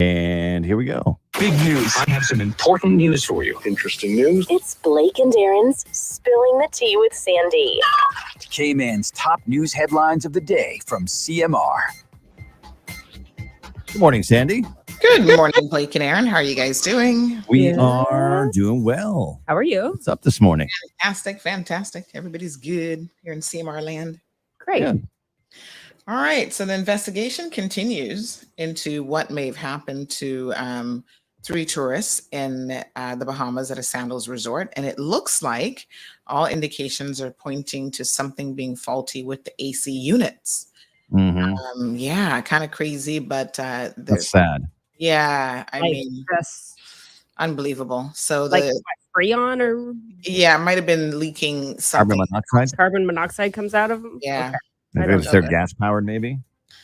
And here we go. Big news. I have some important news for you. Interesting news. It's Blake and Aaron's Spilling the Tea with Sandy. K-Man's top news headlines of the day from CMR. Good morning, Sandy. Good morning, Blake and Aaron. How are you guys doing? We are doing well. How are you? What's up this morning? Fantastic. Everybody's good here in CMR land. Great. Good. All right. So the investigation continues into what may have happened to 3 tourists in the Bahamas at a Sandals resort. And it looks like all indications are pointing to something being faulty with the AC units. Mm-hmm. Yeah, kind of crazy, but That's sad. yeah, I Like, mean, just unbelievable. So like the Freon or yeah, it might have been leaking Carbon something. monoxide? carbon monoxide comes out of them? Yeah. I don't If know they're that. gas powered, maybe.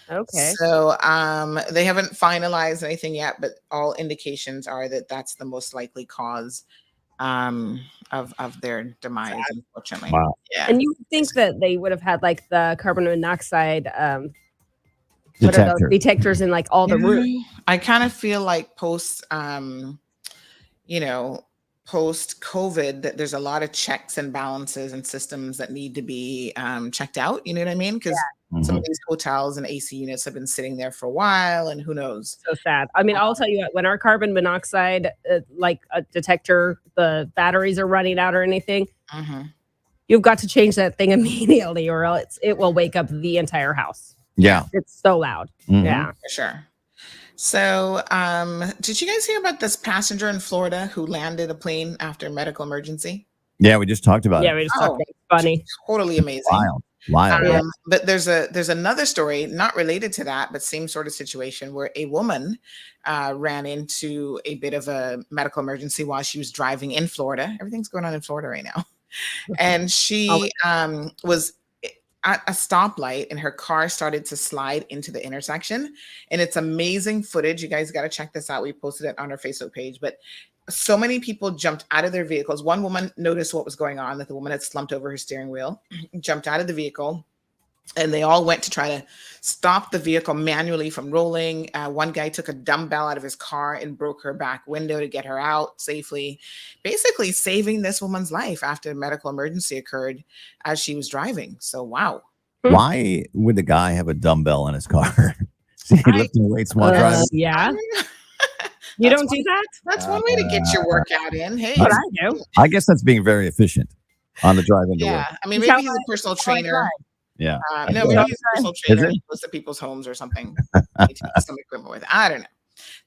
Okay. So they haven't finalized anything yet, but all indications are that that's the most likely cause of their demise, unfortunately. Wow. Yeah. And you think that they would have had like the carbon monoxide what are those Detector. detectors in like all the rooms? I kind of feel like post COVID that there's a lot of checks and balances and systems that need to be checked out. You know what I mean? Because some of these hotels and AC units have been sitting there for a while, and who knows? So sad. I mean, I'll tell you what, when our carbon monoxide like a detector, the batteries are running out or anything, you've got to change that thing immediately or else it will wake up the entire house. Yeah. It's so loud. Mhm. Yeah. For sure. So, did you guys hear about this passenger in Florida who landed a plane after a medical emergency? Yeah, we just talked about Yeah, it. we just talked about it. Funny. Totally amazing. Wild. But there's another story not related to that, but same sort of situation where a woman ran into a bit of a medical emergency while she was driving in Florida. Everything's going on in Florida right now, and she was at a stoplight and her car started to slide into the intersection. And it's amazing footage. You guys got to check this out. We posted it on our Facebook page, but so many people jumped out of their vehicles. One woman noticed what was going on, that the woman had slumped over her steering wheel, jumped out of the vehicle, and they all went to try to stop the vehicle manually from rolling. One guy took a dumbbell out of his car and broke her back window to get her out safely, basically saving this woman's life after a medical emergency occurred as she was driving. So, wow. Why would the guy have a dumbbell in his car? He lifting weights while driving? Yeah. You don't do that? That's one way to get your workout in. Hey, But I do. I guess that's being very efficient on the drive into work. yeah. I mean, maybe he's a personal trainer. Yeah. No, maybe he's a personal Is trainer. it? He goes to people's homes or something. He takes some equipment with. I don't know.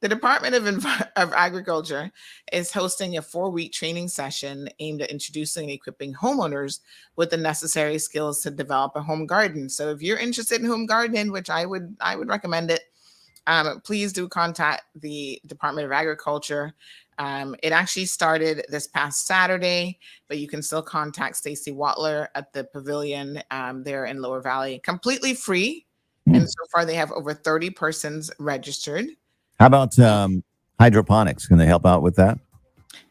The Department of Agriculture is hosting a 4-week training session aimed at introducing and equipping homeowners with the necessary skills to develop a home garden. So if you're interested in home gardening, which I would recommend it, please do contact the Department of Agriculture. It actually started this past Saturday, but you can still contact Stacy Watler at the pavilion there in Lower Valley, completely free. And so far they have over 30 persons registered. How about hydroponics? Can they help out with that?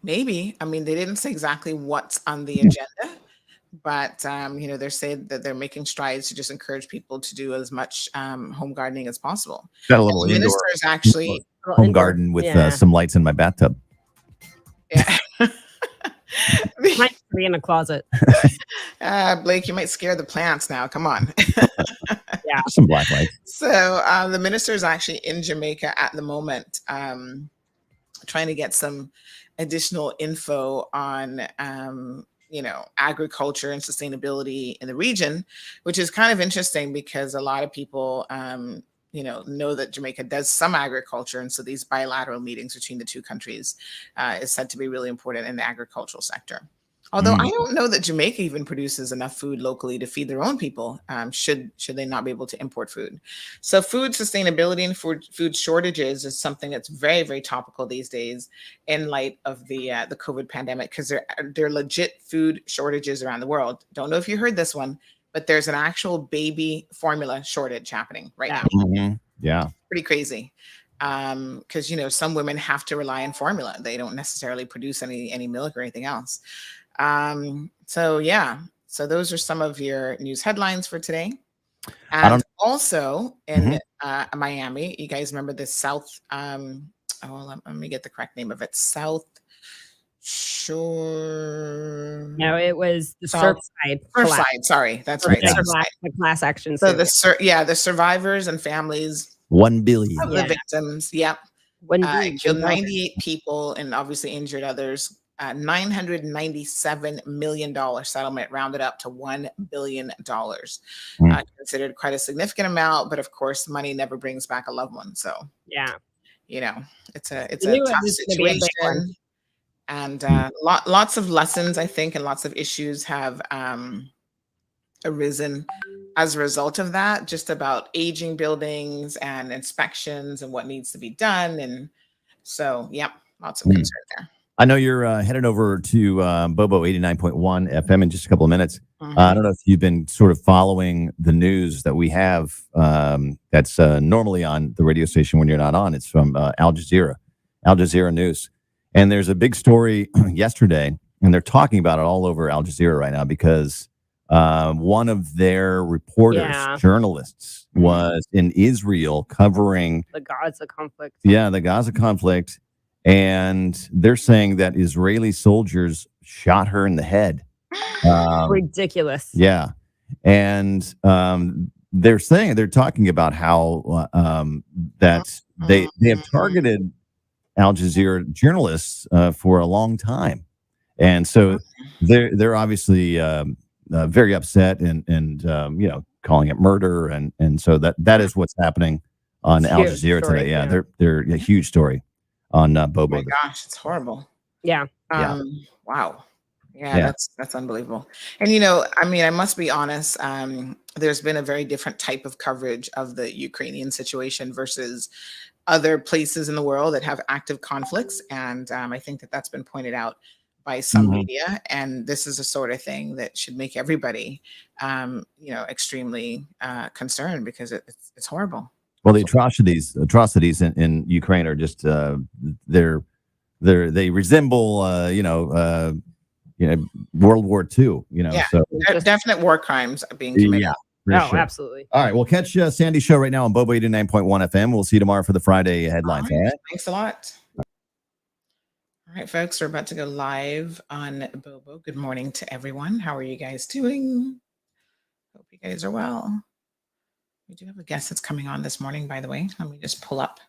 Maybe. I mean, they didn't say exactly what's on the agenda, but they're saying that they're making strides to just encourage people to do as much home gardening as possible. Got a little The indoor ministers actually home garden with some lights in my bathtub. yeah. Might be in a closet. Blake, you might scare the plants now. Come on. Yeah. Some black lights. So the minister is actually in Jamaica at the moment, trying to get some additional info on, agriculture and sustainability in the region, which is kind of interesting because a lot of people, know that Jamaica does some agriculture. And so these bilateral meetings between the two countries is said to be really important in the agricultural sector. Although I don't know that Jamaica even produces enough food locally to feed their own people, should they not be able to import food. So food sustainability and food shortages is something that's very, very topical these days in light of the COVID pandemic, because there are legit food shortages around the world. Don't know if you heard this one, but there's an actual baby formula shortage happening right now. Mm-hmm. Yeah. Pretty crazy. Because, some women have to rely on formula. They don't necessarily produce any milk or anything else. So those are some of your news headlines for today. I And don't. also in Mhm. Miami, you guys remember the South, let me get the correct name of it. South Shore, No, it was the South Surfside collapse. Surfside. Sorry, that's right. Yeah. Surfside. The class action So suit. the survivors and families 1 of billion. the Yeah. victims. Yep. Wouldn't It be killed $1 billion. 98 people and obviously injured others. $997 million settlement rounded up to $1 billion. Considered quite a significant amount, but of course, money never brings back a loved one. So, Yeah. you know, it's a You knew it tough was gonna be a big one. situation. And lots of lessons, I think, and lots of issues have arisen as a result of that, just about aging buildings and inspections and what needs to be done. And so, yep, lots of Mm. concern there. I know you're headed over to Bobo 89.1 FM in just a couple of minutes. I don't know if you've been sort of following the news that we have that's normally on the radio station when you're not on. It's from Al Jazeera News. And there's a big story yesterday, and they're talking about it all over Al Jazeera right now because one of their reporters, journalists, was in Israel covering the Gaza conflict. Yeah, the Gaza conflict. And they're saying that Israeli soldiers shot her in the head. Ridiculous. Yeah. And they're talking about how that they have targeted Al Jazeera journalists for a long time. And so they're obviously very upset and calling it murder. And so that is what's happening on Al Jazeera today. Yeah, they're a huge story on Bobo. Oh my gosh, it's horrible. Yeah. Wow. Yeah, that's unbelievable. And I mean, I must be honest, there's been a very different type of coverage of the Ukrainian situation versus other places in the world that have active conflicts. And I think that's been pointed out by some media. And this is the sort of thing that should make everybody, extremely concerned because it's horrible. Well, the atrocities in Ukraine are just they resemble World War II. So definite war crimes being committed. Yeah, sure. Absolutely. All right, we'll catch Sandy's show right now on Bobo 89.1 FM. We'll see you tomorrow for the Friday headlines. All right. Thanks a lot. All right, folks, we're about to go live on Bobo. Good morning to everyone. How are you guys doing? Hope you guys are well. We do have a guest that's coming on this morning, by the way. Let me just pull up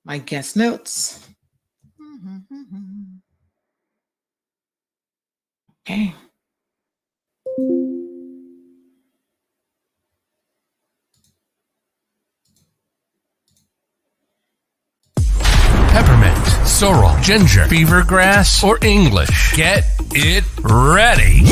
my guest notes. Okay. Peppermint, sorrel, ginger, beaver grass, or English. Get it ready.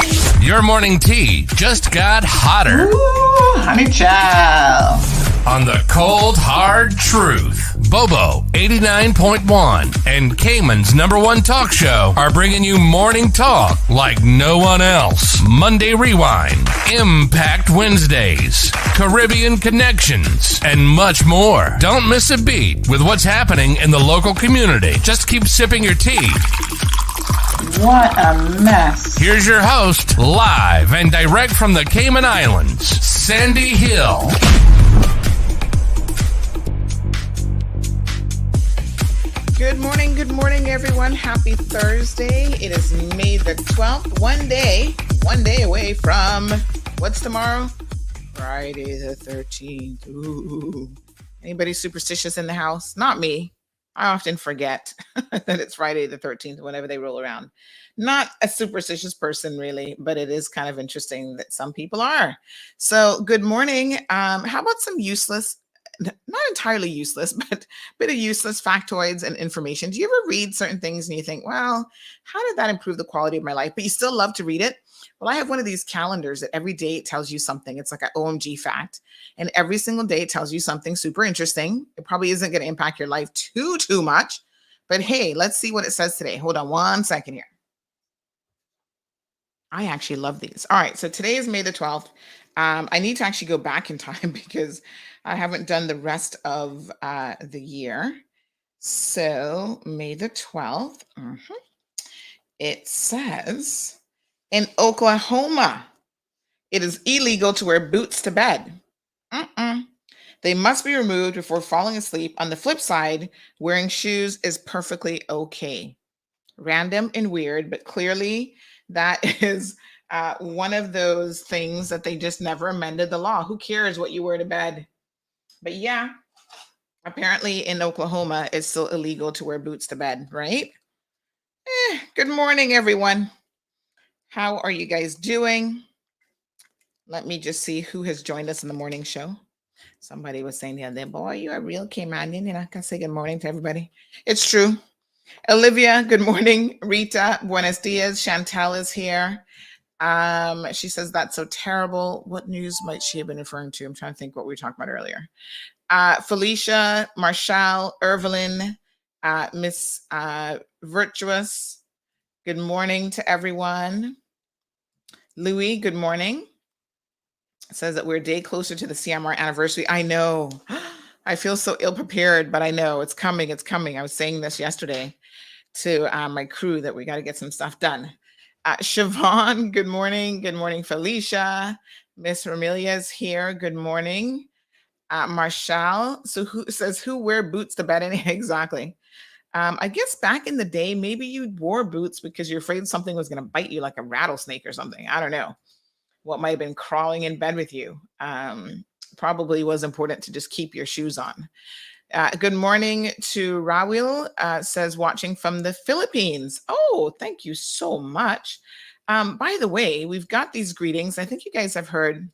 Your morning tea just got hotter. Ooh, honey child. On the cold, hard truth. Bobo 89.1 and Cayman's #1 talk show are bringing you morning talk like no one else. Monday Rewind, Impact Wednesdays, Caribbean Connections, and much more. Don't miss a beat with what's happening in the local community. Just keep sipping your tea. What a mess. Here's your host, live and direct from the Cayman Islands, Sandy Hill. Good morning, everyone. Happy Thursday. It is May the 12th. One day away from, what's tomorrow? Friday the 13th. Ooh. Anybody superstitious in the house? Not me. I often forget that it's Friday the 13th whenever they roll around. Not a superstitious person, really, but it is kind of interesting that some people are. So, good morning. How about some useless, not entirely useless, but a bit of useless factoids and information? Do you ever read certain things and you think, well, how did that improve the quality of my life? But you still love to read it? Well, I have one of these calendars that every day it tells you something. It's like an OMG fact. And every single day it tells you something super interesting. It probably isn't going to impact your life too much. But hey, let's see what it says today. Hold on one second here. I actually love these. All right. So today is May the 12th. I need to actually go back in time because I haven't done the rest of the year. So May the 12th. It says, in Oklahoma, it is illegal to wear boots to bed. They must be removed before falling asleep. On the flip side, wearing shoes is perfectly okay. Random and weird, but clearly that is one of those things that they just never amended the law. Who cares what you wear to bed? But yeah, apparently in Oklahoma, it's still illegal to wear boots to bed, right? Good morning, everyone. How are you guys doing? Let me just see who has joined us in the morning show. Somebody was saying the other day, boy, you are real Caymanian. I can say good morning to everybody. It's true. Olivia, good morning. Rita, buenos dias. Chantel is here. She says that's so terrible. What news might she have been referring to? I'm trying to think what we were talking about earlier. Felicia, Marshall, Irvelyn, Miss Virtuous. Good morning to everyone. Louis, good morning. It says that we're a day closer to the CMR anniversary. I know. I feel so ill prepared, but I know it's coming. It's coming. I was saying this yesterday to my crew that we got to get some stuff done. Siobhan, good morning. Good morning, Felicia. Miss Ramilia's here. Good morning. Marshall. So who says who wear boots to bed? Exactly. I guess back in the day, maybe you wore boots because you're afraid something was going to bite you like a rattlesnake or something. I don't know what might have been crawling in bed with you. Probably was important to just keep your shoes on. Good morning to Rawil, says watching from the Philippines. Oh, thank you so much. By the way, we've got these greetings. I think you guys have heard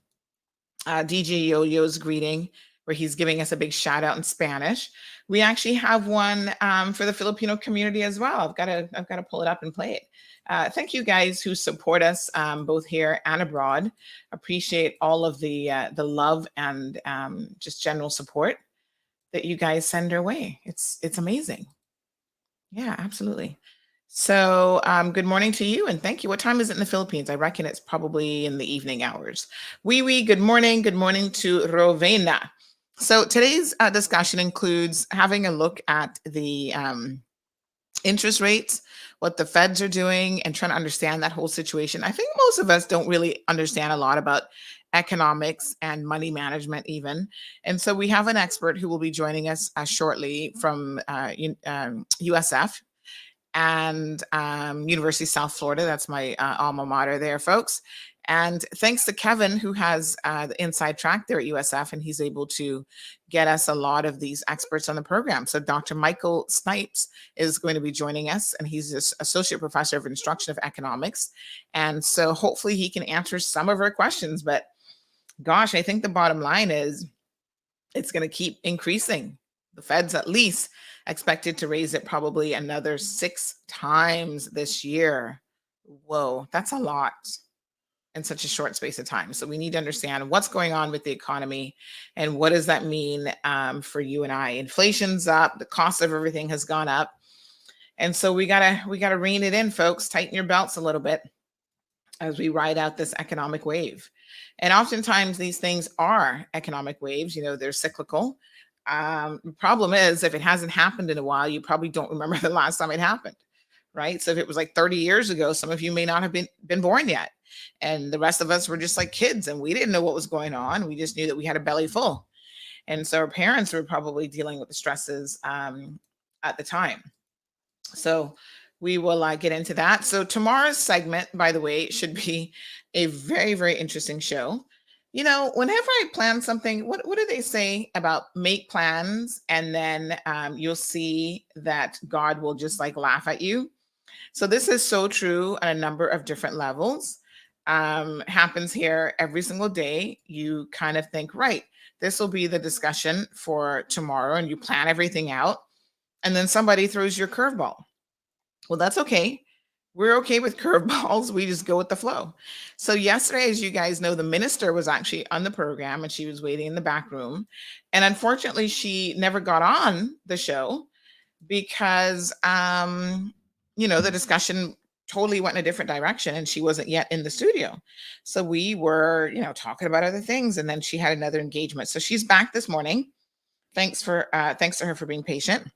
DJ Yo-Yo's greeting where he's giving us a big shout out in Spanish. We actually have one for the Filipino community as well. I've got to pull it up and play it. Thank you guys who support us both here and abroad. Appreciate all of the love and just general support that you guys send our way. It's amazing. Yeah, absolutely. So good morning to you and thank you. What time is it in the Philippines? I reckon it's probably in the evening hours. Wee, good morning. Good morning to Rovena. So today's discussion includes having a look at the interest rates, what the feds are doing, and trying to understand that whole situation. I think most of us don't really understand a lot about economics and money management even. And so we have an expert who will be joining us shortly from USF and University of South Florida. That's my alma mater there, folks. And thanks to Kevin, who has the inside track there at USF, and he's able to get us a lot of these experts on the program. So Dr. Michael Snipes is going to be joining us, and he's an associate professor of instruction of economics. And so hopefully he can answer some of our questions. But gosh, I think the bottom line is it's going to keep increasing. The Fed's at least expected to raise it probably another 6 times this year. Whoa, that's a lot in such a short space of time. So we need to understand what's going on with the economy and what does that mean for you and I. Inflation's up, the cost of everything has gone up. And so we gotta rein it in, folks. Tighten your belts a little bit as we ride out this economic wave. And oftentimes these things are economic waves, they're cyclical. The problem is if it hasn't happened in a while, you probably don't remember the last time it happened, right? So if it was like 30 years ago, some of you may not have been born yet. And the rest of us were just like kids and we didn't know what was going on. We just knew that we had a belly full. And so our parents were probably dealing with the stresses at the time. So we will get into that. So tomorrow's segment, by the way, should be a very, very interesting show. Whenever I plan something, what do they say about make plans and then you'll see that God will just laugh at you? So this is so true on a number of different levels. Happens here every single day. You kind of think, right, this will be the discussion for tomorrow, and you plan everything out. And then somebody throws your curveball. Well, that's okay. We're okay with curveballs. We just go with the flow. So yesterday, as you guys know, the minister was actually on the program and she was waiting in the back room. And unfortunately, she never got on the show because, the discussion totally went in a different direction and she wasn't yet in the studio. So we were, talking about other things. And then she had another engagement. So she's back this morning. Thanks to her for being patient.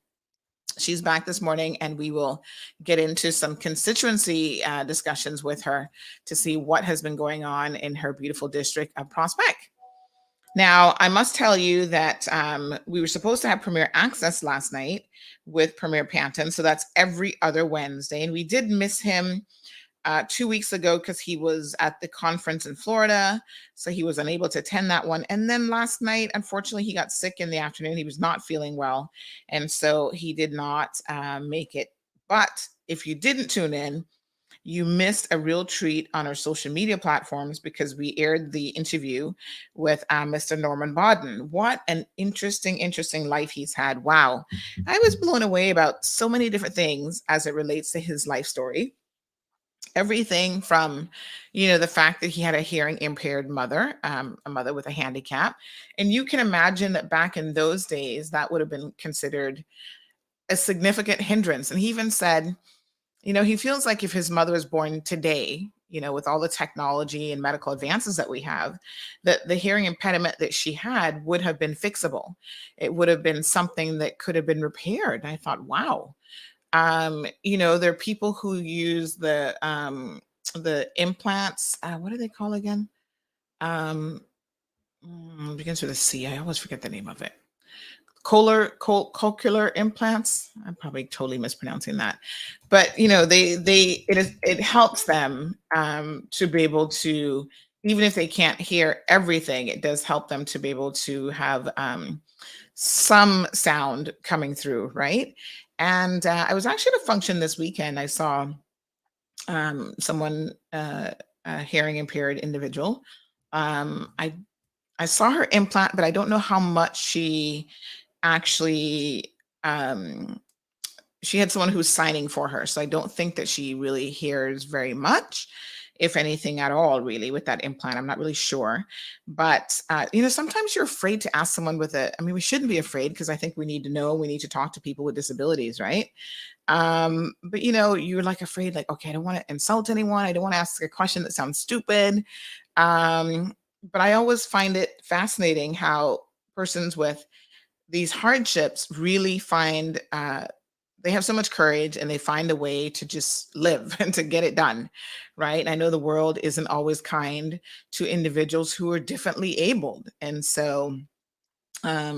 She's back this morning and we will get into some constituency discussions with her to see what has been going on in her beautiful district of Prospect. Now, I must tell you that we were supposed to have Premiere Access last night with Premier Panton. So that's every other Wednesday. And we did miss him 2 weeks ago because he was at the conference in Florida. So he was unable to attend that one. And then last night, unfortunately, he got sick in the afternoon. He was not feeling well. And so he did not make it. But if you didn't tune in, you missed a real treat on our social media platforms because we aired the interview with Mr. Norman Bodden. What an interesting life he's had. Wow. I was blown away about so many different things as it relates to his life story. Everything from, the fact that he had a hearing impaired mother, a mother with a handicap. And you can imagine that back in those days, that would have been considered a significant hindrance. And he even said, he feels like if his mother was born today, with all the technology and medical advances that we have, that the hearing impediment that she had would have been fixable. It would have been something that could have been repaired. And I thought, wow. There are people who use the implants. What do they call again? Begins with a C. I always forget the name of it. Cochlear implants. I'm probably totally mispronouncing that, but it helps them to be able to, even if they can't hear everything, it does help them to be able to have some sound coming through, right? And I was actually at a function this weekend. I saw someone, a hearing impaired individual. I saw her implant, but I don't know how much she actually she had someone who's signing for her, so I don't think that she really hears very much, if anything at all, really, with that implant. I'm not really sure, but sometimes you're afraid to ask someone with we shouldn't be afraid, because I think we need to talk to people with disabilities, right? But you're like afraid, like, okay, I don't want to insult anyone, I don't want to ask a question that sounds stupid. But I always find it fascinating how persons with these hardships really find they have so much courage, and they find a way to just live and to get it done, right? I know the world isn't always kind to individuals who are differently abled, and so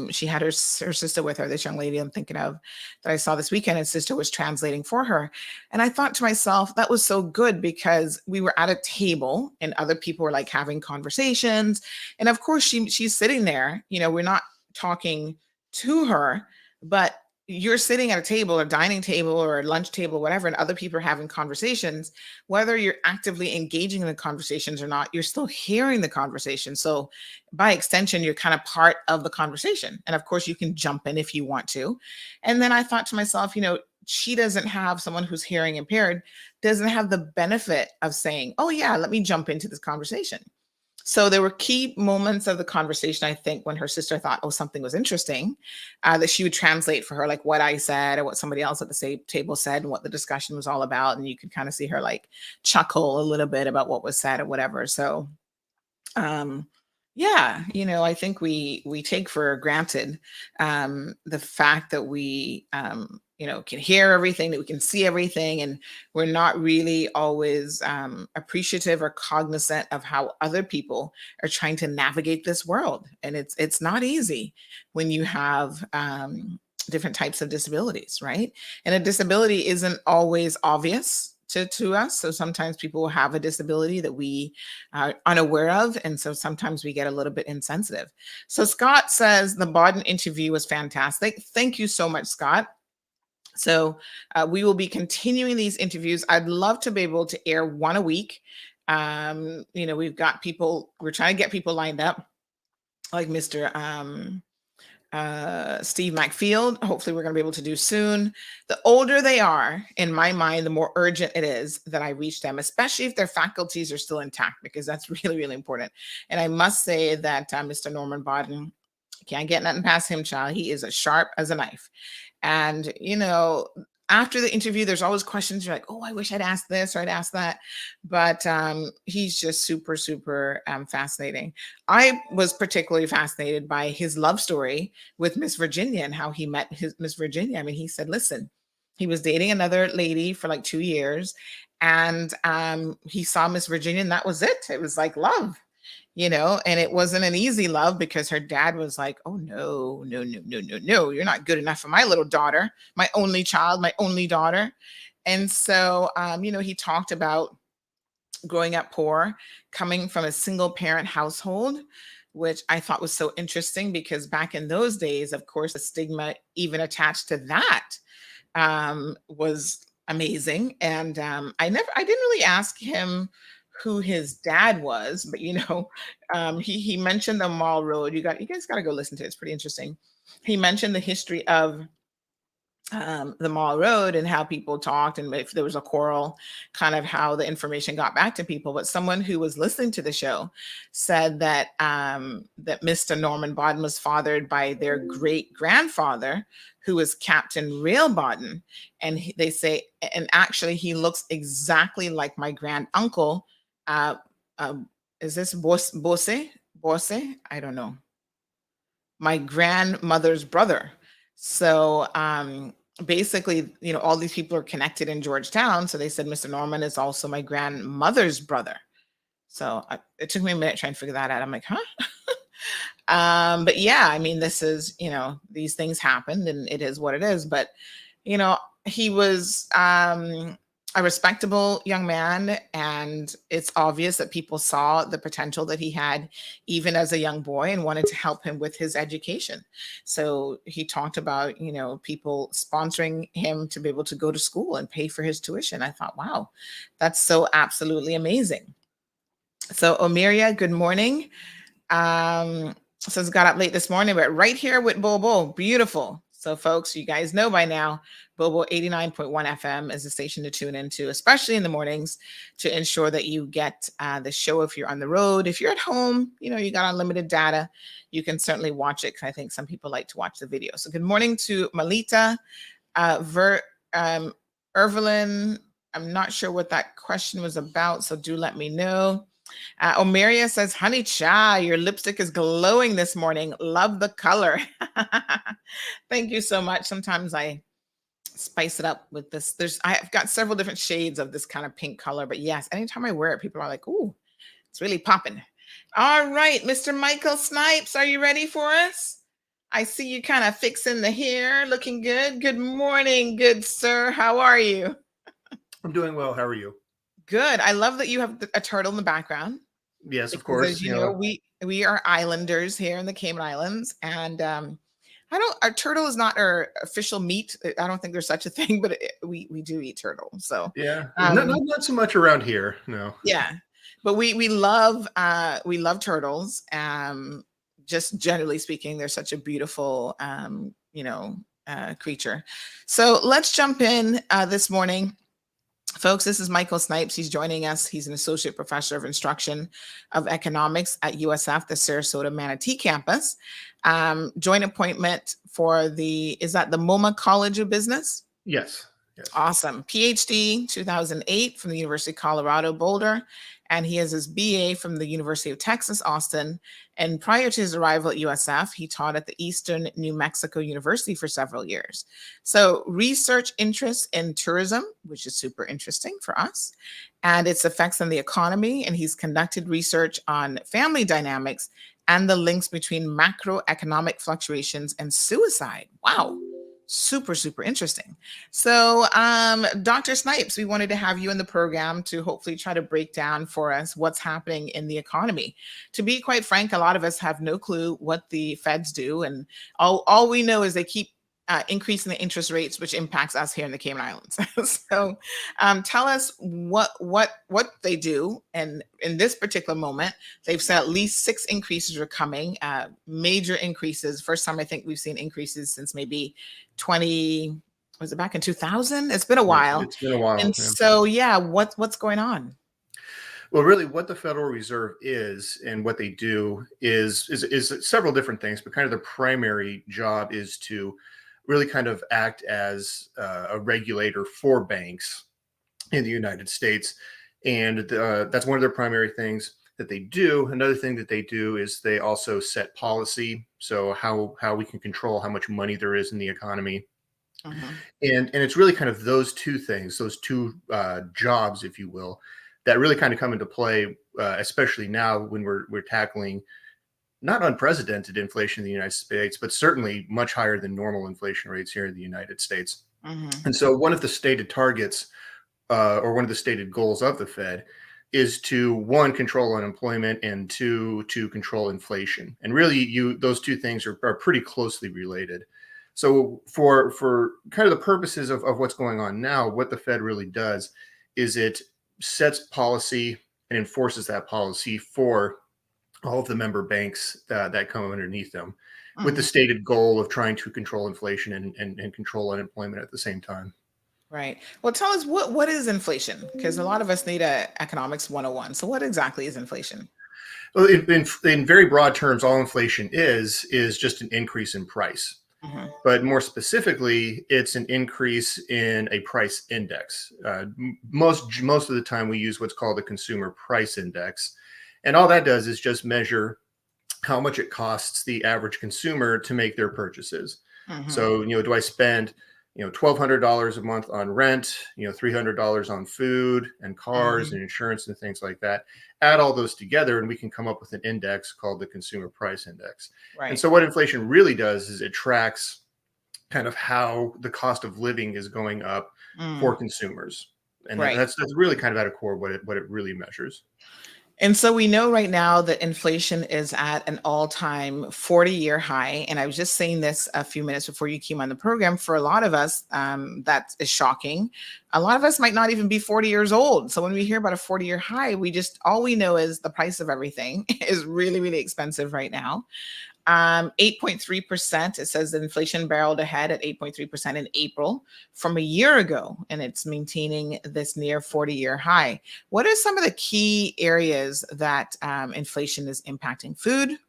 she had her sister with her, this young lady I'm thinking of that I saw this weekend. His sister was translating for her, and I thought to myself, that was so good, because we were at a table and other people were like having conversations, and of course she's sitting there. We're not talking to her, but you're sitting at a table or dining table or a lunch table, whatever, and other people are having conversations. Whether you're actively engaging in the conversations or not, you're still hearing the conversation. So by extension, you're kind of part of the conversation. And of course, you can jump in if you want to. And then I thought to myself, she doesn't have, someone who's hearing impaired doesn't have the benefit of saying, oh yeah, let me jump into this conversation. So there were key moments of the conversation, I think, when her sister thought, oh, something was interesting, that she would translate for her, like what I said or what somebody else at the same table said and what the discussion was all about. And you could kind of see her like chuckle a little bit about what was said or whatever. So yeah, I think we take for granted the fact that we can hear everything, that we can see everything, and we're not really always appreciative or cognizant of how other people are trying to navigate this world. And it's not easy when you have different types of disabilities, right? And a disability isn't always obvious to us. So sometimes people will have a disability that we are unaware of. And so sometimes we get a little bit insensitive. So Scott says the Bodden interview was fantastic. Thank you so much, Scott. So we will be continuing these interviews. I'd love to be able to air one a week. We've got people, we're trying to get people lined up, like Mr. Steve Macfield. Hopefully we're going to be able to do soon. The older they are, in my mind, the more urgent it is that I reach them, especially if their faculties are still intact, because that's really, really important. And I must say that Mr. Norman Bodden, can't get nothing past him, child. He is as sharp as a knife. And, after the interview, there's always questions. You're like, oh, I wish I'd asked this or I'd asked that. But he's just super, super fascinating. I was particularly fascinated by his love story with Miss Virginia and how he met his Miss Virginia. I mean, he said, listen, he was dating another lady for like 2 years, and he saw Miss Virginia, and that was it. It was like love. and it wasn't an easy love because her dad was like, oh, no, no, no, no, no, no, you're not good enough for my little daughter, my only child, my only daughter. And so, he talked about growing up poor, coming from a single parent household, which I thought was so interesting because back in those days, of course, the stigma even attached to that was amazing. And I didn't really ask him who his dad was, but he mentioned the Mall Road. You guys got to go listen to it. It's pretty interesting. He mentioned the history of the Mall Road and how people talked, and if there was a quarrel, kind of how the information got back to people. But someone who was listening to the show said that that Mr. Norman Bodden was fathered by their great grandfather, who was Captain Rail Bodden, and they say, and actually he looks exactly like my grand uncle. Is this Bose? Bose? I don't know. My grandmother's brother. So basically, all these people are connected in Georgetown. So they said Mr. Norman is also my grandmother's brother. So it took me a minute trying to figure that out. I'm like, huh? But yeah, I mean, this is, these things happened and it is what it is. But, he was a respectable young man, and it's obvious that people saw the potential that he had even as a young boy and wanted to help him with his education. So he talked about, people sponsoring him to be able to go to school and pay for his tuition. I thought, wow, that's so absolutely amazing. So Omiria, good morning. Says got up late this morning, but right here with Bobo. Beautiful. So folks, you guys know by now, Bobo 89.1 FM is the station to tune into, especially in the mornings, to ensure that you get the show if you're on the road. If you're at home, you got unlimited data, you can certainly watch it, because I think some people like to watch the video. So good morning to Malita, Ervelyn. I'm not sure what that question was about, so do let me know. Omeria says, honey cha, your lipstick is glowing this morning. Love the color. Thank you so much. Sometimes I spice it up with this. I've got several different shades of this kind of pink color, but yes, anytime I wear it, people are like, ooh, it's really popping. All right, Mr. Michael Snipes, are you ready for us? I see you kind of fixing the hair, looking good. Good morning, good sir. How are you? I'm doing well. How are you? Good. I love that you have a turtle in the background. Yes, of course. As you know, we are islanders here in the Cayman Islands, and our turtle is not our official meat. I don't think there's such a thing, but we do eat turtle. So yeah, not so much around here. No. Yeah, but we love turtles. Just generally speaking, they're such a beautiful creature. So let's jump in this morning. Folks, this is Michael Snipes. He's joining us. He's an associate professor of instruction of economics at USF, the Sarasota Manatee campus. Joint appointment for is that the MoMA College of Business? Yes. Awesome. PhD 2008 from the University of Colorado Boulder, and he has his BA from the University of Texas Austin. And prior to his arrival at USF, he taught at the Eastern New Mexico University for several years. So research interests in tourism, which is super interesting for us, and its effects on the economy. And he's conducted research on family dynamics and the links between macroeconomic fluctuations and suicide. Wow. Super, super interesting. So, Dr. Snipes, we wanted to have you in the program to hopefully try to break down for us what's happening in the economy. To be quite frank, a lot of us have no clue what the feds do. And all we know is they keep increasing the interest rates, which impacts us here in the Cayman Islands. So tell us what they do. And in this particular moment, they've said at least 6 increases are coming, major increases. First time I think we've seen increases since maybe was it back in 2000? It's been a while. It's been a while. And so, what's going on? Well, really what the Federal Reserve is and what they do is several different things, but kind of their primary job is to really kind of act as a regulator for banks in the United States. And that's one of their primary things that they do. Another thing that they do is they also set policy. So how we can control how much money there is in the economy. And it's really kind of those two things, those two jobs, if you will, that really kind of come into play, especially now when we're tackling not unprecedented inflation in the United States, but certainly much higher than normal inflation rates here in the United States. And so one of the stated targets or one of the stated goals of the Fed is to, one, control unemployment, and two, to control inflation. And really, those two things are pretty closely related. So for kind of the purposes of what's going on now, what the Fed really does is it sets policy and enforces that policy for all of the member banks that come underneath them, with the stated goal of trying to control inflation and control unemployment at the same time. Right. Well, tell us what is inflation? Because a lot of us need a economics 101. So what exactly is inflation? Well, in very broad terms, all inflation is just an increase in price. But more specifically, it's an increase in a price index. Most of the time, we use what's called the consumer price index. And all that does is just measure how much it costs the average consumer to make their purchases. So, do I spend, $1,200 a month on rent, $300 on food and cars and insurance and things like that? Add all those together and we can come up with an index called the consumer price index. Right. And so what inflation really does is it tracks kind of how the cost of living is going up for consumers. And that's really kind of at a core what it really measures. And so we know right now that inflation is at an all-time 40-year high. And I was just saying this a few minutes before you came on the program. For a lot of us, that is shocking. A lot of us might not even be 40 years old. So when we hear about a 40-year high, all we know is the price of everything is really, really expensive right now. 8.3%. It says that inflation barreled ahead at 8.3% in April from a year ago, and it's maintaining this near 40-year high. What are some of the key areas that inflation is impacting? Food?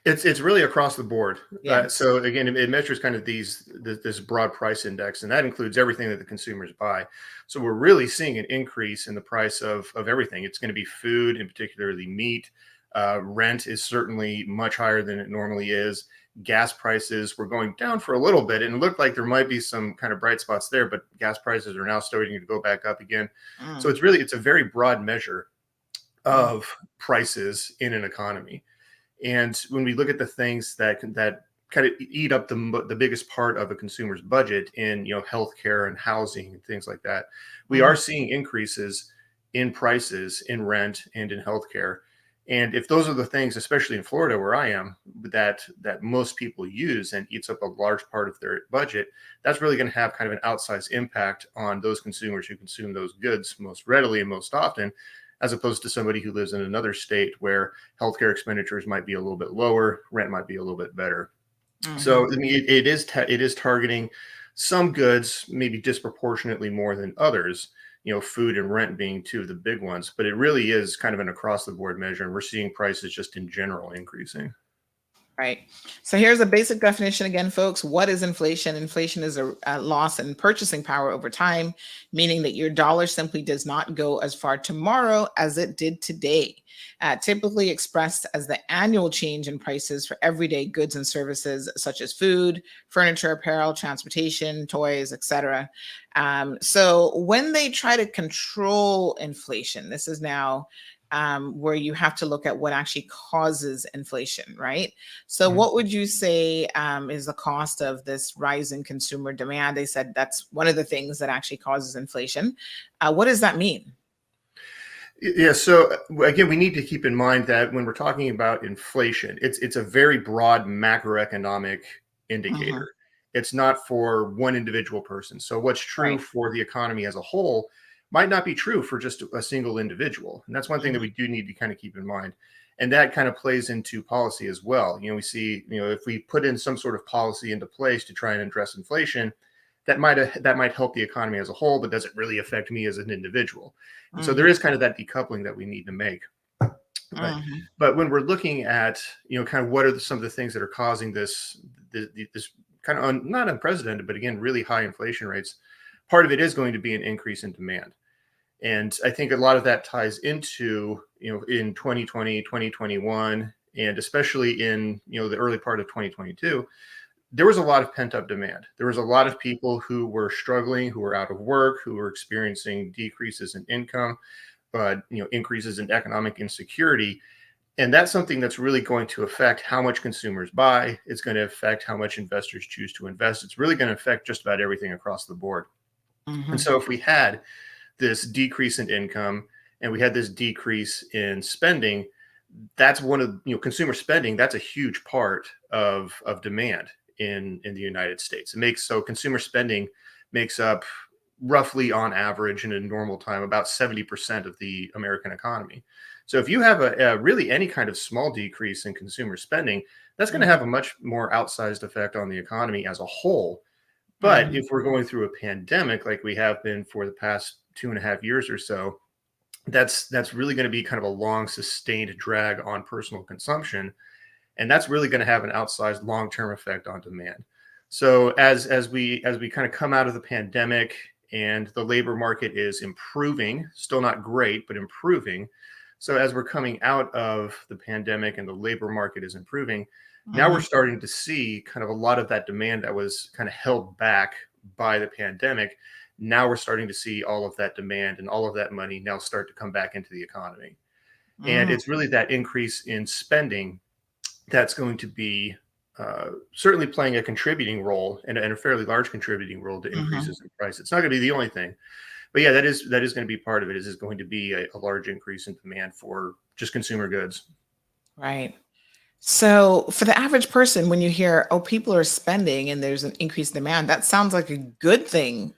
It's really across the board. Yeah. So again, it measures kind of this broad price index, and that includes everything that the consumers buy. So we're really seeing an increase in the price of everything. It's going to be food, in particularly meat. Rent is certainly much higher than it normally is. Gas prices were going down for a little bit, and it looked like there might be some kind of bright spots there, but gas prices are now starting to go back up again. So it's a very broad measure of prices in an economy. And when we look at the things that kind of eat up the biggest part of a consumer's budget in healthcare and housing and things like that, we are seeing increases in prices in rent and in healthcare. And if those are the things, especially in Florida where I am, that most people use and eats up a large part of their budget, that's really going to have kind of an outsized impact on those consumers who consume those goods most readily and most often, as opposed to somebody who lives in another state where healthcare expenditures might be a little bit lower, rent might be a little bit better. So I mean, it is targeting some goods maybe disproportionately more than others. Food and rent being two of the big ones, but it really is kind of an across the board measure. And we're seeing prices just in general increasing. Right. So here's a basic definition again, folks. What is inflation? Inflation is a loss in purchasing power over time, meaning that your dollar simply does not go as far tomorrow as it did today. Typically expressed as the annual change in prices for everyday goods and services such as food, furniture, apparel, transportation, toys, etc. So when they try to control inflation, this is now where you have to look at what actually causes inflation, right? So what would you say is the cost of this rise in consumer demand? They said that's one of the things that actually causes inflation. What does that mean? Yeah, so again, we need to keep in mind that when we're talking about inflation, it's a very broad macroeconomic indicator. It's not for one individual person. So what's true for the economy as a whole might not be true for just a single individual. And that's one thing that we do need to kind of keep in mind. And that kind of plays into policy as well. We see, if we put in some sort of policy into place to try and address inflation, that might help the economy as a whole, but does it really affect me as an individual? And so there is kind of that decoupling that we need to make. Right. But when we're looking at, kind of what are some of the things that are causing this kind of not unprecedented, but again, really high inflation rates, part of it is going to be an increase in demand. And I think a lot of that ties into, in 2020, 2021, and especially in, the early part of 2022, there was a lot of pent up demand. There was a lot of people who were struggling, who were out of work, who were experiencing decreases in income, but increases in economic insecurity. And that's something that's really going to affect how much consumers buy. It's going to affect how much investors choose to invest. It's really going to affect just about everything across the board. And so if we had this decrease in income and we had this decrease in spending, that's one of consumer spending. That's a huge part of demand in the United States. Consumer spending makes up roughly on average in a normal time about 70% of the American economy. So if you have a really any kind of small decrease in consumer spending, that's going to have a much more outsized effect on the economy as a whole. But if we're going through a pandemic like we have been for the past 2.5 years or so, that's really going to be kind of a long sustained drag on personal consumption, and that's really going to have an outsized long-term effect on demand. So as we kind of come out of the pandemic and the labor market is improving, still not great, but improving. So as we're coming out of the pandemic and the labor market is improving, now we're starting to see kind of a lot of that demand that was kind of held back by the pandemic. Now we're starting to see all of that demand and all of that money now start to come back into the economy. And it's really that increase in spending that's going to be certainly playing a contributing role and a fairly large contributing role to increases in price. It's not going to be the only thing, but yeah, that is going to be part of it. Is going to be a large increase in demand for just consumer goods. Right. So for the average person, when you hear, oh, people are spending and there's an increased demand, that sounds like a good thing,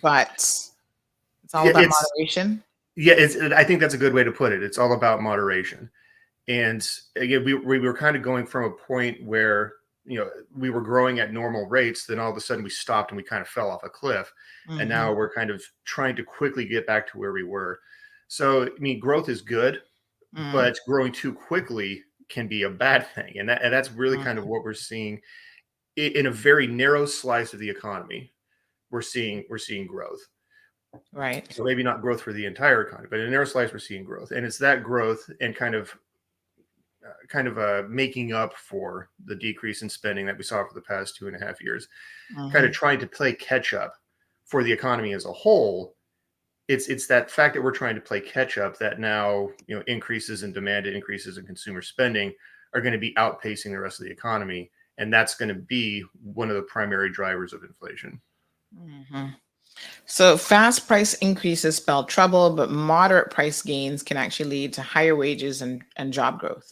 but it's all Yeah, about moderation. I think that's a good way to put it. It's all about moderation. And again, we were kind of going from a point where we were growing at normal rates, then all of a sudden we stopped and we kind of fell off a cliff, and now we're kind of trying to quickly get back to where we were. So I mean, growth is good, but growing too quickly can be a bad thing, and that's really kind of what we're seeing in a very narrow slice of the economy. We're seeing growth. Right. So maybe not growth for the entire economy, but in a narrow slice, we're seeing growth, and it's that growth and kind of making up for the decrease in spending that we saw for the past 2.5 years, kind of trying to play catch up for the economy as a whole. It's that fact that we're trying to play catch up that now increases in demand and increases in consumer spending are going to be outpacing the rest of the economy, and that's going to be one of the primary drivers of inflation. So fast price increases spell trouble, but moderate price gains can actually lead to higher wages and job growth.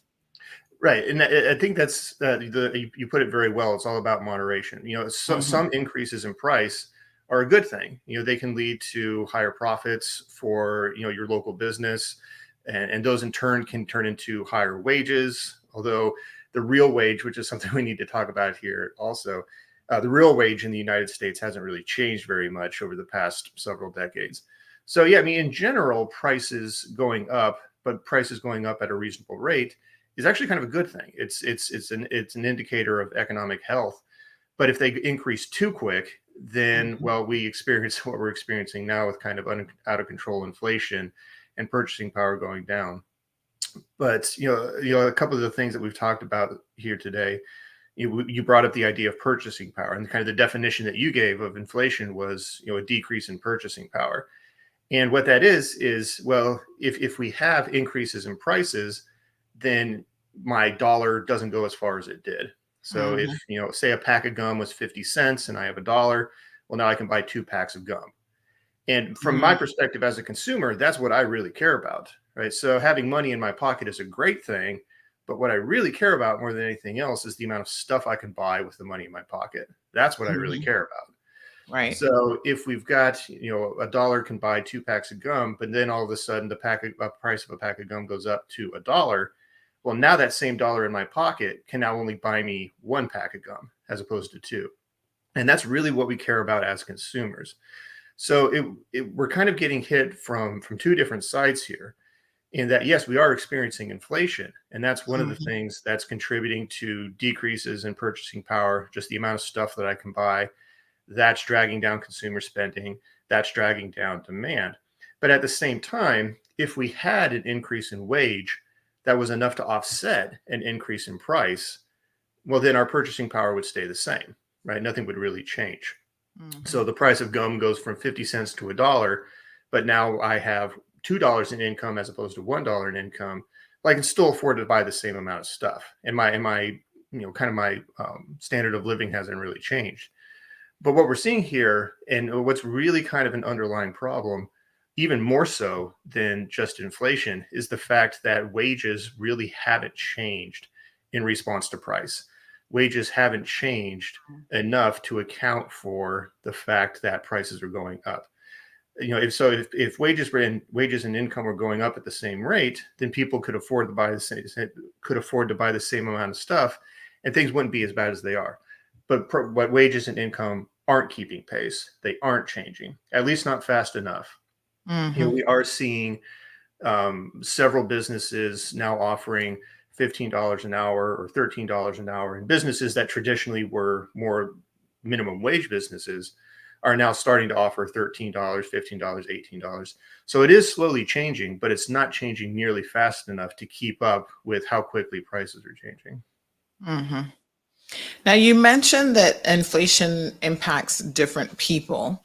Right, and I think that's you put it very well. It's all about moderation. Some increases in price are a good thing. They can lead to higher profits for your local business, and those in turn can turn into higher wages. Although the real wage, which is something we need to talk about here also, the real wage in the United States hasn't really changed very much over the past several decades. So yeah, I mean, in general, prices going up, but prices going up at a reasonable rate is actually kind of a good thing. It's an indicator of economic health. But if they increase too quick, then well, we experience what we're experiencing now with kind of out of control inflation and purchasing power going down. But a couple of the things that we've talked about here today, you brought up the idea of purchasing power, and kind of the definition that you gave of inflation was a decrease in purchasing power. And what that is well, if we have increases in prices, then my dollar doesn't go as far as it did. So if say a pack of gum was 50 cents and I have $1, well, now I can buy 2 packs of gum. And from my perspective as a consumer, that's what I really care about, right? So having money in my pocket is a great thing, but what I really care about more than anything else is the amount of stuff I can buy with the money in my pocket. That's what I really care about. Right. So if we've got, $1 can buy 2 packs of gum, but then all of a sudden the price of a pack of gum goes up to $1. Well, now that same dollar in my pocket can now only buy me 1 pack of gum as opposed to 2. And that's really what we care about as consumers. So we're kind of getting hit from 2 different sides here, in that, yes, we are experiencing inflation. And that's one of the things that's contributing to decreases in purchasing power, just the amount of stuff that I can buy. That's dragging down consumer spending. That's dragging down demand. But at the same time, if we had an increase in wage that was enough to offset an increase in price, well, then our purchasing power would stay the same, right? Nothing would really change. Mhm. So the price of gum goes from 50 cents to $1, but now I have $2 in income as opposed to $1 in income. Well, I can still afford to buy the same amount of stuff, and my kind of my standard of living hasn't really changed. But what we're seeing here, and what's really kind of an underlying problem, even more so than just inflation, is the fact that wages really haven't changed in response to price. Wages haven't changed enough to account for the fact that prices are going up. If wages and income were going up at the same rate, then people could afford to buy the same amount of stuff, and things wouldn't be as bad as they are. But wages and income aren't keeping pace. They aren't changing, at least not fast enough. Mhm. We are seeing several businesses now offering $15 an hour or $13 an hour, and businesses that traditionally were more minimum wage businesses are now starting to offer $13, $15, $18. So it is slowly changing, but it's not changing nearly fast enough to keep up with how quickly prices are changing. Mhm. Now, you mentioned that inflation impacts different people.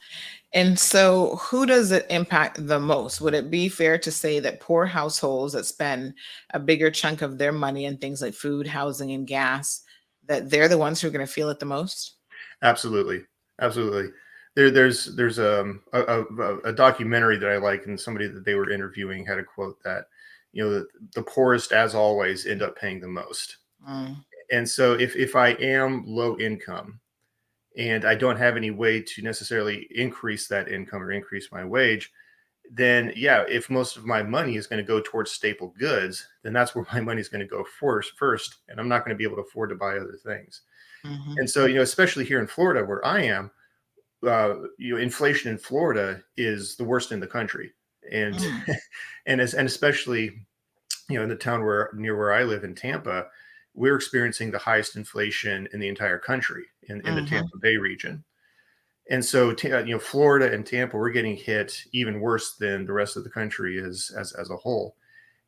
And so, who does it impact the most? Would it be fair to say that poor households that spend a bigger chunk of their money in things like food, housing, and gas, that they're the ones who are going to feel it the most? Absolutely, absolutely. There's a documentary that I like, and somebody that they were interviewing had a quote that, the poorest, as always, end up paying the most. Mm, And so if I am low income and I don't have any way to necessarily increase that income or increase my wage, then yeah, if most of my money is going to go towards staple goods, then that's where my money is going to go first, and I'm not going to be able to afford to buy other things. mhm, And so, especially here in Florida where I am, inflation in Florida is the worst in the country. And mm, and especially, in the town near where I live in Tampa, we're experiencing the highest inflation in the entire country in the mhm, Tampa Bay region. And so, Florida and Tampa, we're getting hit even worse than the rest of the country is as a whole.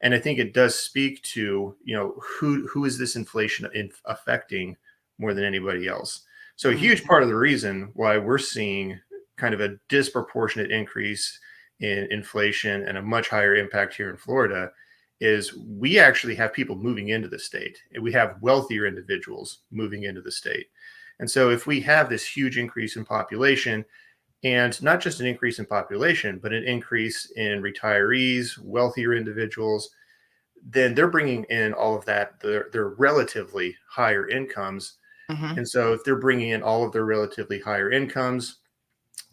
And I think it does speak to, who is this inflation affecting more than anybody else. So a huge mhm, part of the reason why we're seeing kind of a disproportionate increase in inflation and a much higher impact here in Florida is we actually have people moving into the state, and we have wealthier individuals moving into the state. And so if we have this huge increase in population, and not just an increase in population, but an increase in retirees, wealthier individuals, then they're bringing in all of that, their relatively higher incomes. mhm, And so if they're bringing in all of their relatively higher incomes,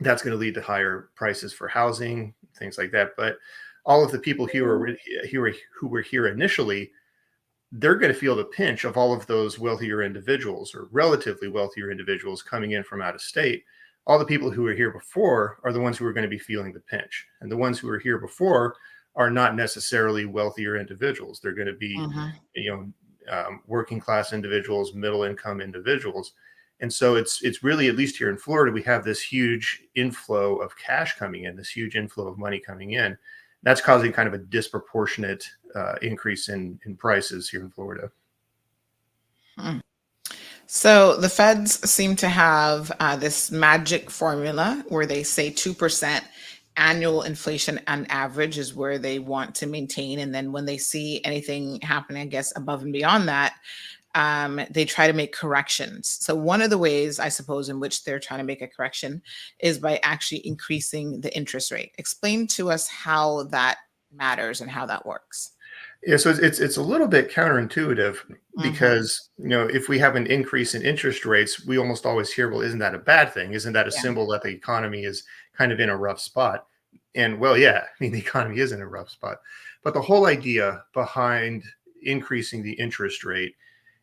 that's going to lead to higher prices for housing, things like that. But all of the people who were here initially, they're going to feel the pinch of all of those wealthier individuals or relatively wealthier individuals coming in from out of state. All the people who were here before are the ones who are going to be feeling the pinch. And the ones who were here before are not necessarily wealthier individuals. They're going to be, mhm. you working class individuals, middle income individuals. And so it's really, at least here in Florida, we have this huge inflow of cash coming in, this huge inflow of money coming in. That's causing kind of a disproportionate increase in prices here in Florida. Mm. So the feds seem to have this magic formula where they say 2% annual inflation on average is where they want to maintain. And then when they see anything happening, I guess, above and beyond that, they try to make corrections. So one of the ways, I suppose, in which they're trying to make a correction is by actually increasing the interest rate. Explain to us how that matters and how that works. Yeah, so it's a little bit counterintuitive Hmm. because if we have an increase in interest rates, we almost always hear, well, isn't that a bad thing? Isn't that a Yeah. symbol that the economy is kind of in a rough spot? And well, yeah, I mean the economy is in a rough spot, but the whole idea behind increasing the interest rate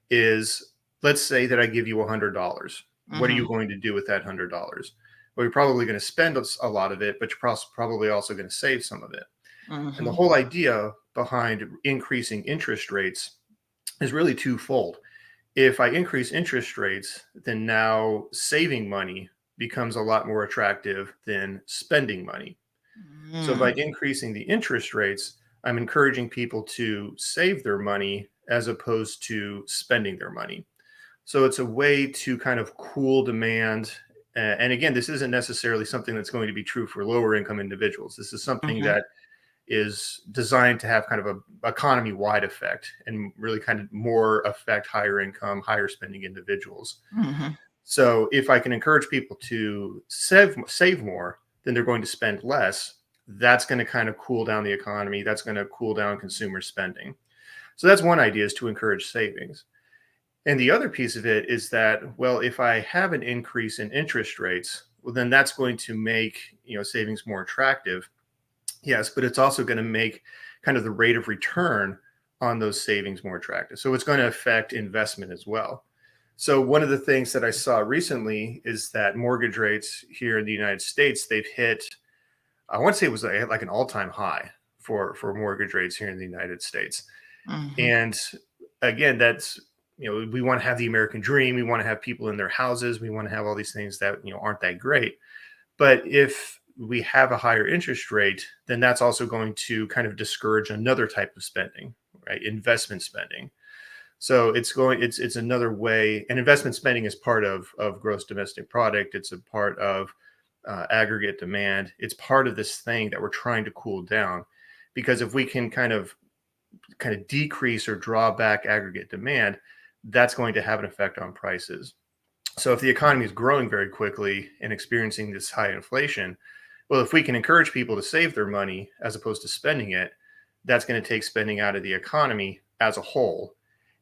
is, let's say that I give you $100. What are you Hmm. going to do with that $100? Well, you're probably going to spend a lot of it, but you're probably also going to save some of it. And the Hmm. whole idea behind increasing interest rates is really twofold. If I increase interest rates, then now saving money becomes a lot more attractive than spending money. So by increasing the interest rates, I'm encouraging people to save their money as opposed to spending their money. So it's a way to kind of cool demand. And again, this isn't necessarily something that's going to be true for lower income individuals. This is something Mhm. that is designed to have kind of a economy wide effect and really kind of more affect higher income, higher spending individuals. Mhm. So if I can encourage people to save more, then they're going to spend less. That's going to kind of cool down the economy. That's going to cool down consumer spending. So that's one idea, is to encourage savings. And the other piece of it is that, well, if I have an increase in interest rates, well, then that's going to make, savings more attractive. Yes, but it's also going to make kind of the rate of return on those savings more attractive. So it's going to affect investment as well. So one of the things that I saw recently is that mortgage rates here in the United States, they've hit, I want to say it was like an all-time high for mortgage rates here in the United States. Mhm. And again, that's, we want to have the American dream. We want to have people in their houses. We want to have all these things that, aren't that great. But if we have a higher interest rate, then that's also going to kind of discourage another type of spending, right? Investment spending. So it's another way, and investment spending is part of gross domestic product. It's a part of aggregate demand. It's part of this thing that we're trying to cool down, because if we can kind of decrease or draw back aggregate demand, that's going to have an effect on prices. So if the economy is growing very quickly and experiencing this high inflation, well, if we can encourage people to save their money as opposed to spending it, that's going to take spending out of the economy as a whole.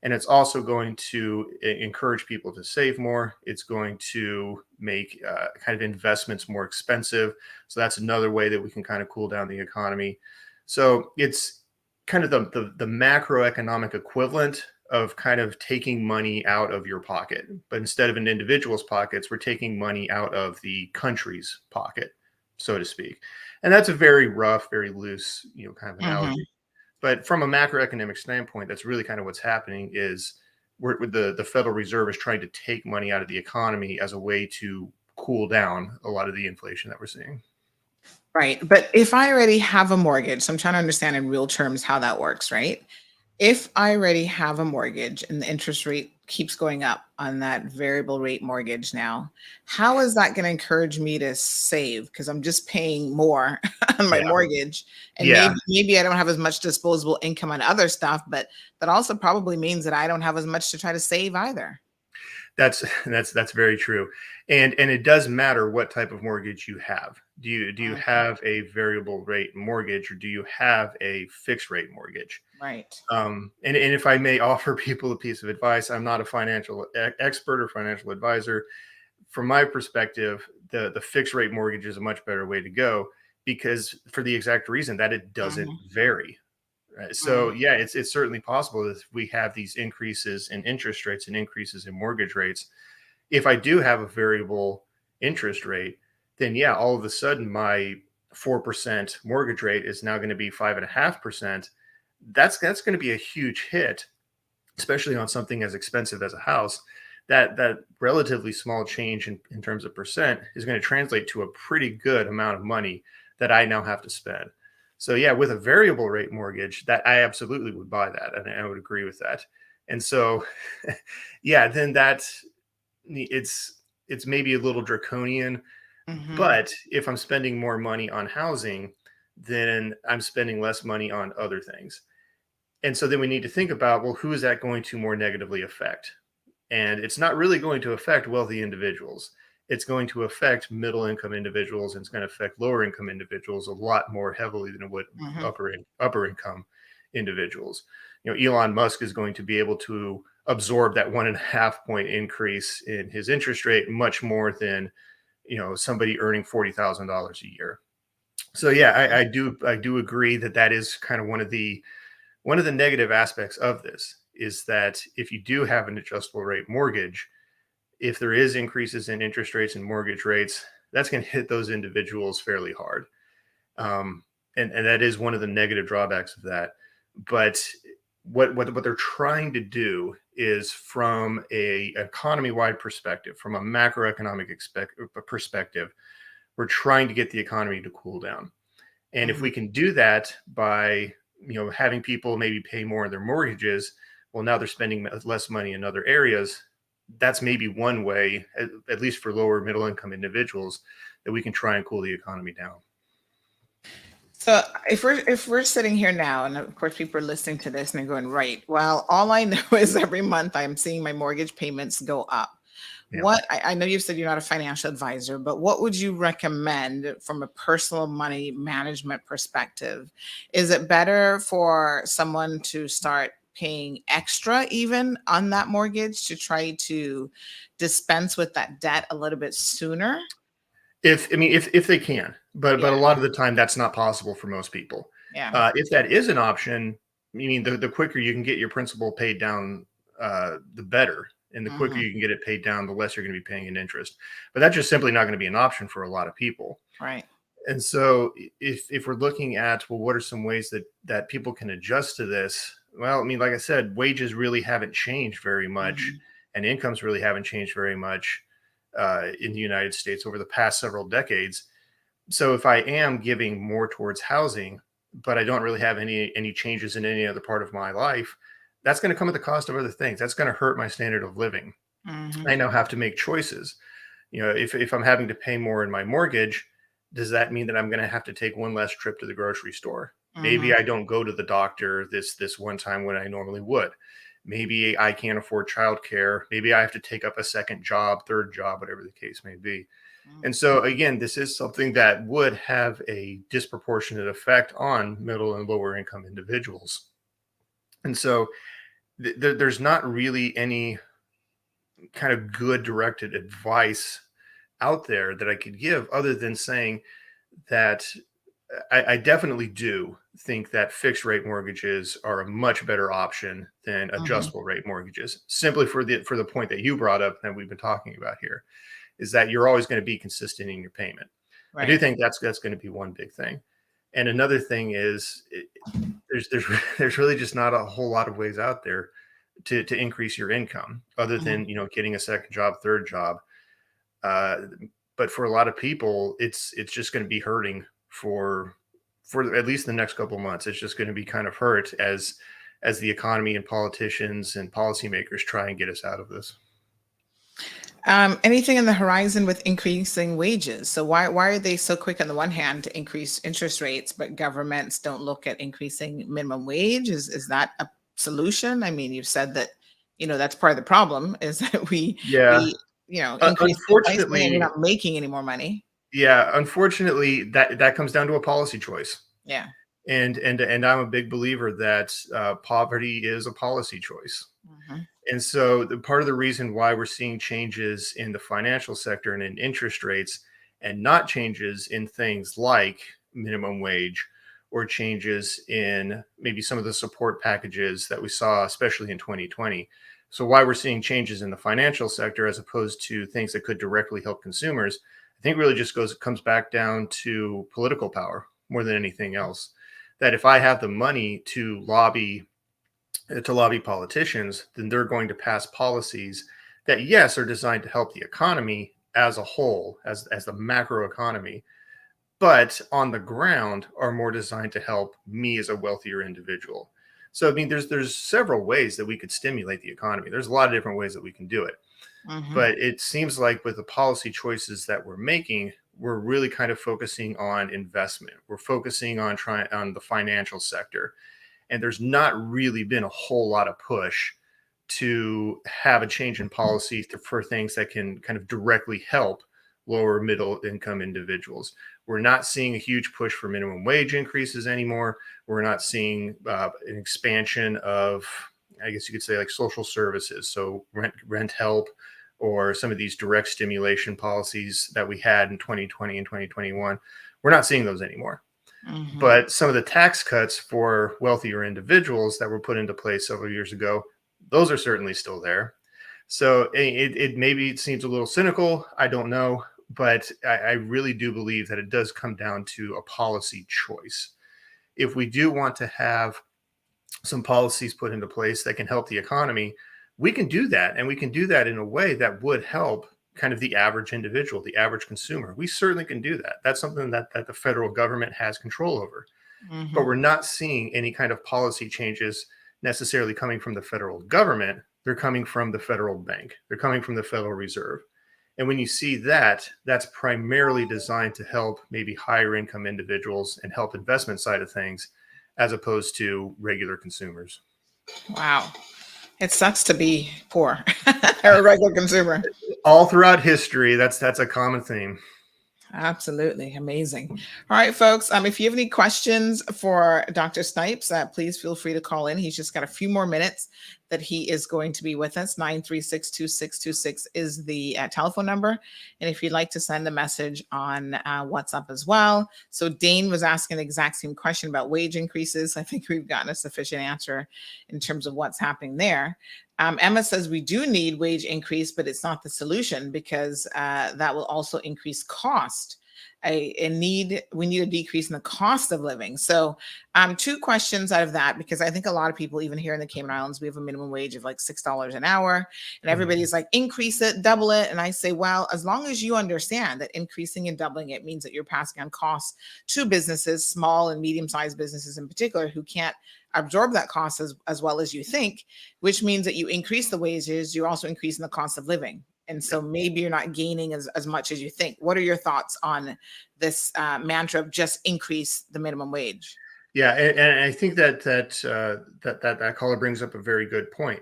And it's also going to encourage people to save more. It's going to make kind of investments more expensive. So that's another way that we can kind of cool down the economy. So it's kind of the macroeconomic equivalent of kind of taking money out of your pocket. But instead of an individual's pockets, we're taking money out of the country's pocket, so to speak. And that's a very rough, very loose, kind of Mhm. analogy. But from a macroeconomic standpoint, that's really kind of what's happening is the Federal Reserve is trying to take money out of the economy as a way to cool down a lot of the inflation that we're seeing. Right. But if I already have a mortgage, so I'm trying to understand in real terms how that works, right? If I already have a mortgage and the interest rate keeps going up on that variable rate mortgage now, how is that going to encourage me to save? Because I'm just paying more on my Yeah. mortgage, and Yeah. maybe I don't have as much disposable income on other stuff, but that also probably means that I don't have as much to try to save either. That's very true. And it does matter what type of mortgage you have. Do you Okay. have a variable rate mortgage, or do you have a fixed rate mortgage? Right. And if I may offer people a piece of advice, I'm not a financial expert or financial advisor. From my perspective, the fixed rate mortgage is a much better way to go, because for the exact reason that it doesn't Hmm. vary. Right. So yeah, it's certainly possible that if we have these increases in interest rates and increases in mortgage rates, if I do have a variable interest rate, then yeah, all of a sudden my 4% mortgage rate is now going to be 5.5%. That's going to be a huge hit, especially on something as expensive as a house. That relatively small change in terms of percent is going to translate to a pretty good amount of money that I now have to spend. So yeah, with a variable rate mortgage, that I absolutely would buy that, and I would agree with that. And so, yeah, then it's maybe a little draconian, Hmm. but if I'm spending more money on housing, then I'm spending less money on other things. And so then we need to think about, well, who is that going to more negatively affect? And it's not really going to affect wealthy individuals. It's going to affect middle income individuals, and it's going to affect lower income individuals a lot more heavily than it would Hmm. upper income individuals. Elon Musk is going to be able to absorb that 1.5 point increase in his interest rate much more than somebody earning $40,000 a year. So yeah, I do agree that is kind of one of the negative aspects of this, is that if you do have an adjustable rate mortgage, if there is increases in interest rates and mortgage rates, that's going to hit those individuals fairly hard. Um, and that is one of the negative drawbacks of that. But what they're trying to do is, from a economy wide perspective, from a macroeconomic perspective, we're trying to get the economy to cool down. And if Hmm. we can do that by having people maybe pay more in their mortgages, well, now they're spending less money in other areas. that's maybe one way, at least for lower middle income individuals, that we can try and cool the economy down. So if we're sitting here now, and of course people are listening to this and they're going, right, well, all I know is every month I'm seeing my mortgage payments go up. Yeah. What I know you said you're not a financial advisor, but what would you recommend from a personal money management perspective? Is it better for someone to start paying extra even on that mortgage to try to dispense with that debt a little bit sooner? If they can, but Yeah, a lot of the time that's not possible for most people. yeah. If that is an option, the quicker you can get your principal paid down, the better. And the quicker Mhm. you can get it paid down, the less you're going to be paying in interest. But that's just simply not going to be an option for a lot of people. Right. And so if we're looking at, well, what are some ways that people can adjust to this? Well, like I said, wages really haven't changed very much, Mhm. and incomes really haven't changed very much in the United States over the past several decades. So if I am giving more towards housing, but I don't really have any changes in any other part of my life, that's going to come at the cost of other things. That's going to hurt my standard of living. Mhm. I now have to make choices. If I'm having to pay more in my mortgage, does that mean that I'm going to have to take one less trip to the grocery store? Maybe Mhm. I don't go to the doctor this one time when I normally would. Maybe I can't afford childcare. Maybe I have to take up a second job, third job, whatever the case may be. Mm. And so again, this is something that would have a disproportionate effect on middle and lower income individuals. And so there's not really any kind of good directed advice out there that I could give other than saying that I definitely do think that fixed rate mortgages are a much better option than Mhm. adjustable rate mortgages, simply for the point that you brought up that we've been talking about here, is that you're always going to be consistent in your payment. I do Right. think that's going to be one big thing. And another thing is there's there's really just not a whole lot of ways out there to increase your income other Mhm. than getting a second job, third job. Uh, but for a lot of people, it's just going to be hurting for at least the next couple of months. It's just going to be kind of hurt as the economy and politicians and policymakers try and get us out of this. Anything in the horizon with increasing wages? So why are they so quick on the one hand to increase interest rates, but governments don't look at increasing minimum wage? Is that a solution? I mean, you've said that that's part of the problem is that Yeah, we increase the pricing and you're unfortunately, not making any more money. that comes down to a policy choice. Yeah. And I'm a big believer that poverty is a policy choice. Mhm. And so the part of the reason why we're seeing changes in the financial sector and in interest rates and not changes in things like minimum wage or changes in maybe some of the support packages that we saw, especially in 2020. So why we're seeing changes in the financial sector as opposed to things that could directly help consumers, I think really just comes back down to political power more than anything else. That if I have the money to lobby politicians, then they're going to pass policies that, yes, are designed to help the economy as a whole, as the macro economy, but on the ground are more designed to help me as a wealthier individual. So, there's several ways that we could stimulate the economy. There's a lot of different ways that we can do it. Mhm. But it seems like with the policy choices that we're making, we're really kind of focusing on investment. We're focusing on trying on the financial sector, and there's not really been a whole lot of push to have a change in policy for things that can kind of directly help lower middle income individuals. We're not seeing a huge push for minimum wage increases anymore. We're not seeing an expansion of, I guess you could say, like social services, so rent help, or some of these direct stimulation policies that we had in 2020 and 2021. We're not seeing those anymore. Mhm. But some of the tax cuts for wealthier individuals that were put into place several years ago, those are certainly still there. So it maybe it seems a little cynical. I don't know, but I really do believe that it does come down to a policy choice. If we do want to have some policies put into place that can help the economy, we can do that. And we can do that in a way that would help kind of the average individual, the average consumer. We certainly can do that. That's something that the federal government has control over. But Mhm. we're not seeing any kind of policy changes necessarily coming from the federal government they're coming from the federal bank. They're coming from the Federal Reserve. And when you see that, that's primarily designed to help maybe higher income individuals and help investment side of things, as opposed to regular consumers. Wow. It sucks to be poor or a regular consumer. All throughout history, that's a common theme. Absolutely. Amazing. All right, folks. If you have any questions for Dr. Snipes, please feel free to call in. He's just got a few more minutes that he is going to be with us. 936-2626 is the telephone number. And if you'd like to send a message on WhatsApp as well. So Dane was asking the exact same question about wage increases. I think we've gotten a sufficient answer in terms of what's happening there. Emma says we do need wage increase, but it's not the solution because that will also increase cost. We need a decrease in the cost of living. So two questions out of that, because I think a lot of people, even here in the Cayman Islands, we have a minimum wage of like $6 an hour, and everybody's like, increase it, double it. And I say, well, as long as you understand that increasing and doubling it means that you're passing on costs to businesses, small and medium-sized businesses in particular, who can't absorb that cost as well as you think, which means that you increase the wages, you're also increasing the cost of living. And so maybe you're not gaining as much as you think. What are your thoughts on this mantra of just increase the minimum wage? Yeah, and I think that caller brings up a very good point.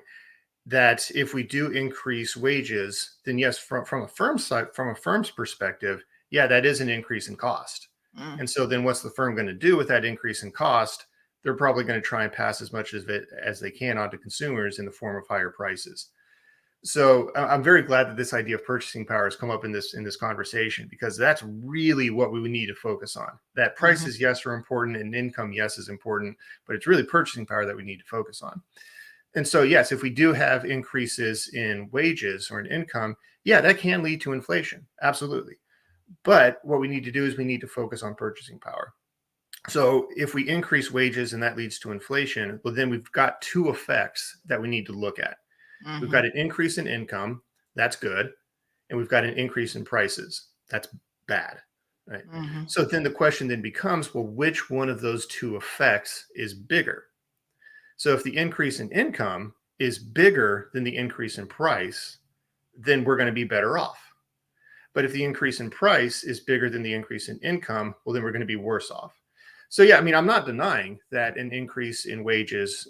That if we do increase wages, then yes, from a firm's side, from a firm's perspective, yeah, that is an increase in cost. And so then what's the firm going to do with that increase in cost? They're probably going to try and pass as much of it as they can on to consumers in the form of higher prices. So I'm very glad that this idea of purchasing power has come up in this conversation, because that's really what we would need to focus on. That prices, yes, are important, and income, yes, is important, but it's really purchasing power that we need to focus on. And so, yes, if we do have increases in wages or in income, yeah, that can lead to inflation. Absolutely. But what we need to do is we need to focus on purchasing power. So if we increase wages and that leads to inflation, well, then we've got two effects that we need to look at. We've got an increase in income. That's good. And we've got an increase in prices. That's bad. Right. So then the question then becomes, well, which one of those two effects is bigger? So if the increase in income is bigger than the increase in price, then we're going to be better off. But if the increase in price is bigger than the increase in income, well, then we're going to be worse off. So, yeah, I mean, I'm not denying that an increase in wages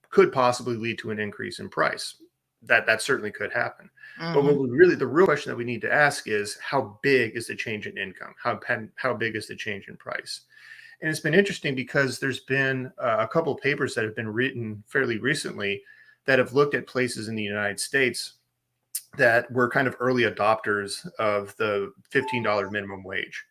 could possibly lead to an increase in price. That certainly could happen. But what the real question that we need to ask is, how big is the change in income? How big is the change in price? And it's been interesting because there's been a couple of papers that have been written fairly recently that have looked at places in the United States that were kind of early adopters of the $15 minimum wage.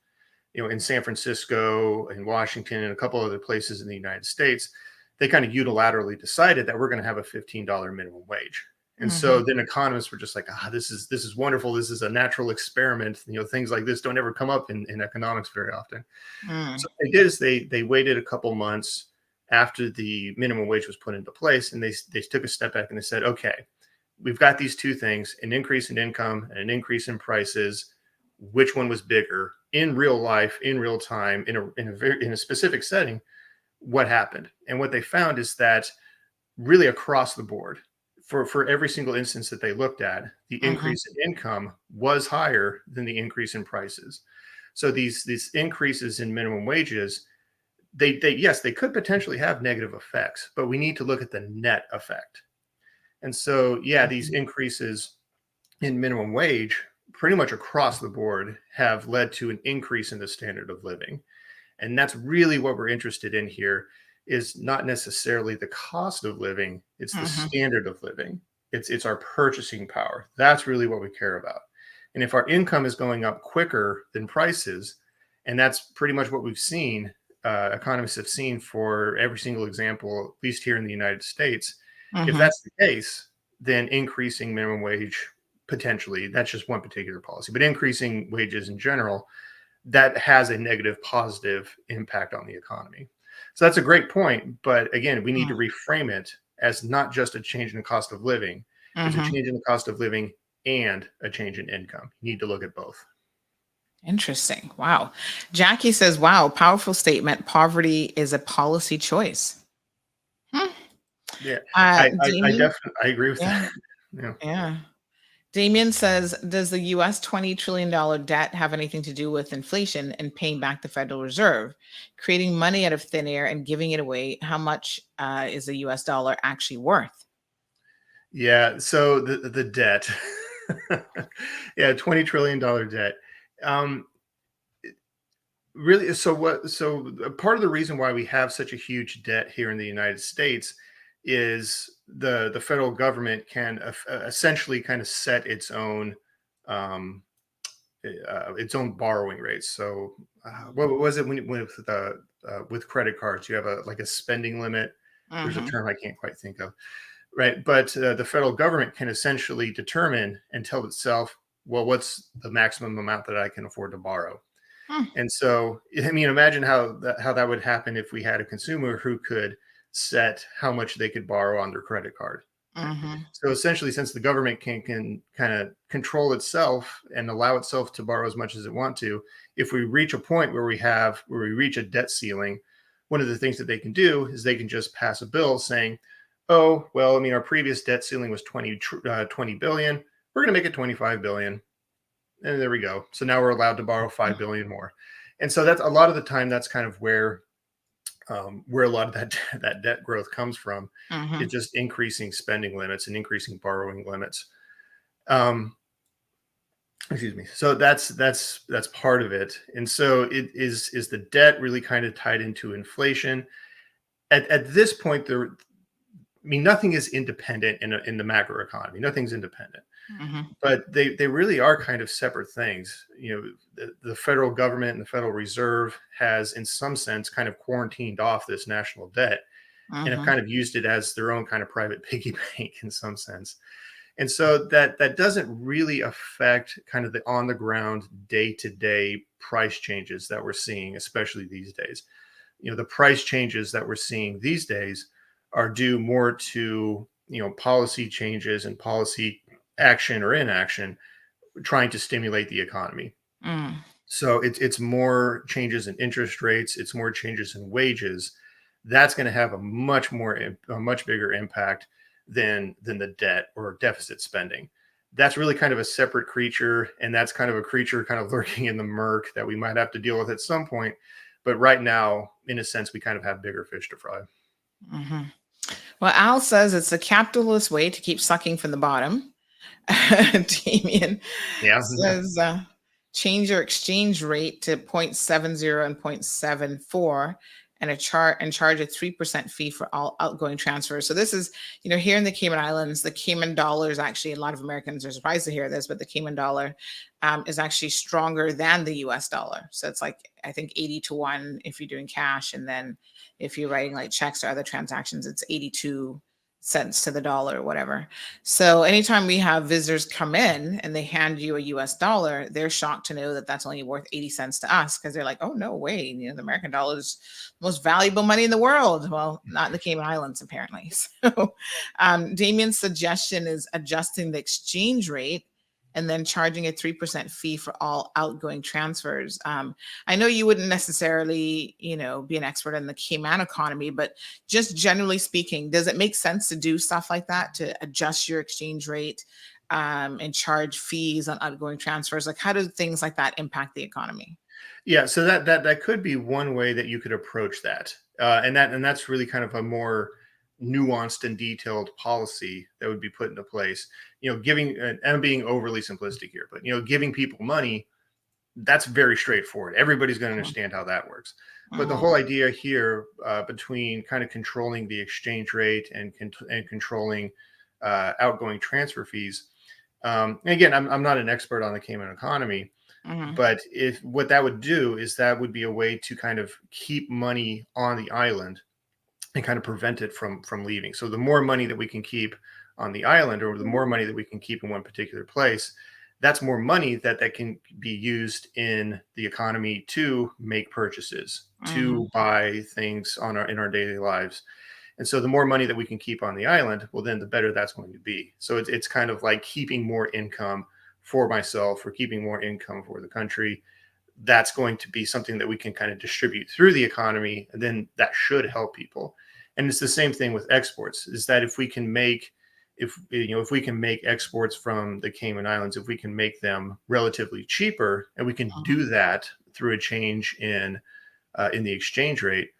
In San Francisco and Washington and a couple other places in the United States, they kind of unilaterally decided that we're going to have a $15 minimum wage. And so then economists were just like, this is wonderful. This is a natural experiment. Things like this don't ever come up in economics very often. So what they did is they waited a couple months after the minimum wage was put into place, and they took a step back and they said, okay, we've got these two things, an increase in income and an increase in prices. Which one was bigger in real life, in real time, in a specific setting? What happened? And what they found is that really across the board, for every single instance that they looked at, the increase in income was higher than the increase in prices. So these increases in minimum wages, they could potentially have negative effects, but we need to look at the net effect. And so, yeah, these increases in minimum wage pretty much across the board have led to an increase in the standard of living. And that's really what we're interested in here, is not necessarily the cost of living, it's the standard of living. It's our purchasing power. That's really what we care about. And if our income is going up quicker than prices, and that's pretty much what we've seen, economists have seen for every single example, at least here in the United States, if that's the case, then increasing minimum wage, potentially, that's just one particular policy, but increasing wages in general, that has a negative positive impact on the economy. So that's a great point. But again, we need to reframe it as not just a change in the cost of living. There's a change in the cost of living and a change in income. You need to look at both. Interesting. Wow. Jackie says, wow, powerful statement. Poverty is a policy choice. Yeah, I Damien, definitely I agree with yeah, that. Yeah. yeah. Damien says, does the US $20 trillion debt have anything to do with inflation and paying back the Federal Reserve, creating money out of thin air and giving it away? How much is the US dollar actually worth? Yeah, so the debt. Yeah, $20 trillion debt. Um, Really, part of the reason why we have such a huge debt here in the United States is the federal government can essentially kind of set um, its own borrowing rates. So, what was it with credit cards? You have a like a spending limit. There's a Hmm. term I can't quite think of. Right. But the federal government can essentially determine and tell itself, well, what's the maximum amount that I can afford to borrow? And so, I mean, imagine how that would happen if we had a consumer who could set how much they could borrow on their credit card. Right. Hmm. So essentially, since the government can kind of control itself and allow itself to borrow as much as it want to, if we reach a point where we reach a debt ceiling, one of the things that they can do is they can just pass a bill saying, "Oh, well, I mean, our previous debt ceiling was 20 billion. We're going to make it 25 billion." And there we go. So now we're allowed to borrow 5 billion more. And so that's a lot of the time that's kind of where a lot of that that debt growth comes from. Hmm. It's just increasing spending limits and increasing borrowing limits. Um, excuse me. So that's part of it. And so is the debt really kind of tied into inflation? At this point, I mean, nothing is independent in the macro economy. Nothing's independent, Hmm. but they really are kind of separate things. You know, the federal government and the Federal Reserve has, in some sense, kind of quarantined off this national debt and have Hmm. kind of used it as their own kind of private piggy bank in some sense. And so that doesn't really affect kind of the on the ground day to day price changes that we're seeing, especially these days. You know, the price changes that we're seeing these days are due more to, policy changes and policy action or inaction trying to stimulate the economy. Mm. So it's more changes in interest rates, it's more changes in wages. That's going to have a much bigger impact than the debt or deficit spending. That's really kind of a separate creature, and that's kind of a creature kind of lurking in the murk that we might have to deal with at some point. But right now, in a sense, we kind of have bigger fish to fry. Hmm. Well, Al says it's a capitalist way to keep sucking from the bottom. Damien Yeah. says, change your exchange rate to 0.70 and 0.74 and charge a 3% fee for all outgoing transfers. So this is, here in the Cayman Islands, the Cayman dollar is actually, a lot of Americans are surprised to hear this, but the Cayman dollar is actually stronger than the US dollar. So it's like, I think 80 to 1 if you're doing cash. And then if you're writing like checks or other transactions, it's 82 cents to the dollar or whatever. So anytime we have visitors come in and they hand you a US dollar, they're shocked to know that that's only worth 80 cents to us because they're like, oh, no way. The American dollar is the most valuable money in the world. Well, not in the Cayman Islands, apparently. So Damien's suggestion is adjusting the exchange rate and then charging a 3% fee for all outgoing transfers. I know you wouldn't necessarily, be an expert in the Cayman economy, but just generally speaking, does it make sense to do stuff like that to adjust your exchange rate and charge fees on outgoing transfers? Like, how do things like that impact the economy? Yeah, so that could be one way that you could approach that, and that's really kind of a more nuanced and detailed policy that would be put into place. Giving and I'm being overly simplistic here, but giving people money, that's very straightforward. Everybody's going to understand how that works. But the Mhm. whole idea here, between kind of controlling the exchange rate and controlling outgoing transfer fees. And again, I'm not an expert on the Cayman economy, Mhm. but if what that would do is that would be a way to kind of keep money on the island and kind of prevent it from leaving. So the more money that we can keep on the island, or the more money that we can keep in one particular place, that's more money that can be used in the economy to make purchases, Mhm. to buy things in our daily lives. And so the more money that we can keep on the island, well, then the better that's going to be. So it's kind of like keeping more income for myself or keeping more income for the country. That's going to be something that we can kind of distribute through the economy. And then that should help people. And it's the same thing with exports, is that if we can make exports from the Cayman Islands, if we can make them relatively cheaper, and we can do that through a change in the exchange rate.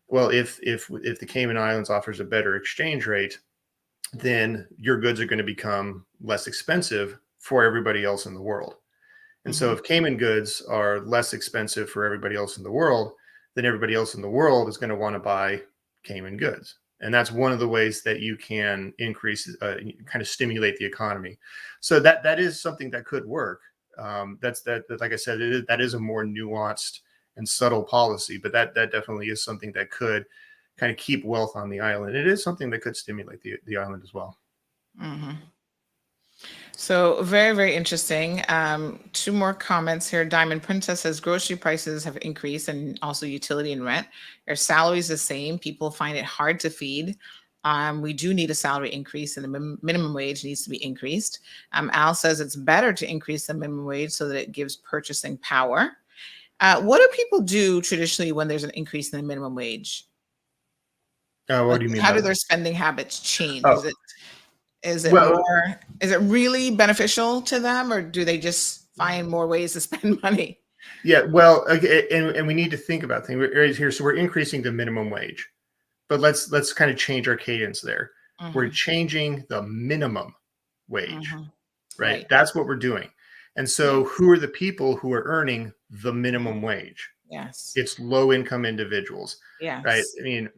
Well, if the Cayman Islands offers a better exchange rate, then your goods are going to become less expensive for everybody else in the world. And so if Cayman goods are less expensive for everybody else in the world, then everybody else in the world is going to want to buy Cayman goods. And that's one of the ways that you can increase, kind of stimulate the economy. So that is something that could work. That like I said, that is a more nuanced and subtle policy, but that definitely is something that could kind of keep wealth on the island. It is something that could stimulate the island as well. So very, very interesting. Two more comments here. Diamond Princess says grocery prices have increased and also utility and rent. Their salaries the same. People find it hard to feed. We do need a salary increase and the minimum wage needs to be increased. Al says it's better to increase the minimum wage so that it gives purchasing power. What do people do traditionally when there's an increase in the minimum wage? What do you mean? How do their spending habits change? Oh. Is it really beneficial to them, or do they just find more ways to spend money? Yeah, well, and we need to think about things right here. So we're increasing the minimum wage, but let's kind of change our cadence there. We're changing the minimum wage, right? That's what we're doing. And so who are the people who are earning the minimum wage? Yes. It's low income individuals. Yes. Right. I mean,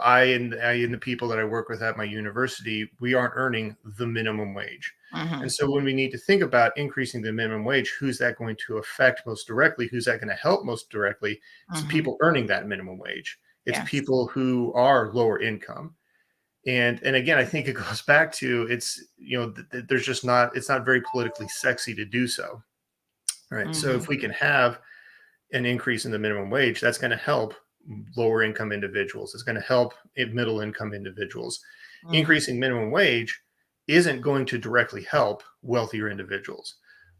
I and the people that I work with at my university, we aren't earning the minimum wage. And so when we need to think about increasing the minimum wage, who's that going to affect most directly? Who's that going to help most directly? It's people earning that minimum wage. It's people who are lower income. And again, I think it goes back to there's just it's not very politically sexy to do so. Right. So if we can have an increase in the minimum wage, that's going to help lower income individuals. It's going to help middle income individuals. Increasing minimum wage isn't going to directly help wealthier individuals.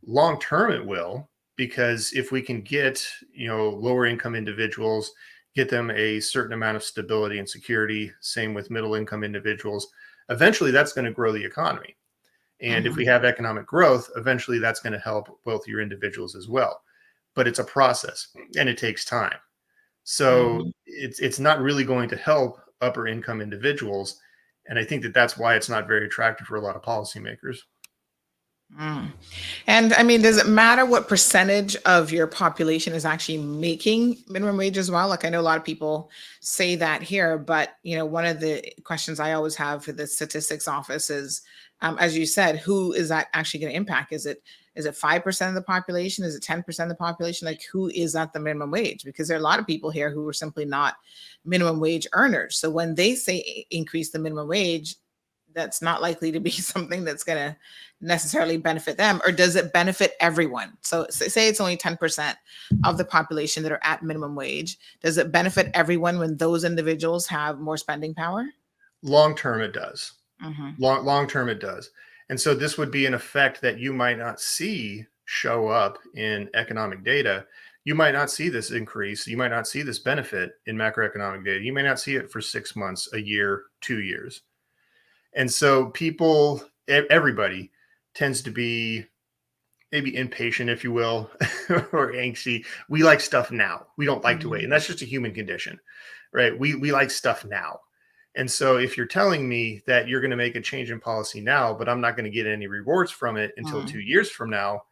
Long term, it will, because if we can get lower income individuals, get them a certain amount of stability and security, same with middle income individuals, eventually that's going to grow the economy. And if we have economic growth, eventually that's going to help wealthier individuals as well. But it's a process and it takes time. So it's not really going to help upper income individuals. And I think that's why it's not very attractive for a lot of policymakers. And I mean, does it matter what percentage of your population is actually making minimum wage as well? Like I know a lot of people say that here, but one of the questions I always have for the statistics office is, as you said, who is that actually going to impact? Is it 5% of the population? Is it 10% of the population? Like who is at the minimum wage? Because there are a lot of people here who are simply not minimum wage earners. So when they say increase the minimum wage, that's not likely to be something that's going to necessarily benefit them. Or does it benefit everyone? So say it's only 10% of the population that are at minimum wage. Does it benefit everyone when those individuals have more spending power? Long term, it does. Long term, it does. And so this would be an effect that you might not see show up in economic data. You might not see this increase. You might not see this benefit in macroeconomic data. You may not see it for 6 months, a year, 2 years. And so everybody tends to be maybe impatient, if you will, or angsty. We like stuff now. We don't like to wait. And that's just a human condition, right? We like stuff now. And so if you're telling me that you're going to make a change in policy now, but I'm not going to get any rewards from it until 2 years from now,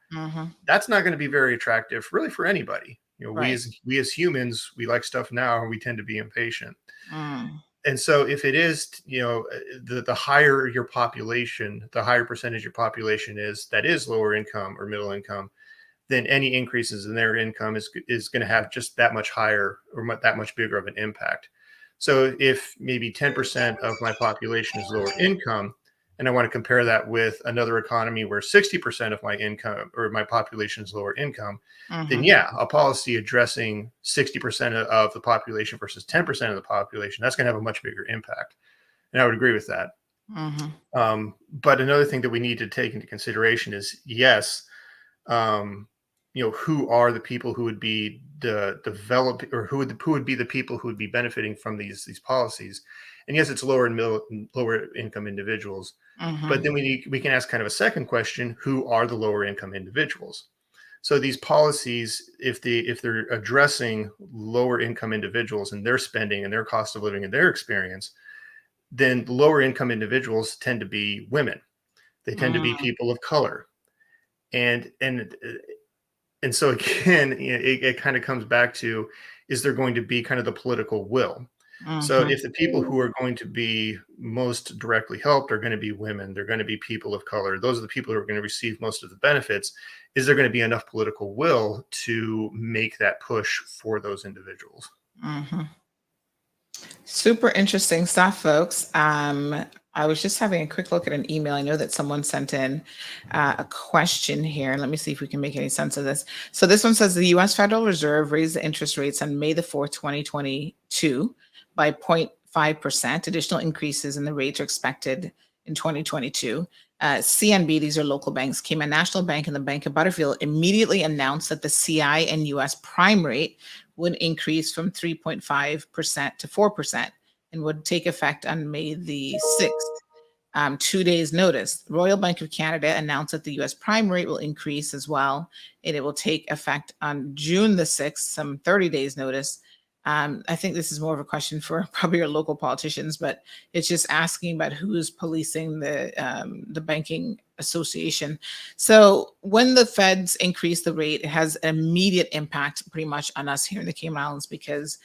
that's not going to be very attractive really for anybody. We as humans, we like stuff now and we tend to be impatient. And so if it is, the higher your population, the higher percentage of your population that is lower income or middle income, then any increases in their income is going to have just that much higher or that much bigger of an impact. So if maybe 10% of my population is lower income, and I want to compare that with another economy where 60% of my income or my population is lower income, then a policy addressing 60% of the population versus 10% of the population, that's going to have a much bigger impact. And I would agree with that. But another thing that we need to take into consideration is, yes, who are the people who would be the develop, or who would be the people who would be benefiting from these policies. And yes, it's lower income individuals, but then we can ask kind of a second question: who are the lower income individuals? So these policies, if they're addressing lower income individuals and their spending and their cost of living and their experience, then lower income individuals tend to be women. They tend to be people of color, and so again, it kind of comes back to, is there going to be kind of the political will? So if the people who are going to be most directly helped are going to be women, they're going to be people of color, those are the people who are going to receive most of the benefits, is there going to be enough political will to make that push for those individuals? Super interesting stuff, folks. I was just having a quick look at an email. I know that someone sent in a question here. Let me see if we can make any sense of this. So this one says the U.S. Federal Reserve raised the interest rates on May the 4th, 2022 by 0.5%. Additional increases in the rates are expected in 2022. CNB, these are local banks, Cayman National Bank and the Bank of Butterfield immediately announced that the CI and U.S. prime rate would increase from 3.5% to 4% and would take effect on May the 6th. 2 days notice. Royal Bank of Canada announced that the U.S. prime rate will increase as well, and it will take effect on June the 6th, some 30 days notice. I think this is more of a question for probably your local politicians, but it's just asking about who's policing the banking association. So when the feds increase the rate, it has an immediate impact pretty much on us here in the Cayman Islands because,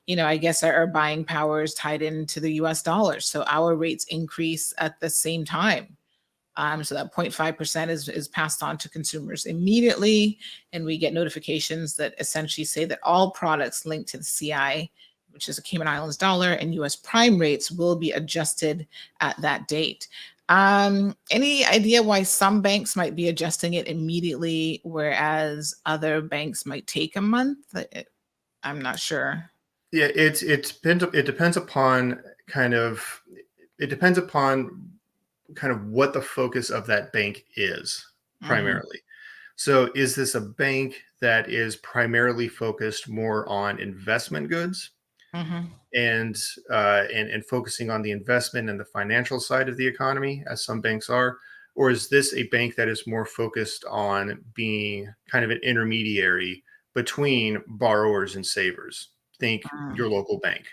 I guess our buying power is tied into the US dollar. So our rates increase at the same time. So that 0.5% is passed on to consumers immediately. And we get notifications that essentially say that all products linked to the CI, which is a Cayman Islands dollar, and US prime rates will be adjusted at that date. Any idea why some banks might be adjusting it immediately, whereas other banks might take a month? I'm not sure. Yeah, it depends upon what the focus of that bank is primarily. So is this a bank that is primarily focused more on investment goods and focusing on the investment and the financial side of the economy, as some banks are? Or is this a bank that is more focused on being kind of an intermediary between borrowers and savers? Think your local bank.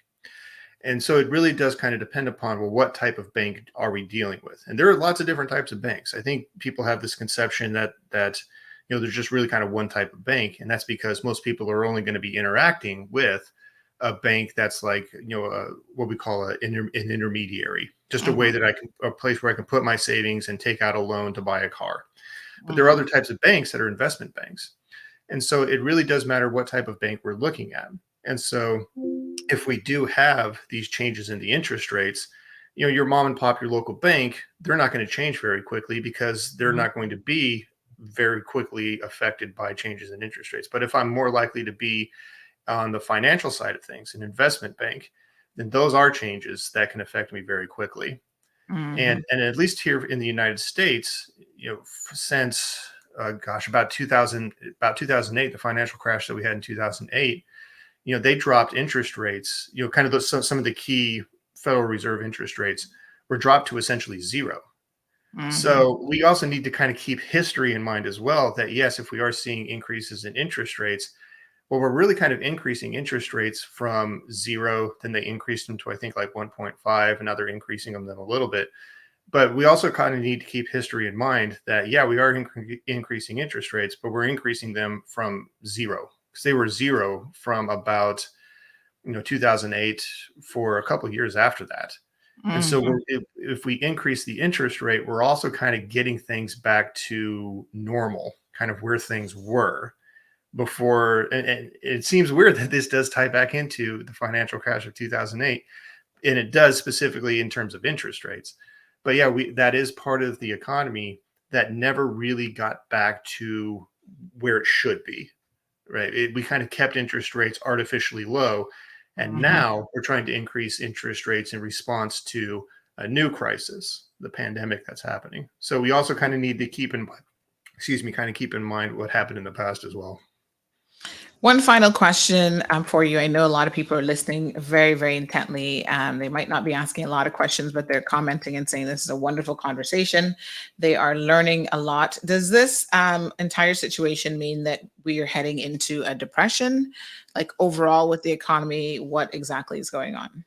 And so it really does kind of depend upon, well, what type of bank are we dealing with? And there are lots of different types of banks. I think people have this conception that there's just really kind of one type of bank, and that's because most people are only going to be interacting with a bank that's like what we call an intermediary, just a way that a place where I can put my savings and take out a loan to buy a car. But there are other types of banks that are investment banks, and so it really does matter what type of bank we're looking at. And so if we do have these changes in the interest rates, your mom and pop, your local bank, they're not going to change very quickly because they're not going to be very quickly affected by changes in interest rates. But if I'm more likely to be on the financial side of things, an investment bank, then those are changes that can affect me very quickly. And at least here in the United States, since about 2008, the financial crash that we had in 2008, they dropped interest rates, kind of some of the key Federal Reserve interest rates were dropped to essentially zero. So we also need to kind of keep history in mind as well, that yes, if we are seeing increases in interest rates, well, we're really kind of increasing interest rates from zero, then they increased them to, I think, like 1.5, and now they're increasing them then a little bit. But we also kind of need to keep history in mind that, yeah, we are increasing interest rates, but we're increasing them from zero, because they were zero from about 2008 for a couple of years after that. And so if we increase the interest rate, we're also kind of getting things back to normal, kind of where things were before. And it seems weird that this does tie back into the financial crash of 2008, and it does specifically in terms of interest rates. But yeah, that is part of the economy that never really got back to where it should be, right? We kind of kept interest rates artificially low. And now we're trying to increase interest rates in response to a new crisis, the pandemic that's happening. So we also kind of need to keep in kind of keep in mind what happened in the past as well. One final question for you. I know a lot of people are listening very, very intently. They might not be asking a lot of questions, but they're commenting and saying this is a wonderful conversation. They are learning a lot. Does this entire situation mean that we are heading into a depression? Like overall with the economy, what exactly is going on?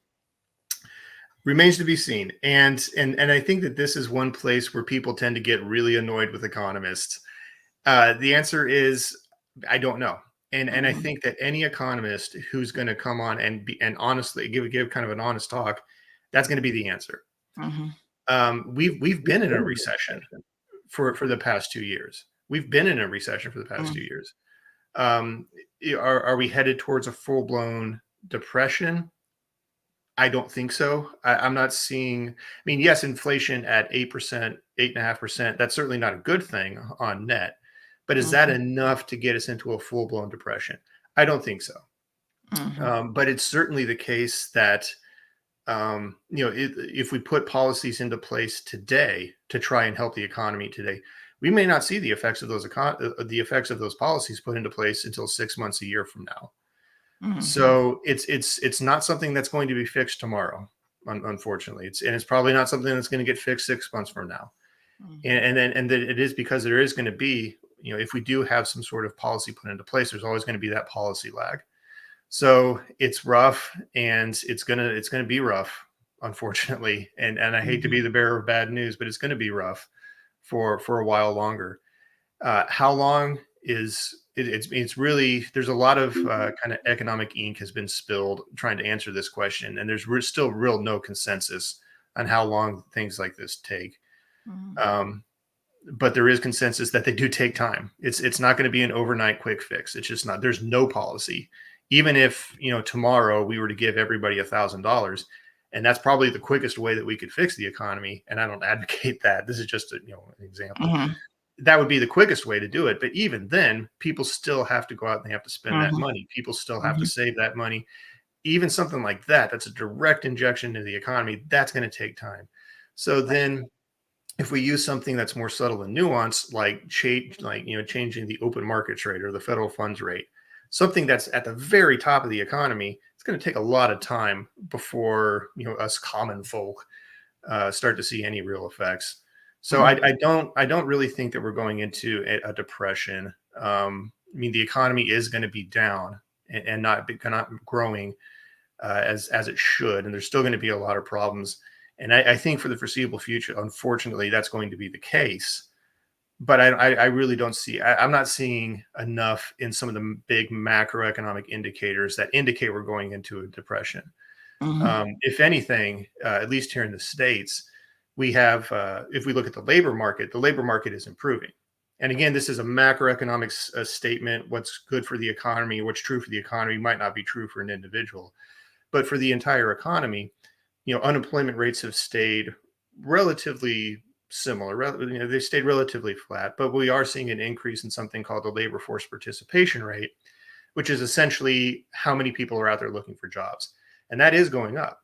Remains to be seen. And I think that this is one place where people tend to get really annoyed with economists. The answer is, I don't know. And I think that any economist who's going to come on and honestly give kind of an honest talk, that's going to be the answer. We've been in a recession for the past 2 years. We've been in a recession for the past 2 years. Are we headed towards a full-blown depression? I don't think so. I'm not seeing. I mean, yes, inflation at 8%, 8.5%. That's certainly not a good thing on net. But is that enough to get us into a full-blown depression? I don't think so. But it's certainly the case that, if we put policies into place today to try and help the economy today, we may not see the effects of those policies put into place until 6 months, a year from now. So it's not something that's going to be fixed tomorrow, unfortunately. It's probably not something that's going to get fixed 6 months from now. And then it is because there is going to be, if we do have some sort of policy put into place, there's always going to be that policy lag. So it's rough, and it's gonna be rough, unfortunately. And I hate to be the bearer of bad news, but it's going to be rough for a while longer. How long is it's really, there's a lot of kind of economic ink has been spilled trying to answer this question, and there's still real no consensus on how long things like this take. But there is consensus that they do take time. It's not going to be an overnight quick fix. It's just not. There's no policy. Even if tomorrow we were to give everybody $1,000, and that's probably the quickest way that we could fix the economy. And I don't advocate that. This is just an example. That would be the quickest way to do it. But even then, people still have to go out and they have to spend that money. People still have to save that money. Even something like that's a direct injection into the economy. That's going to take time. So then, if we use something that's more subtle and nuanced, like changing the open markets rate or the federal funds rate, something that's at the very top of the economy, it's going to take a lot of time before us common folk start to see any real effects. So I don't really think that we're going into a depression. I mean, the economy is going to be down and not growing as it should, and there's still going to be a lot of problems. And I think for the foreseeable future, unfortunately, that's going to be the case. But I really don't see, I'm not seeing enough in some of the big macroeconomic indicators that indicate we're going into a depression. If anything, at least here in the States, we have, if we look at the labor market is improving. And again, this is a macroeconomic statement. What's good for the economy, what's true for the economy might not be true for an individual. But for the entire economy, unemployment rates have stayed relatively similar. They stayed relatively flat, but we are seeing an increase in something called the labor force participation rate, which is essentially how many people are out there looking for jobs. And that is going up.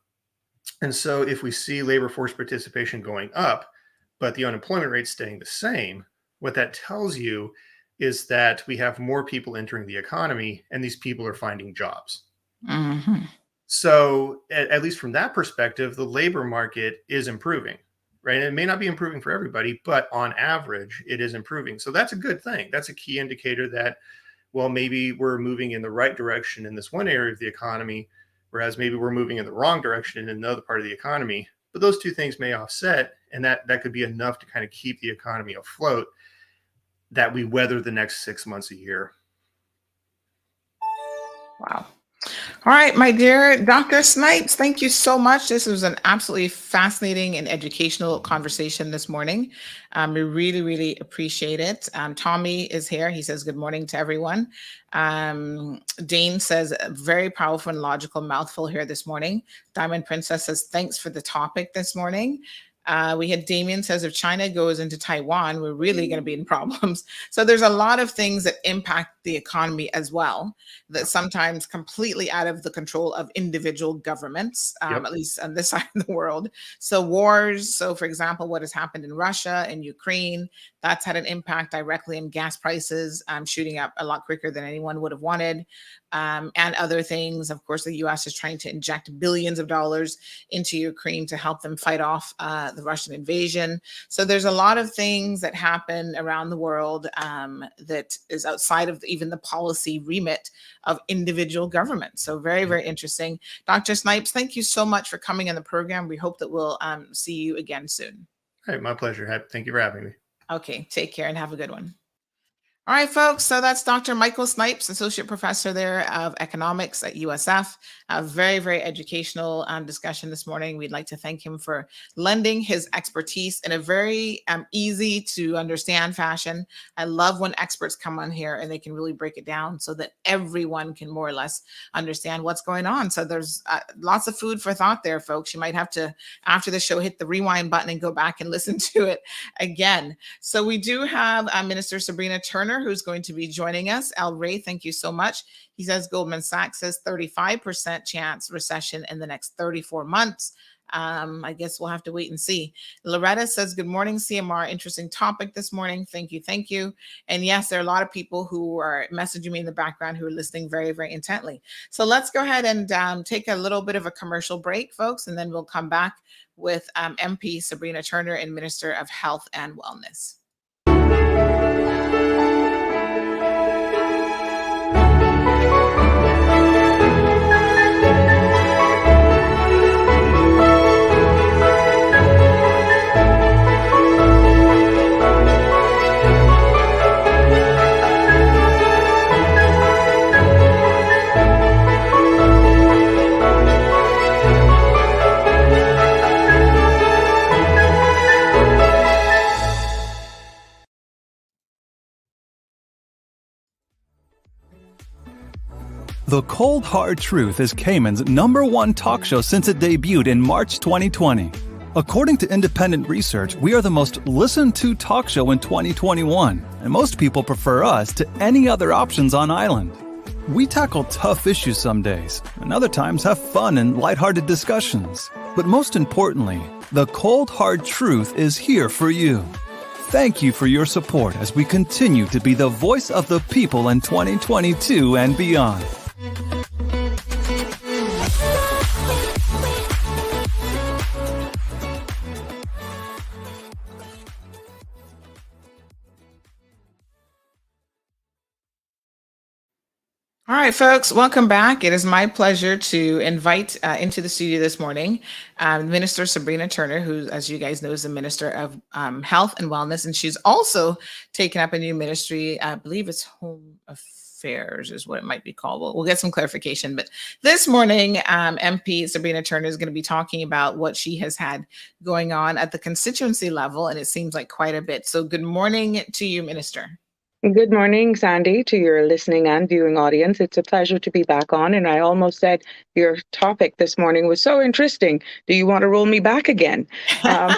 And so if we see labor force participation going up, but the unemployment rate staying the same, what that tells you is that we have more people entering the economy, and these people are finding jobs. So at least from that perspective, the labor market is improving, right? It may not be improving for everybody, but on average, it is improving. So that's a good thing. That's a key indicator that, well, maybe we're moving in the right direction in this one area of the economy, whereas maybe we're moving in the wrong direction in another part of the economy. But those two things may offset, and that could be enough to kind of keep the economy afloat, that we weather the next 6 months, a year. Wow. All right, my dear Dr. Snipes, thank you so much. This was an absolutely fascinating and educational conversation this morning. We really, really appreciate it. Tommy is here. He says, good morning to everyone. Dane says, a very powerful and logical mouthful here this morning. Diamond Princess says, thanks for the topic this morning. We had Damien says, if China goes into Taiwan, we're really going to be in problems. So there's a lot of things that impact the economy as well, that sometimes completely out of the control of individual governments, at least on this side of the world. So wars, so for example, what has happened in Russia and Ukraine, that's had an impact directly in gas prices, shooting up a lot quicker than anyone would have wanted. And other things. Of course, the US is trying to inject billions of dollars into Ukraine to help them fight off the Russian invasion. So there's a lot of things that happen around the world that is outside of even the policy remit of individual governments. So very, very interesting. Dr. Snipes, thank you so much for coming on the program. We hope that we'll see you again soon. All right, my pleasure. Thank you for having me. Okay, take care and have a good one. All right, folks. So that's Dr. Michael Snipes, Associate Professor there of Economics at USF. A very, very educational discussion this morning. We'd like to thank him for lending his expertise in a very easy to understand fashion. I love when experts come on here and they can really break it down so that everyone can more or less understand what's going on. So there's lots of food for thought there, folks. You might have to, after the show, hit the rewind button and go back and listen to it again. So we do have Minister Sabrina Turner, who's going to be joining us. Al Ray, thank you so much. He says Goldman Sachs says 35% chance recession in the next 34 months. I guess we'll have to wait and see. Loretta says, good morning, CMR. Interesting topic this morning. Thank you. Thank you. And yes, there are a lot of people who are messaging me in the background who are listening very, very intently. So let's go ahead and take a little bit of a commercial break, folks, and then we'll come back with MP Sabrina Turner and Minister of Health and Wellness. The Cold Hard Truth is Cayman's #1 talk show since it debuted in March 2020. According to independent research, we are the most listened to talk show in 2021, and most people prefer us to any other options on island. We tackle tough issues some days, and other times have fun and lighthearted discussions. But most importantly, the Cold Hard Truth is here for you. Thank you for your support as we continue to be the voice of the people in 2022 and beyond. All right, folks, welcome back. It is my pleasure to invite into the studio this morning Minister Sabrina Turner, who, as you guys know, is the Minister of Health and Wellness, and she's also taken up a new ministry. I believe it's Home Affairs is what it might be called. We'll get some clarification. But this morning, MP Sabrina Turner is going to be talking about what she has had going on at the constituency level, and it seems like quite a bit. So good morning to you, Minister. Good morning, Sandy, to your listening and viewing audience. It's a pleasure to be back on. And I almost said your topic this morning was so interesting. Do you want to roll me back again?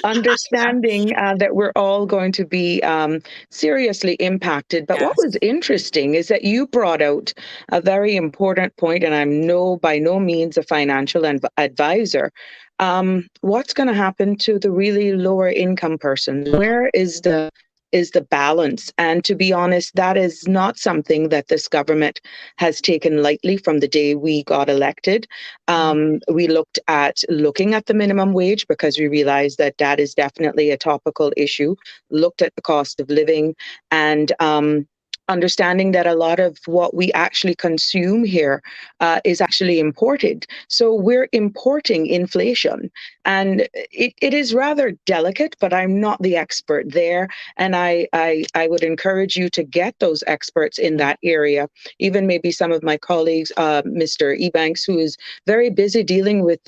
Understanding that we're all going to be seriously impacted. But what was interesting is that you brought out a very important point, and I'm by no means a financial advisor. What's going to happen to the really lower income person? Where is the balance? And to be honest, that is not something that this government has taken lightly from the day we got elected. We looking at the minimum wage because we realized that is definitely a topical issue, looked at the cost of living, and understanding that a lot of what we actually consume here is actually imported. So we're importing inflation, and it is rather delicate, but I'm not the expert there. And I would encourage you to get those experts in that area, even maybe some of my colleagues, Mr. Ebanks, who is very busy dealing with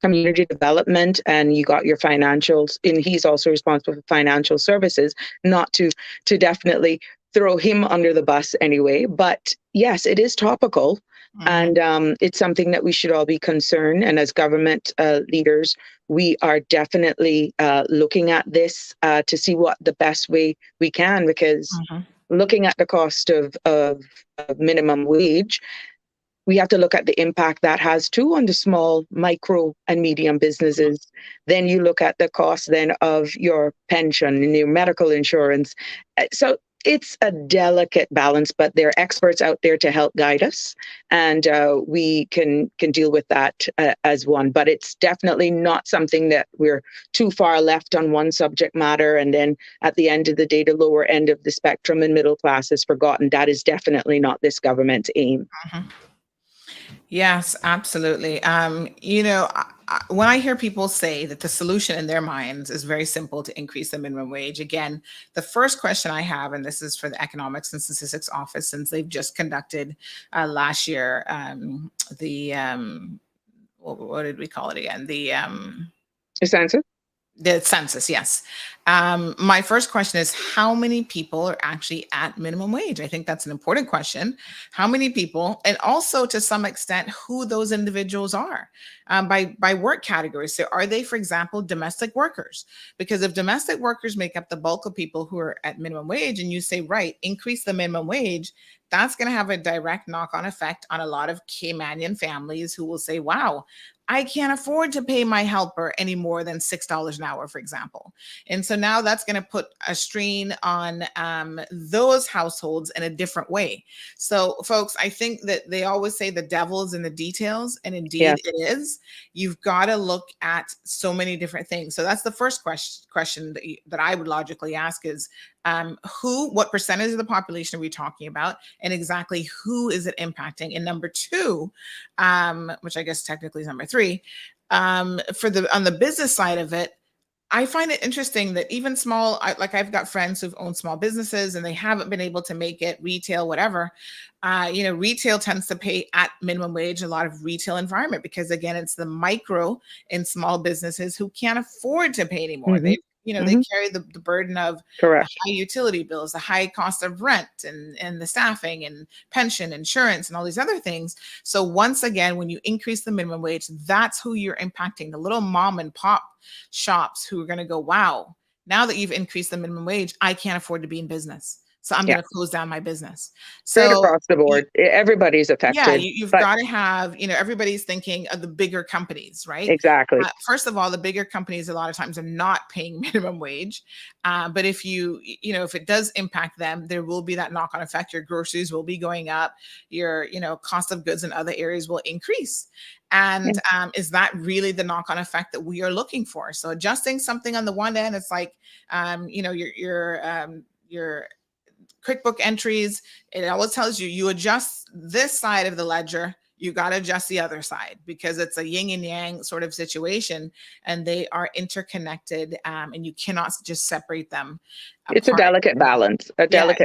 community development, and you got your financials, and he's also responsible for financial services, not to definitely throw him under the bus anyway. But yes, it is topical. And it's something that we should all be concerned. And as government leaders, we are definitely looking at this to see what the best way we can, because looking at the cost of minimum wage, we have to look at the impact that has too on the small, micro, and medium businesses. Then you look at the cost then of your pension and your medical insurance. So it's a delicate balance, but there are experts out there to help guide us, and we can deal with that as one. But it's definitely not something that we're too far left on one subject matter, and then at the end of the day, the lower end of the spectrum and middle class is forgotten. That is definitely not this government's aim. Yes, absolutely. When I hear people say that the solution in their minds is very simple to increase the minimum wage, again, the first question I have, and this is for the Economics and Statistics Office, since they've just conducted last year what did we call it again? The census? The census, yes. My first question is, how many people are actually at minimum wage? I think that's an important question. How many people, and also to some extent, who those individuals are by work categories. So are they, for example, domestic workers? Because if domestic workers make up the bulk of people who are at minimum wage, and you say, right, increase the minimum wage, that's going to have a direct knock-on effect on a lot of Caymanian families who will say, wow, I can't afford to pay my helper any more than $6 an hour, for example. And so now that's going to put a strain on those households in a different way. So, folks, I think that they always say the devil is in the details, and indeed it is. You've got to look at so many different things. So that's the first question that I would logically ask is, what percentage of the population are we talking about, and exactly who is it impacting? And number two, which I guess technically is number three, on the business side of it, I find it interesting that even I've got friends who've owned small businesses and they haven't been able to make it, retail, whatever. Retail tends to pay at minimum wage, a lot of retail environment, because again, it's the micro and small businesses who can't afford to pay anymore. They carry the burden of the high utility bills, the high cost of rent, and the staffing and pension, insurance, and all these other things. So once again, when you increase the minimum wage, that's who you're impacting, the little mom and pop shops who are going to go, wow, now that you've increased the minimum wage, I can't afford to be in business. So I'm going to close down my business. So straight across the board, everybody's affected. Yeah, you've got to have, everybody's thinking of the bigger companies, right? Exactly. First of all, the bigger companies a lot of times are not paying minimum wage. But if if it does impact them, there will be that knock-on effect. Your groceries will be going up. Your, cost of goods in other areas will increase. And is that really the knock-on effect that we are looking for? So adjusting something on the one end, it's like, your QuickBook entries, it always tells you adjust this side of the ledger, you got to adjust the other side, because it's a yin and yang sort of situation, and they are interconnected, and you cannot just separate them apart. It's a delicate balance,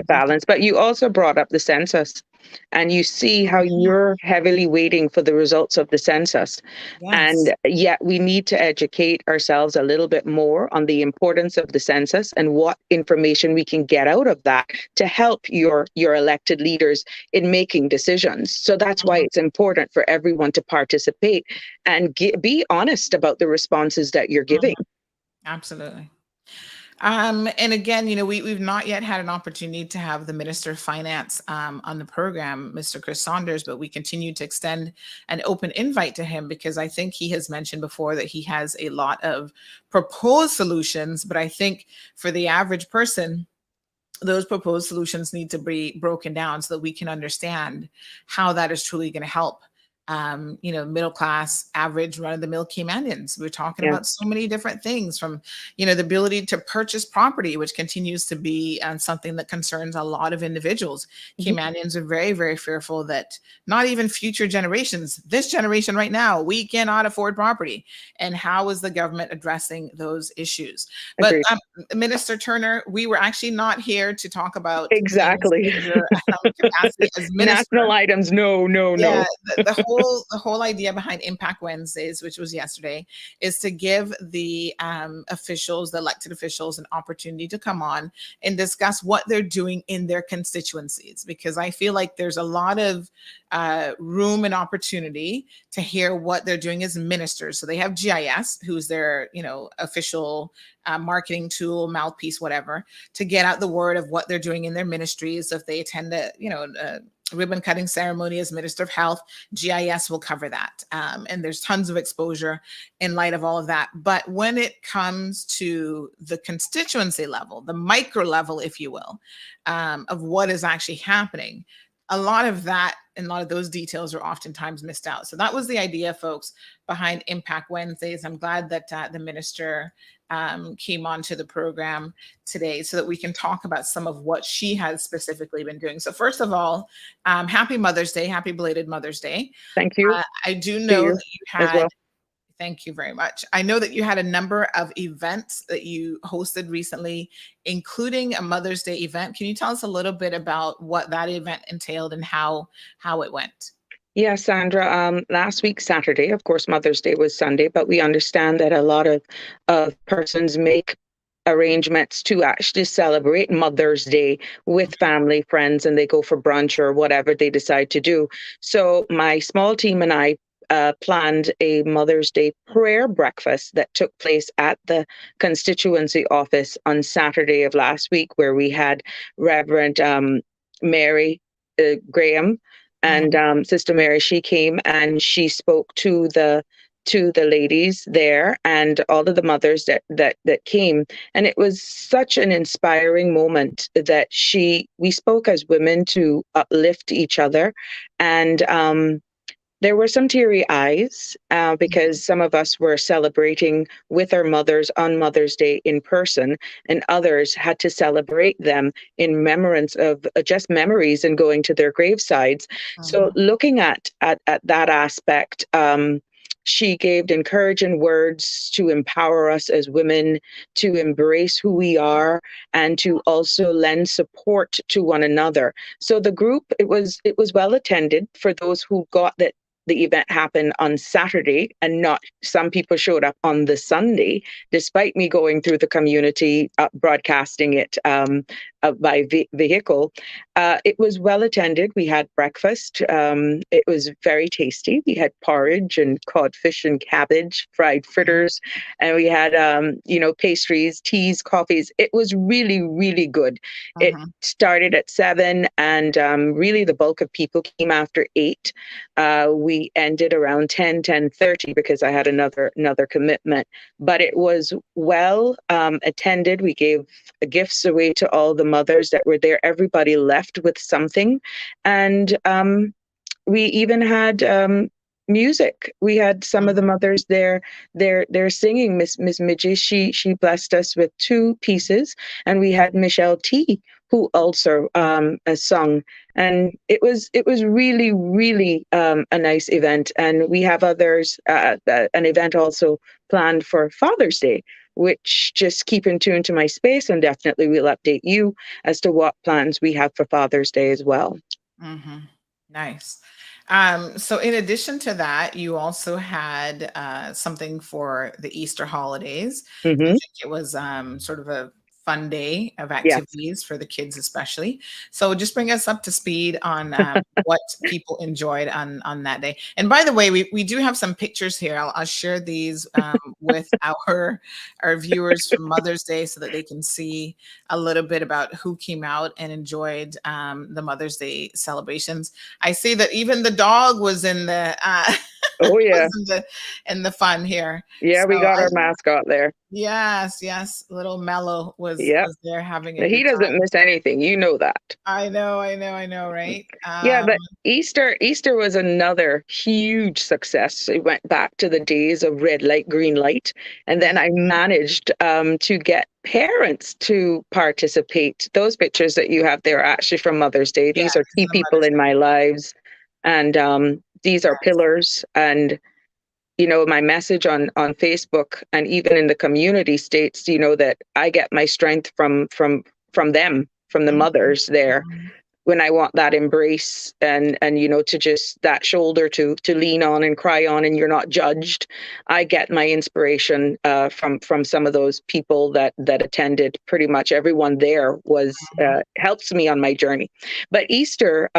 balance. But you also brought up the census, and you see how you're heavily waiting for the results of the census. Yes. And yet we need to educate ourselves a little bit more on the importance of the census and what information we can get out of that to help your elected leaders in making decisions. So that's why it's important for everyone to participate and be honest about the responses that you're giving. Absolutely. And again, we've not yet had an opportunity to have the Minister of Finance on the program, Mr. Chris Saunders, but we continue to extend an open invite to him, because I think he has mentioned before that he has a lot of proposed solutions. But I think for the average person, those proposed solutions need to be broken down so that we can understand how that is truly going to help middle class, average, run-of-the-mill Caymanians. We're talking about so many different things, from, the ability to purchase property, which continues to be something that concerns a lot of individuals. Caymanians are very, very fearful that not even future generations, this generation right now, we cannot afford property. And how is the government addressing those issues? But Minister Turner, we were actually not here to talk about exactly your capacity as minister. National items. No. The whole whole idea behind Impact Wednesdays, which was yesterday, is to give the officials, the elected officials, an opportunity to come on and discuss what they're doing in their constituencies, because I feel like there's a lot of room and opportunity to hear what they're doing as ministers. So they have GIS, who's their, official marketing tool, mouthpiece, whatever, to get out the word of what they're doing in their ministries. So if they attend a ribbon cutting ceremony as Minister of Health, GIS will cover that. And there's tons of exposure in light of all of that. But when it comes to the constituency level, the micro level, if you will, of what is actually happening, a lot of that and a lot of those details are oftentimes missed out. So that was the idea, folks, behind Impact Wednesdays. I'm glad that the minister came onto the program today so that we can talk about some of what she has specifically been doing. So first of all, happy Mother's Day, happy belated Mother's Day. Thank you. I do know that you had, well. Thank you very much. I know that you had a number of events that you hosted recently, including a Mother's Day event. Can you tell us a little bit about what that event entailed and how it went? Yeah, Sandra, last week, Saturday, of course, Mother's Day was Sunday, but we understand that a lot of persons make arrangements to actually celebrate Mother's Day with family, friends, and they go for brunch or whatever they decide to do. So my small team and I planned a Mother's Day prayer breakfast that took place at the constituency office on Saturday of last week, where we had Reverend Mary Graham and Sister Mary. She came and she spoke to the ladies there and all of the mothers that came, and it was such an inspiring moment that we spoke as women to uplift each other, and there were some teary eyes because some of us were celebrating with our mothers on Mother's Day in person, and others had to celebrate them in remembrance of just memories and going to their gravesides. So looking at that aspect, she gave encouraging words to empower us as women to embrace who we are and to also lend support to one another. So the group, it was well attended for those who got that the event happened on Saturday and not some people showed up on the Sunday, despite me going through the community, broadcasting it by vehicle. It was well attended. We had breakfast. It was very tasty. We had porridge and codfish and cabbage, fried fritters, and we had, pastries, teas, coffees. It was really, really good. It started at 7 and really the bulk of people came after 8. We ended around 10:30 because I had another commitment, but it was well attended. We gave gifts away to all the mothers that were there. Everybody left with something, and we even had music. We had some of the mothers there. They're singing. Miss Midgie, she blessed us with 2 pieces, and we had Michelle T, who also sung, and it was really, really a nice event. And we have others, an event also planned for Father's Day, which just keep in tune to my space, and definitely we'll update you as to what plans we have for Father's Day as well. Nice. So in addition to that, you also had something for the Easter holidays. I think it was sort of a fun day of activities for the kids especially. So just bring us up to speed on what people enjoyed on that day. And by the way, we do have some pictures here. I'll share these with our viewers from Mother's Day so that they can see a little bit about who came out and enjoyed the Mother's Day celebrations. I see that even the dog was in the oh yeah, in the fun here. Yeah, so we got our mascot there. Yes, little Mellow was there having a He doesn't miss anything, you know that. I know, right? Yeah, but Easter was another huge success. It went back to the days of red light, green light, and then I managed to get parents to participate. Those pictures that you have there are actually from Mother's Day. These are key people in my lives, and these are pillars. And my message on Facebook and even in the community states, that I get my strength from them, from the mothers there, when I want that embrace and to just that shoulder to lean on and cry on, and you're not judged. I get my inspiration from some of those people that attended. Pretty much everyone there was helps me on my journey. But Easter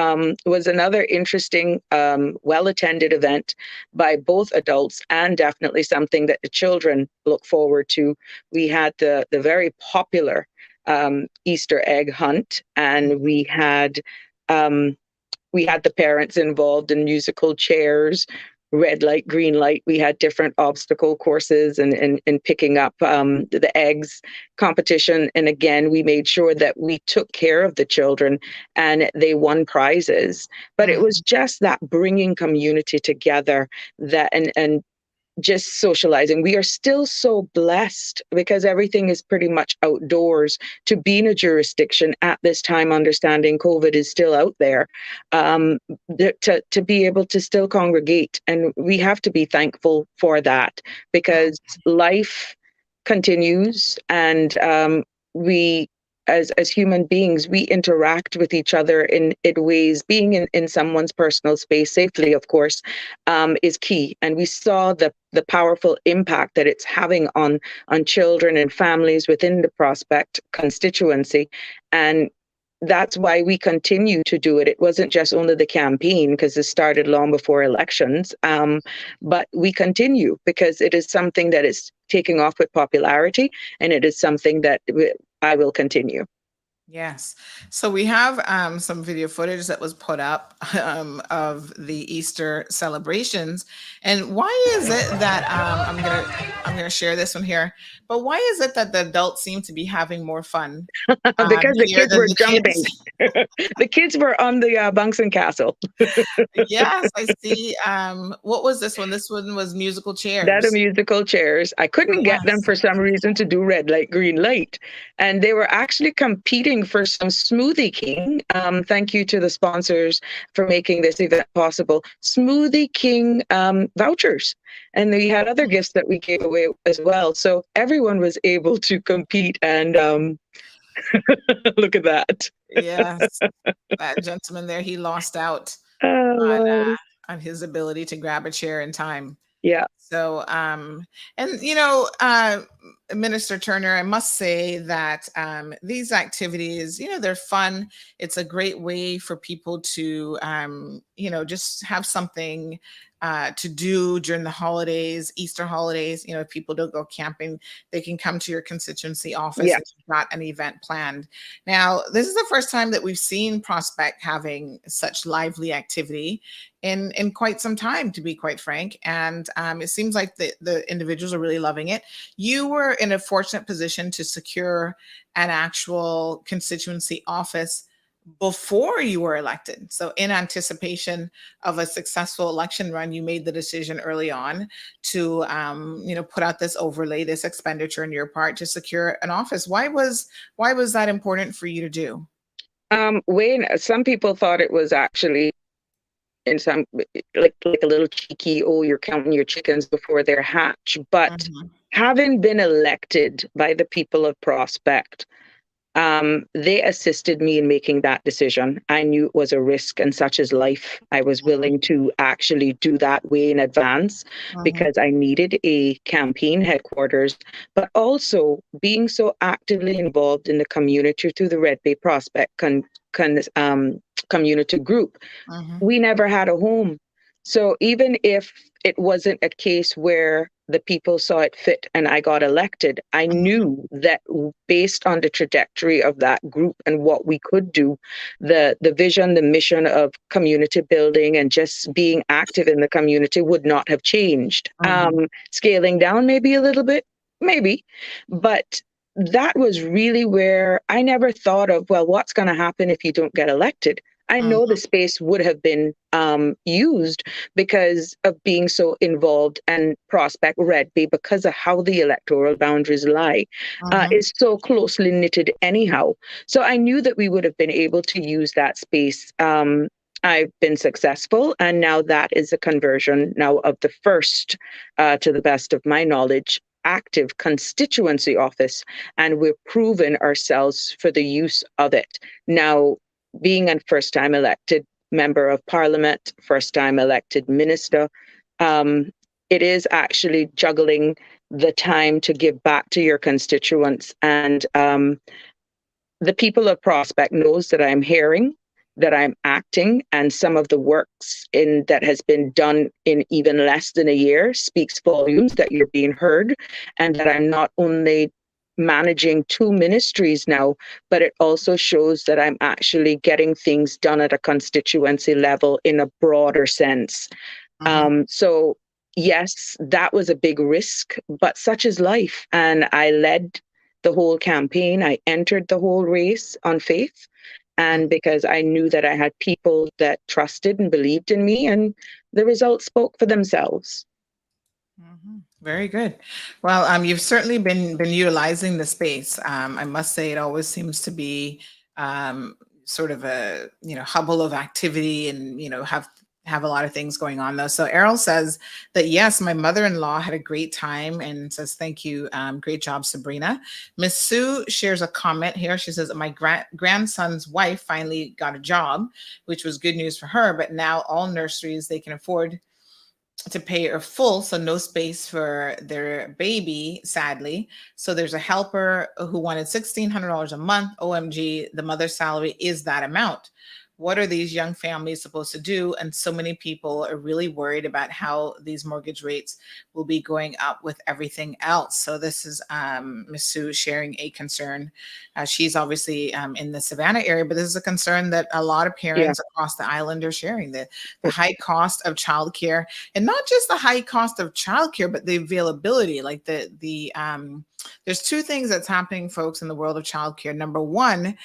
was another interesting, well-attended event by both adults, and definitely something that the children look forward to. We had the very popular Easter egg hunt, and we had the parents involved in musical chairs, red light, green light. We had different obstacle courses and picking up the eggs competition. And again, we made sure that we took care of the children and they won prizes. But it was just that bringing community together, that and just socializing. We are still so blessed because everything is pretty much outdoors to be in a jurisdiction at this time, understanding COVID is still out there, to be able to still congregate. And we have to be thankful for that, because life continues, and we, as human beings, we interact with each other in ways. Being in someone's personal space safely, of course, is key. And we saw the powerful impact that it's having on children and families within the Prospect constituency. And that's why we continue to do it. It wasn't just only the campaign, because it started long before elections, but we continue because it is something that is taking off with popularity, and it is something that I will continue. Yes. So we have some video footage that was put up of the Easter celebrations. And why is it that I'm gonna share this one here? But why is it that the adults seem to be having more fun? Because the here kids than were the jumping. kids? The kids were on the Bunsen castle. Yes, I see. What was this one? This one was musical That are chairs. musical chairs. I couldn't get them Yes. for some reason to do red light, green light. And they were actually competing for some Smoothie King. Thank you to the sponsors for making this event possible. Smoothie King vouchers. And we had other gifts that we gave away as well. So everyone was able to compete, and look at that. Yes. That gentleman there, he lost out on Oh, his ability to grab a chair in time. yeah. So, and Minister Turner, I must say that these activities, they're fun. It's a great way for people to, just have something to do during the holidays, Easter holidays. If people don't go camping, they can come to your constituency office Yeah. if you've got an event planned. Now, this is the first time that we've seen Prospect having such lively activity in quite some time, to be quite frank. And it seems like the individuals are really loving it. You were in a fortunate position to secure an actual constituency office before you were elected. So in anticipation of a successful election run, you made the decision early on to, put out this overlay, this expenditure on your part to secure an office. Why was that important for you to do? Wayne, some people thought it was actually in some like a little cheeky, oh, you're counting your chickens before they're hatched. But having been elected by the people of Prospect, they assisted me in making that decision. I knew it was a risk, and such is life. I was willing to actually do that way in advance because I needed a campaign headquarters, but also being so actively involved in the community through the Red Bay Prospect community group. We never had a home. So even if it wasn't a case where the people saw it fit and I got elected, I knew that based on the trajectory of that group and what we could do, the vision, the mission of community building and just being active in the community would not have changed. Scaling down maybe a little bit, maybe, but that was really where I never thought of, well, what's going to happen if you don't get elected? I know the space would have been used because of being so involved, and Prospect Red Bay, because of how the electoral boundaries lie, is so closely knitted anyhow. So I knew that we would have been able to use that space. I've been successful, and now that is a conversion now of the first, to the best of my knowledge, active constituency office, and we're proving ourselves for the use of it. Now, being a first time elected member of parliament, first time elected minister, it is actually juggling the time to give back to your constituents. And the people of Prospect knows that I'm hearing, that I'm acting, and some of the works that has been done in even less than a year speaks volumes that you're being heard, and that I'm not only managing 2 ministries now, but it also shows that I'm actually getting things done at a constituency level in a broader sense. So yes, that was a big risk, but such is life. And I led the whole campaign. I entered the whole race on faith. And because I knew that I had people that trusted and believed in me, and the results spoke for themselves. Very good. Well, you've certainly been utilizing the space. I must say, it always seems to be sort of a hubble of activity, and have a lot of things going on though. So Errol says that yes, my mother-in-law had a great time and says thank you. Great job, Sabrina. Miss Sue shares a comment here. She says my grandson's wife finally got a job, which was good news for her, but now all nurseries, they can afford to pay her full, so no space for their baby, sadly. So there's a helper who wanted $1,600 a month. OMG, the mother's salary is that amount. What are these young families supposed to do? And so many people are really worried about how these mortgage rates will be going up with everything else. So this is Ms. Sue sharing a concern. She's obviously in the Savannah area, but this is a concern that a lot of parents across the island are sharing, the high cost of childcare, and not just the high cost of childcare, but the availability. Like there's 2 things that's happening, folks, in the world of childcare. Number one,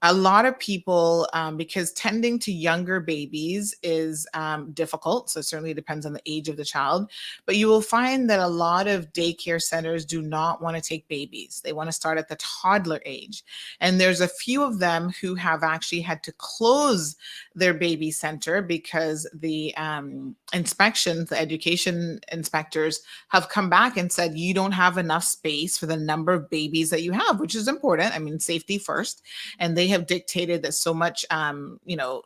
a lot of people, because tending to younger babies is difficult, so it certainly depends on the age of the child, but you will find that a lot of daycare centers do not want to take babies. They want to start at the toddler age. And there's a few of them who have actually had to close their baby center because the inspections, the education inspectors have come back and said, you don't have enough space for the number of babies that you have, which is important. I mean, safety first. And they have dictated that so much,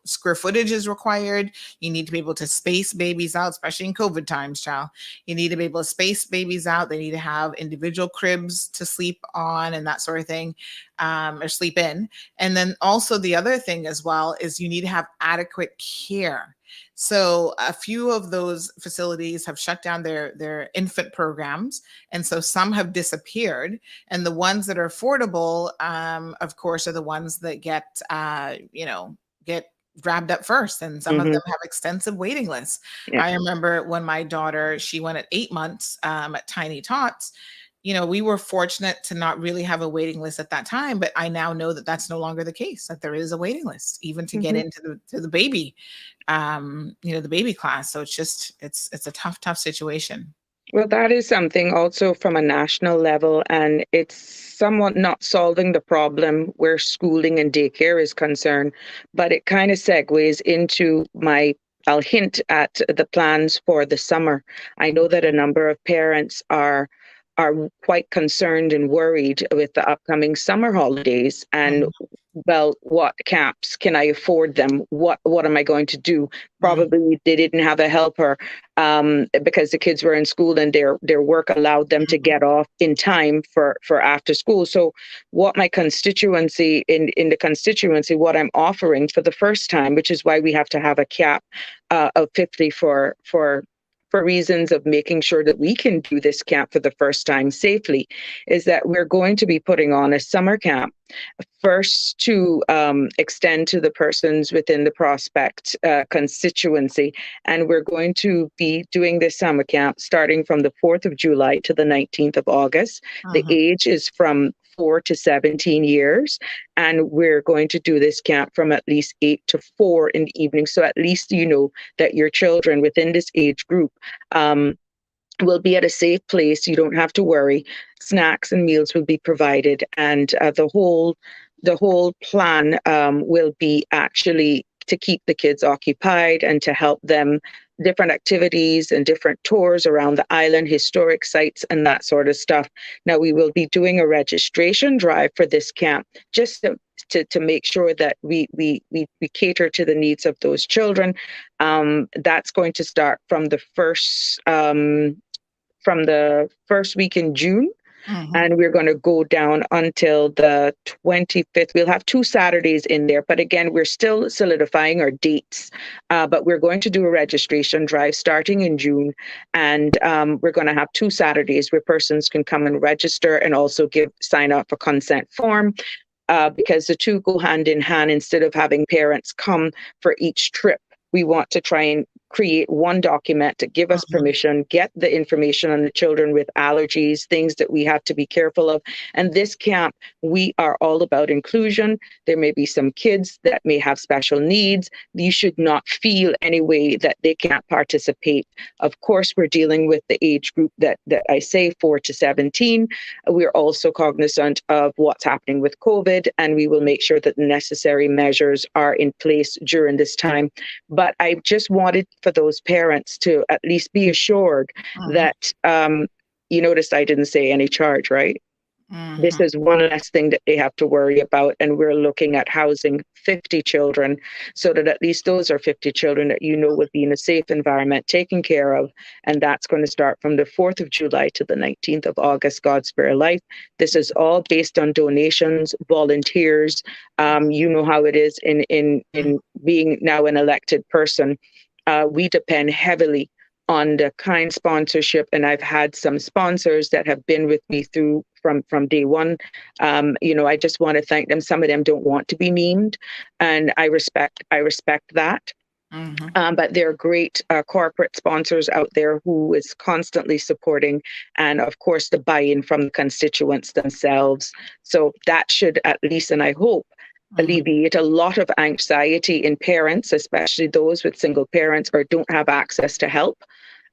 square footage is required. You need to be able to space babies out, especially in COVID times, child. You need to be able to space babies out. They need to have individual cribs to sleep on and that sort of thing, or sleep in. And then also the other thing as well is you need to have adequate care. So a few of those facilities have shut down their infant programs. And so some have disappeared. And the ones that are affordable, of course, are the ones that get grabbed up first. And some of them have extensive waiting lists. Yeah. I remember when my daughter, she went at 8 months at Tiny Tots. We were fortunate to not really have a waiting list at that time, but I now know that that's no longer the case, that there is a waiting list, even to get into the baby, the baby class. So it's a tough situation. Well, that is something also from a national level, and it's somewhat not solving the problem where schooling and daycare is concerned, but it kind of segues into I'll hint at the plans for the summer. I know that a number of parents are quite concerned and worried with the upcoming summer holidays and well, what camps can I afford them? What am I going to do? Probably they didn't have a helper because the kids were in school and their work allowed them to get off in time for after school. So what my constituency in the constituency, what I'm offering for the first time, which is why we have to have a cap of 50 for reasons of making sure that we can do this camp for the first time safely, is that we're going to be putting on a summer camp, first to extend to the persons within the Prospect constituency. And we're going to be doing this summer camp starting from the 4th of July to the 19th of August. The age is from 4 to 17 years. And we're going to do this camp from at least 8 to 4 in the evening. So at least you know that your children within this age group will be at a safe place. You don't have to worry. Snacks and meals will be provided. And the whole plan will be actually to keep the kids occupied and to help them different activities and different tours around the island, historic sites and that sort of stuff. Now we will be doing a registration drive for this camp just to to make sure that we cater to the needs of those children. That's going to start from the first week in June. And we're going to go down until the 25th. We'll have 2 Saturdays in there. But again, we're still solidifying our dates. But we're going to do a registration drive starting in June. And we're going to have 2 Saturdays where persons can come and register and also sign up for consent form. Because the two go hand in hand. Instead of having parents come for each trip, we want to try and create one document to give us permission, get the information on the children with allergies, things that we have to be careful of. And this camp, we are all about inclusion. There may be some kids that may have special needs. You should not feel any way that they can't participate. Of course, we're dealing with the age group that I say 4 to 17. We're also cognizant of what's happening with COVID, and we will make sure that the necessary measures are in place during this time. But I just wanted for those parents to at least be assured that, you noticed I didn't say any charge, right? This is one less thing that they have to worry about. And we're looking at housing 50 children so that at least those are 50 children that will be in a safe environment, taken care of. And that's going to start from the 4th of July to the 19th of August, God Spare Life. This is all based on donations, volunteers. You know how it is in being now an elected person. We depend heavily on the kind sponsorship, and I've had some sponsors that have been with me from day one. I just want to thank them. Some of them don't want to be named, and I respect that. But there are great corporate sponsors out there who is constantly supporting, and of course the buy-in from the constituents themselves. So that should at least, and I hope, alleviate a lot of anxiety in parents, especially those with single parents or don't have access to help.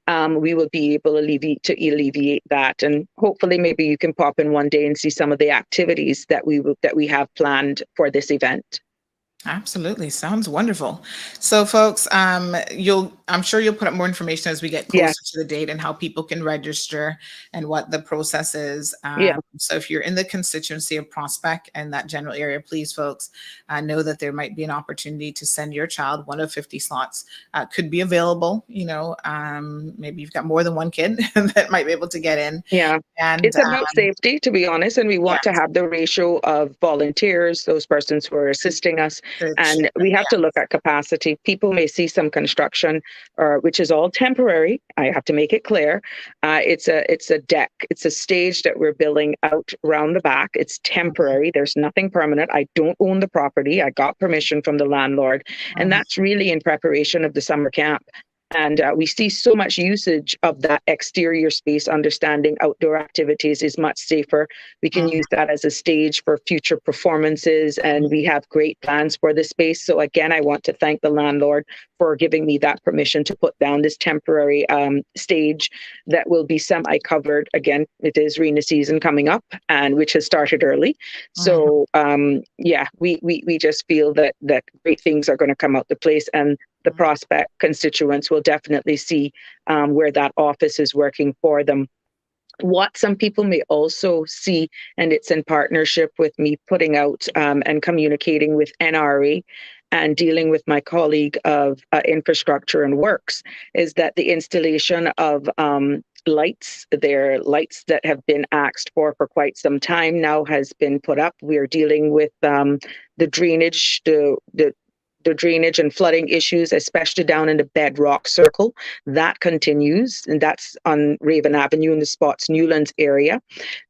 We will be able to alleviate that, and hopefully maybe you can pop in one day and see some of the activities that we have planned for this event. Absolutely. Sounds wonderful. So folks, I'm sure you'll put up more information as we get closer to the date and how people can register and what the process is. So if you're in the constituency of Prospect and that general area, please folks, know that there might be an opportunity to send your child. One of 50 slots could be available. Maybe you've got more than one kid that might be able to get in. Yeah. And it's about safety, to be honest. And we want to have the ratio of volunteers, those persons who are assisting us. And we have to look at capacity. People may see some construction, which is all temporary. I have to make it clear. It's a deck. It's a stage that we're building out around the back. It's temporary. There's nothing permanent. I don't own the property. I got permission from the landlord. And that's really in preparation of the summer camp. And we see so much usage of that exterior space, understanding outdoor activities is much safer. We can use that as a stage for future performances, and we have great plans for the space. So again, I want to thank the landlord for giving me that permission to put down this temporary stage that will be semi-covered. Again, it is rainy season coming up, and which has started early. So we just feel that great things are going to come out the place, and the Prospect constituents will definitely see where that office is working for them. What some people may also see, and it's in partnership with me putting out and communicating with NRA and dealing with my colleague of infrastructure and works, is that the installation of lights that have been asked for quite some time now has been put up. We are dealing with the drainage, the drainage and flooding issues, especially down in the Bedrock Circle. That continues, and that's on Raven Avenue in the Spots Newlands area.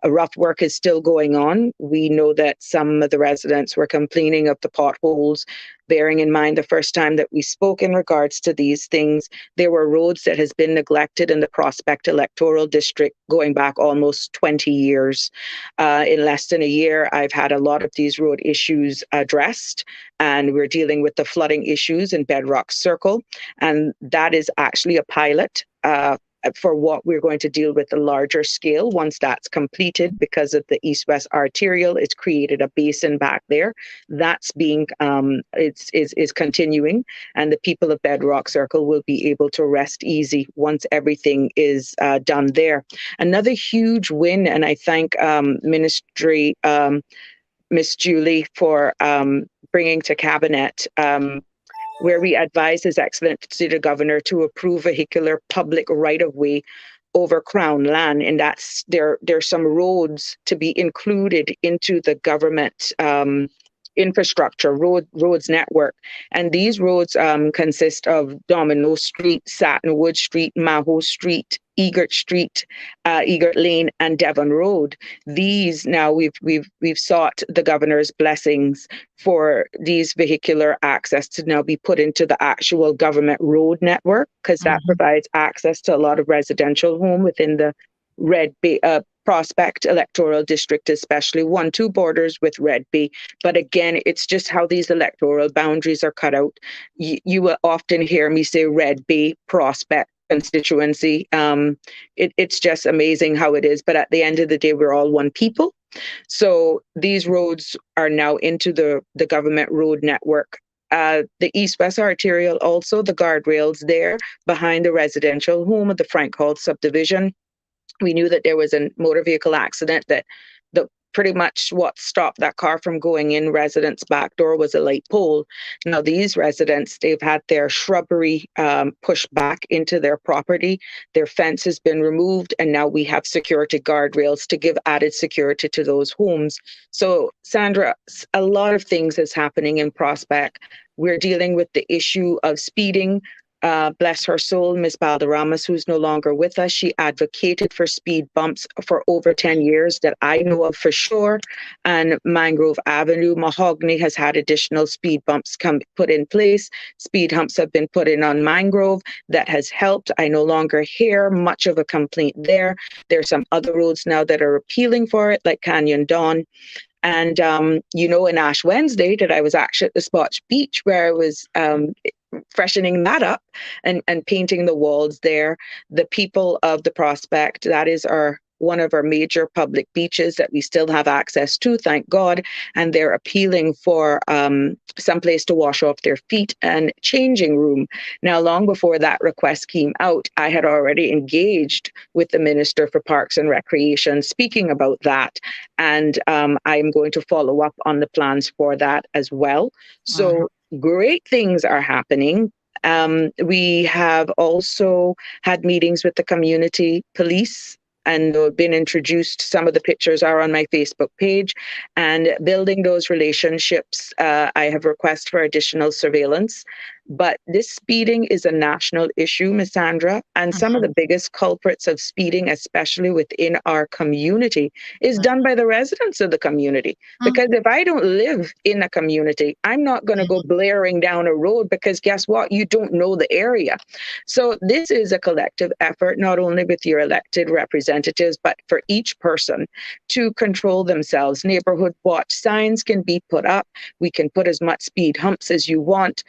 A rough work is still going on. We know that some of the residents were complaining of the potholes. Bearing in mind the first time that we spoke in regards to these things, there were roads that has been neglected in the Prospect electoral district going back almost 20 years. In less than a year, I've had a lot of these road issues addressed, and we're dealing with the flooding issues in Bedrock Circle. And that is actually a pilot for what we're going to deal with the larger scale. Once that's completed, because of the east-west arterial, it's created a basin back there. That's being is continuing, and the people of Bedrock Circle will be able to rest easy once everything is done there. Another huge win, and I thank Ministry Miss Julie, for bringing to Cabinet, where we advise His Excellency the Governor to approve vehicular public right-of-way over Crown land, and that's there's some roads to be included into the government infrastructure roads network, and these roads consist of Domino Street, Satinwood Street, Maho Street, Egert Street, Egert Lane, and Devon Road. These now we've sought the Governor's blessings for these vehicular access to now be put into the actual government road network, because that provides access to a lot of residential home within the Red Bay Prospect electoral district, especially 1-2 borders with Red Bay. But again, it's just how these electoral boundaries are cut out. You will often hear me say Red Bay Prospect constituency. It's just amazing how it is. But at the end of the day, we're all one people. So these roads are now into the government road network. The East-West Arterial, also the guardrails there behind the residential home of the Frank Hall subdivision. We knew that there was a motor vehicle accident that pretty much what stopped that car from going in residents' back door was a light pole. Now these residents, they've had their shrubbery pushed back into their property. Their fence has been removed, and now we have security guardrails to give added security to those homes. So Sandra, a lot of things is happening in Prospect. We're dealing with the issue of speeding. Bless her soul, Miss Balderamas, who's no longer with us. She advocated for speed bumps for over 10 years that I know of for sure. And Mangrove Avenue, Mahogany has had additional speed bumps put in place. Speed humps have been put in on Mangrove. That has helped. I no longer hear much of a complaint there. There's some other roads now that are appealing for it, like Canyon Dawn. And, in Ash Wednesday that I was actually at the Spotch Beach, where I was freshening that up and painting the walls there. The people of the Prospect, that is one of our major public beaches that we still have access to, thank God, and they're appealing for some place to wash off their feet and changing room. Now, long before that request came out, I had already engaged with the Minister for Parks and Recreation speaking about that, and I'm going to follow up on the plans for that as well. So great things are happening. We have also had meetings with the community police and been introduced. Some of the pictures are on my Facebook page, and building those relationships. I have requests for additional surveillance. But this speeding is a national issue, Ms. Sandra, and some of the biggest culprits of speeding, especially within our community, is done by the residents of the community. Because if I don't live in a community, I'm not going to go blaring down a road, because guess what? You don't know the area. So this is a collective effort, not only with your elected representatives, but for each person to control themselves. Neighborhood watch signs can be put up. We can put as much speed humps as you want.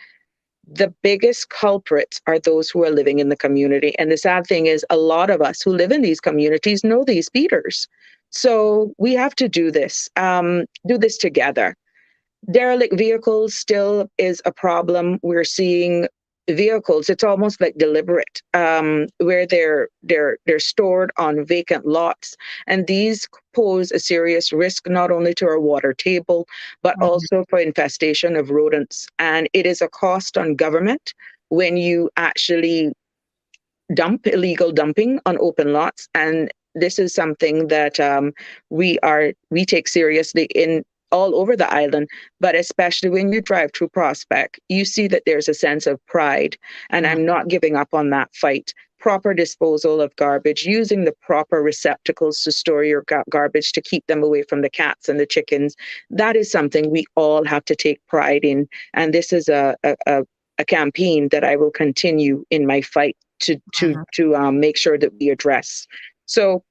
The biggest culprits are those who are living in the community. And the sad thing is, a lot of us who live in these communities know these speeders. So we have to do this together. Derelict vehicles still is a problem. We're seeing vehicles, it's almost like deliberate, where they're stored on vacant lots, and these pose a serious risk not only to our water table but also for infestation of rodents. And it is a cost on government when you actually dump illegal dumping on open lots, and this is something that we take seriously in all over the island, but especially when you drive through Prospect, you see that there's a sense of pride, and I'm not giving up on that fight. Proper disposal of garbage, using the proper receptacles to store your garbage to keep them away from the cats and the chickens. That is something we all have to take pride in, and this is a campaign that I will continue in my fight to make sure that we address. So,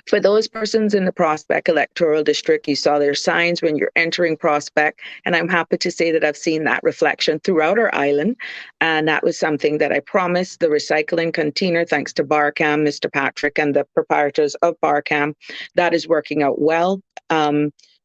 for those persons in the Prospect electoral district, you saw their signs when you're entering Prospect, and I'm happy to say that I've seen that reflection throughout our island, and that was something that I promised. The recycling container, thanks to Barcam, Mr. Patrick, and the proprietors of Barcam, that is working out well.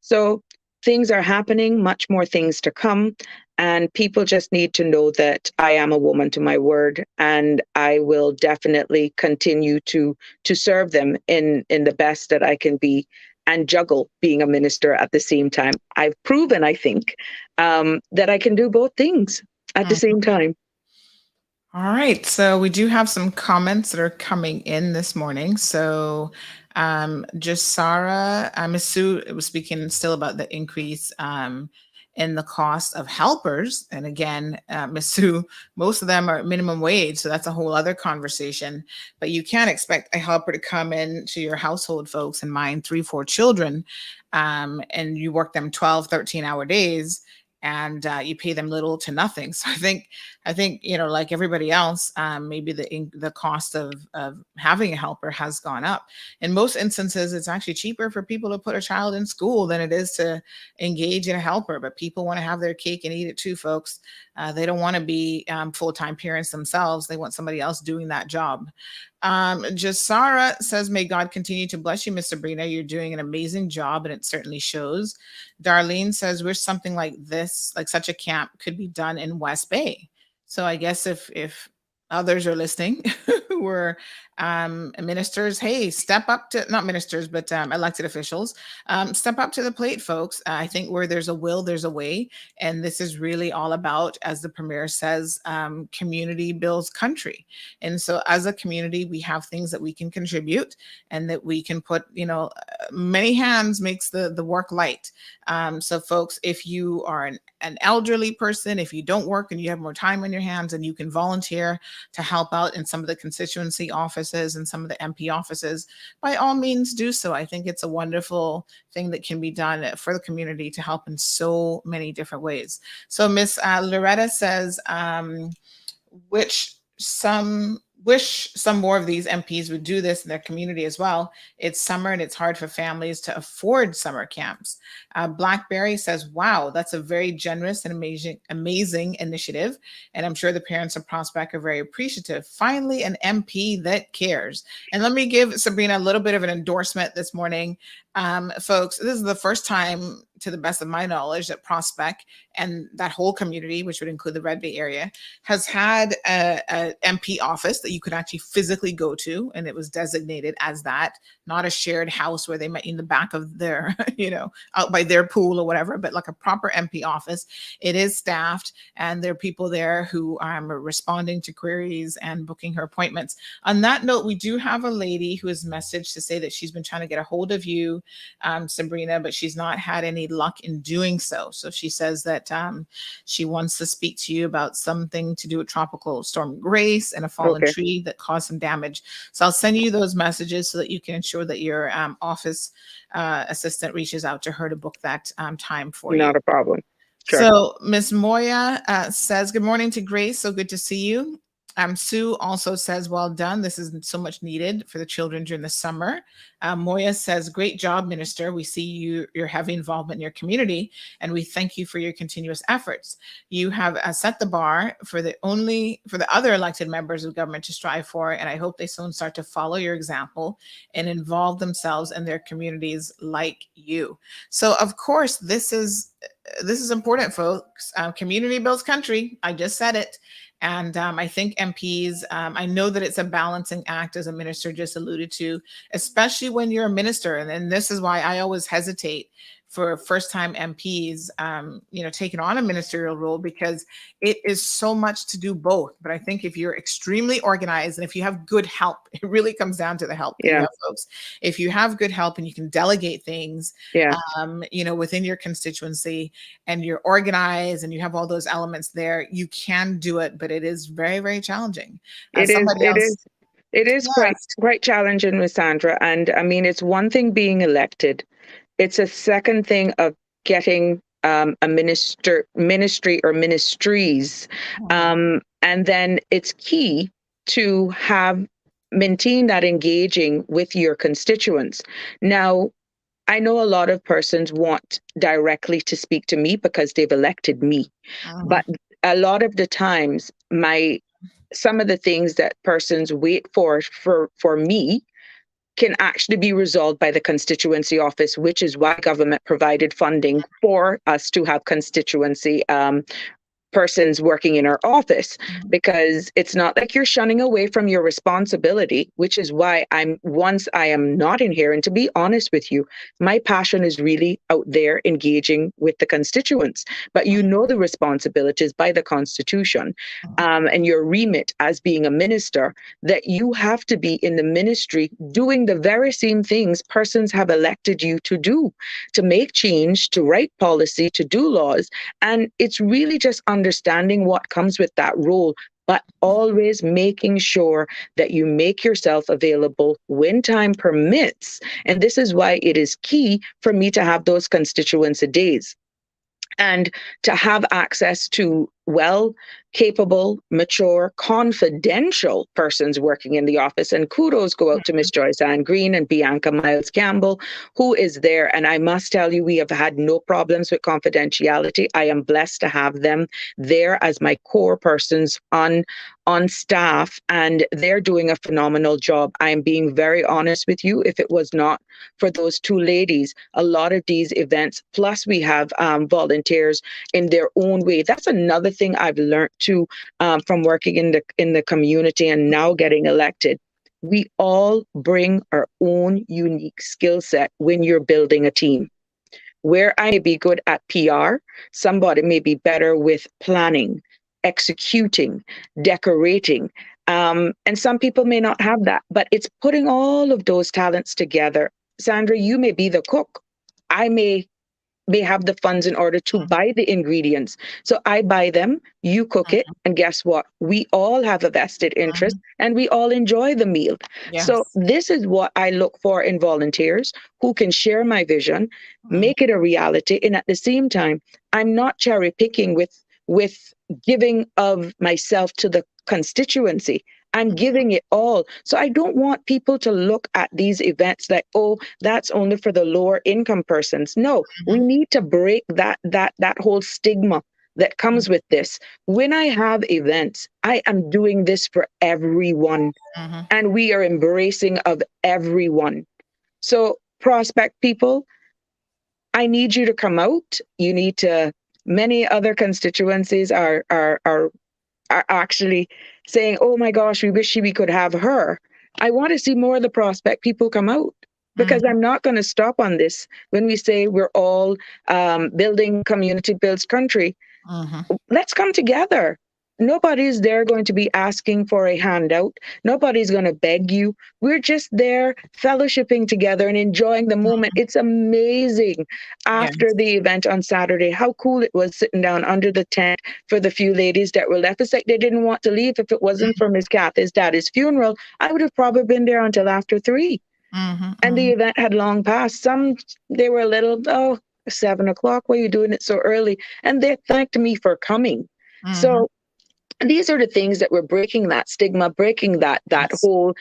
So things are happening, much more things to come. And people just need to know that I am a woman to my word, and I will definitely continue to serve them in the best that I can be. and juggle being a minister at the same time. I've proven, I think, that I can do both things at the same time. All right. So we do have some comments that are coming in this morning. So just Sarah, Ms. Sue was speaking still about the increase in the cost of helpers. And again, Ms. Sue, most of them are minimum wage. So that's a whole other conversation. But you can't expect a helper to come in to your household, folks, and mind 3, 4 children, and you work them 12, 13-hour days, and you pay them little to nothing. So I think, like everybody else, maybe the cost of having a helper has gone up. In most instances, it's actually cheaper for people to put a child in school than it is to engage in a helper. But people want to have their cake and eat it too, folks. They don't want to be full-time parents themselves. They want somebody else doing that job. Jasara says, may God continue to bless you, Miss Sabrina. You're doing an amazing job, and it certainly shows. Darlene says, wish something like this, like such a camp, could be done in West Bay. So I guess if others are listening who were ministers, hey, step up to, not ministers, but elected officials, step up to the plate, folks. I think where there's a will, there's a way. And this is really all about, as the premier says, community builds country. And so as a community, we have things that we can contribute and that we can put, many hands makes the work light. So folks, if you are an elderly person, if you don't work and you have more time on your hands and you can volunteer to help out in some of the constituency offices and some of the MP offices, by all means do so. I think it's a wonderful thing that can be done for the community to help in so many different ways. So Miss Loretta says, wish some more of these MPs would do this in their community as well. It's summer and it's hard for families to afford summer camps. Blackberry says, wow, that's a very generous and amazing initiative. And I'm sure the parents of Prospect are very appreciative. Finally, an MP that cares. And let me give Sabrina a little bit of an endorsement this morning. Folks, this is the first time, to the best of my knowledge, that Prospect and that whole community, which would include the Red Bay area, has had a MP office that you could actually physically go to, and it was designated as that, not a shared house where they met in the back of their, out by their pool or whatever, but like a proper MP office. It is staffed, and there are people there who are responding to queries and booking her appointments. On that note, we do have a lady who has messaged to say that she's been trying to get a hold of you, Sabrina, but she's not had any luck in doing so. So she says that she wants to speak to you about something to do with Tropical Storm Grace and a fallen tree that caused some damage. So I'll send you those messages so that you can ensure that your office assistant reaches out to her to book that time for you. Not a problem. Sure. So Miss Moya says, good morning to Grace. So good to see you. Sue also says, well done. This is so much needed for the children during the summer. Moya says, great job, Minister. We see your heavy involvement in your community, and we thank you for your continuous efforts. You have set the bar for the other elected members of government to strive for, and I hope they soon start to follow your example and involve themselves in their communities like you. So, of course, this is important, folks. Community builds country. I just said it. And I think MPs, I know that it's a balancing act, as a minister just alluded to, especially when you're a minister. And this is why I always hesitate for first-time MPs, taking on a ministerial role, because it is so much to do both. But I think if you're extremely organized and if you have good help, it really comes down to the help. Folks. If you have good help and you can delegate things, within your constituency, and you're organized and you have all those elements there, you can do it. But it is very, very challenging. It is quite challenging, Miss Sandra. And I mean, it's one thing being elected. It's a second thing of getting a ministry or ministries. And then it's key to maintain that engaging with your constituents. Now, I know a lot of persons want directly to speak to me because they've elected me. But a lot of the times, some of the things that persons wait for me can actually be resolved by the constituency office, which is why government provided funding for us to have constituency persons working in our office, because it's not like you're shunning away from your responsibility, which is why once I am not in here. And to be honest with you, my passion is really out there engaging with the constituents. But you know the responsibilities by the Constitution, and your remit as being a minister, that you have to be in the ministry doing the very same things persons have elected you to do, to make change, to write policy, to do laws. And it's really just understanding what comes with that role, but always making sure that you make yourself available when time permits. And this is why it is key for me to have those constituency days and to have access to capable, mature, confidential persons working in the office. And kudos go out to Miss Joyce Ann Green and Bianca Miles Campbell, who is there. And I must tell you, we have had no problems with confidentiality. I am blessed to have them there as my core persons on staff, and they're doing a phenomenal job. I am being very honest with you. If it was not for those two ladies, a lot of these events, plus we have volunteers in their own way. That's another thing I've learned too, from working in the community and now getting elected. We all bring our own unique skill set when you're building a team. Where I may be good at PR, somebody may be better with planning, executing, decorating. And some people may not have that, but it's putting all of those talents together. Sandra, you may be the cook. I may have the funds in order to buy the ingredients. So I buy them, you cook it, and guess what? We all have a vested interest and we all enjoy the meal. Yes. So this is what I look for in volunteers who can share my vision, make it a reality. And at the same time, I'm not cherry picking with giving of myself to the constituency. I'm giving it all. So I don't want people to look at these events like, oh, that's only for the lower income persons. No, we need to break that whole stigma that comes with this. When I have events, I am doing this for everyone, and we are embracing of everyone. So prospect people, I need you to come out. You need to. Many other constituencies are actually saying, oh my gosh, we wish we could have her. I want to see more of the prospect people come out, because I'm not going to stop on this. When we say we're all building community builds country, let's come together. Nobody's there going to be asking for a handout. Nobody's going to beg you. We're just there fellowshipping together and enjoying the moment. It's amazing after the event on Saturday, how cool it was sitting down under the tent for the few ladies that were left. It's like they didn't want to leave. If it wasn't for Miss Kathy's daddy's funeral, I would have probably been there until after 3. And the event had long passed. Some, they were a little, 7 o'clock, why are you doing it so early? And they thanked me for coming. So these are the things that we're breaking, that stigma, breaking that whole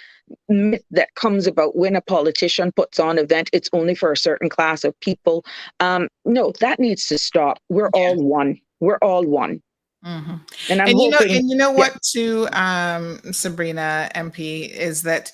myth that comes about when a politician puts on an event, it's only for a certain class of people. No, that needs to stop. We're all one. We're all one. And I'm hoping, you know what too, Sabrina MP, is that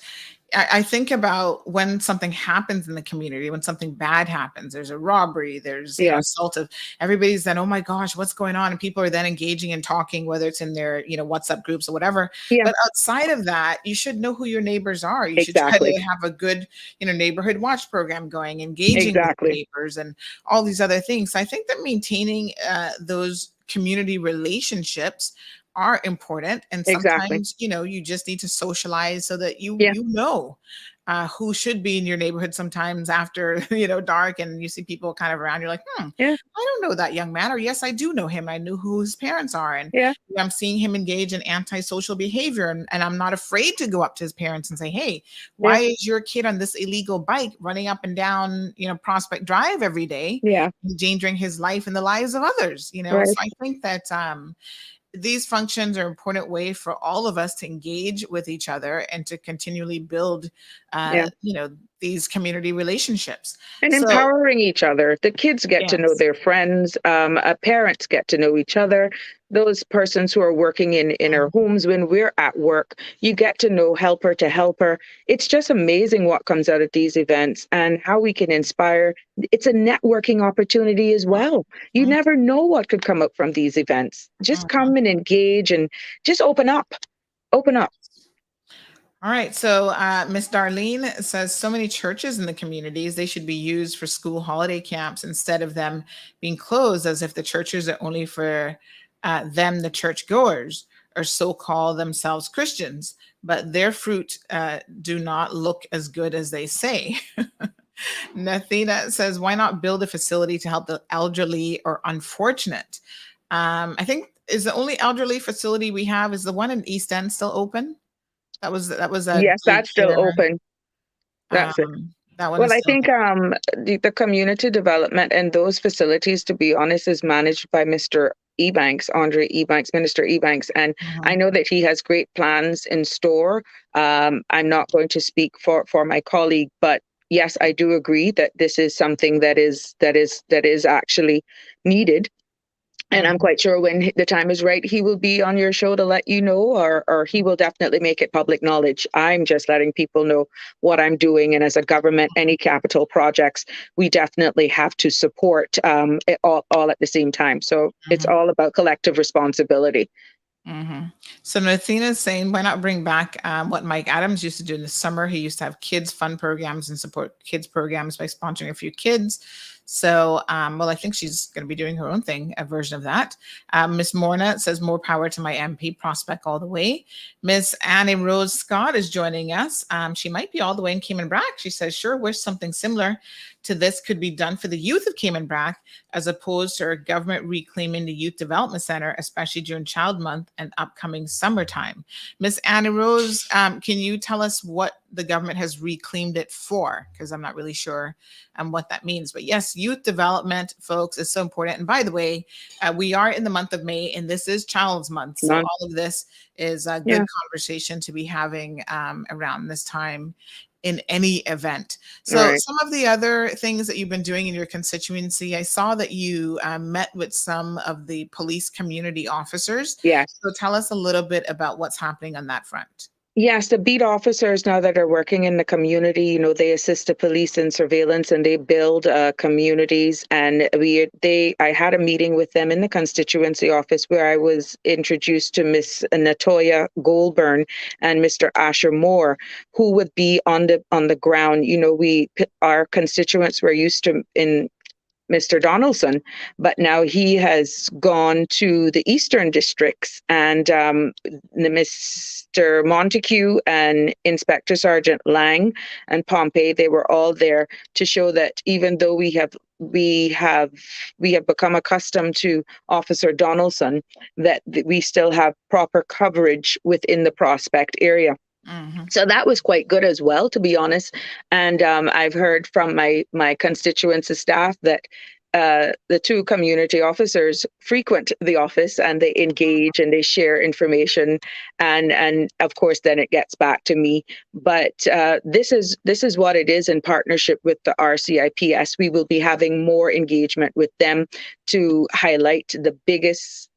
I think about when something happens in the community, when something bad happens, there's a robbery, there's assault of everybody's then, oh my gosh, what's going on? And people are then engaging and talking, whether it's in their, WhatsApp groups or whatever. But outside of that, you should know who your neighbors are. You should try to have a good, neighborhood watch program going, engaging with neighbors and all these other things. So I think that maintaining those community relationships are important, and sometimes you just need to socialize so that you know who should be in your neighborhood. Sometimes after dark and you see people kind of around, you're like, I don't know that young man, or yes, I do know him. I knew who his parents are, and I'm seeing him engage in antisocial behavior, and I'm not afraid to go up to his parents and say, hey, why is your kid on this illegal bike running up and down Prospect Drive every day, endangering his life and the lives of others? So I think that these functions are an important way for all of us to engage with each other and to continually build, these community relationships. And empowering each other. The kids get to know their friends. Parents get to know each other. those persons who are working in our homes when we're at work. You get to know helper to helper. It's just amazing what comes out of these events and how we can inspire. It's a networking opportunity as well. You never know what could come up from these events. Just come and engage and just open up. Open up. All right. So Miss Darlene says so many churches in the communities, they should be used for school holiday camps instead of them being closed, as if the churches are only for them, the churchgoers, or so-called themselves Christians, but their fruit do not look as good as they say. Nathina says, why not build a facility to help the elderly or unfortunate? I think is the only elderly facility we have is the one in East End still open? That was a Yes, that's still daycare. open. That's it. That one Well, is I still think the community development and those facilities, to be honest, is managed by Mr. Ebanks, Andre Ebanks, Minister Ebanks. And I know that he has great plans in store. I'm not going to speak for my colleague, but yes, I do agree that this is something that is actually needed. And I'm quite sure when the time is right, he will be on your show to let you know, or he will definitely make it public knowledge. I'm just letting people know what I'm doing. And as a government, any capital projects, we definitely have to support it all at the same time. So it's all about collective responsibility. So Nathina is saying, why not bring back what Mike Adams used to do in the summer? He used to have kids fun programs and support kids programs by sponsoring a few kids. So, well, I think she's going to be doing her own thing, a version of that. Miss Morna says, more power to my MP, prospect all the way. Miss Annie Rose Scott is joining us. She might be all the way in Cayman Brac. She says, sure wish something similar to this could be done for the youth of Cayman Brac, as opposed to our government reclaiming the Youth Development Center, especially during Child Month and upcoming summertime. Miss Annie Rose, can you tell us what the government has reclaimed it for? Because I'm not really sure what that means. But yes, youth development, folks, is so important. And by the way, we are in the month of May, and this is Child's Month. So all of this is a good conversation to be having around this time in any event. So some of the other things that you've been doing in your constituency, I saw that you met with some of the police community officers. Yes. So tell us a little bit about what's happening on that front. Yes, the beat officers now that are working in the community, they assist the police in surveillance and they build communities. And I had a meeting with them in the constituency office where I was introduced to Miss Natoya Goldburn and Mr. Asher Moore, who would be on the ground. Our constituents were used to in Mr. Donaldson, but now he has gone to the eastern districts, and Mr. Montague and Inspector Sergeant Lang and Pompey, they were all there to show that even though we have become accustomed to Officer Donaldson, that we still have proper coverage within the Prospect area. So that was quite good as well, to be honest. And I've heard from my constituency staff that the two community officers frequent the office and they engage and they share information, and of course then it gets back to me. But this is what it is in partnership with the RCIPS. We will be having more engagement with them to highlight the biggest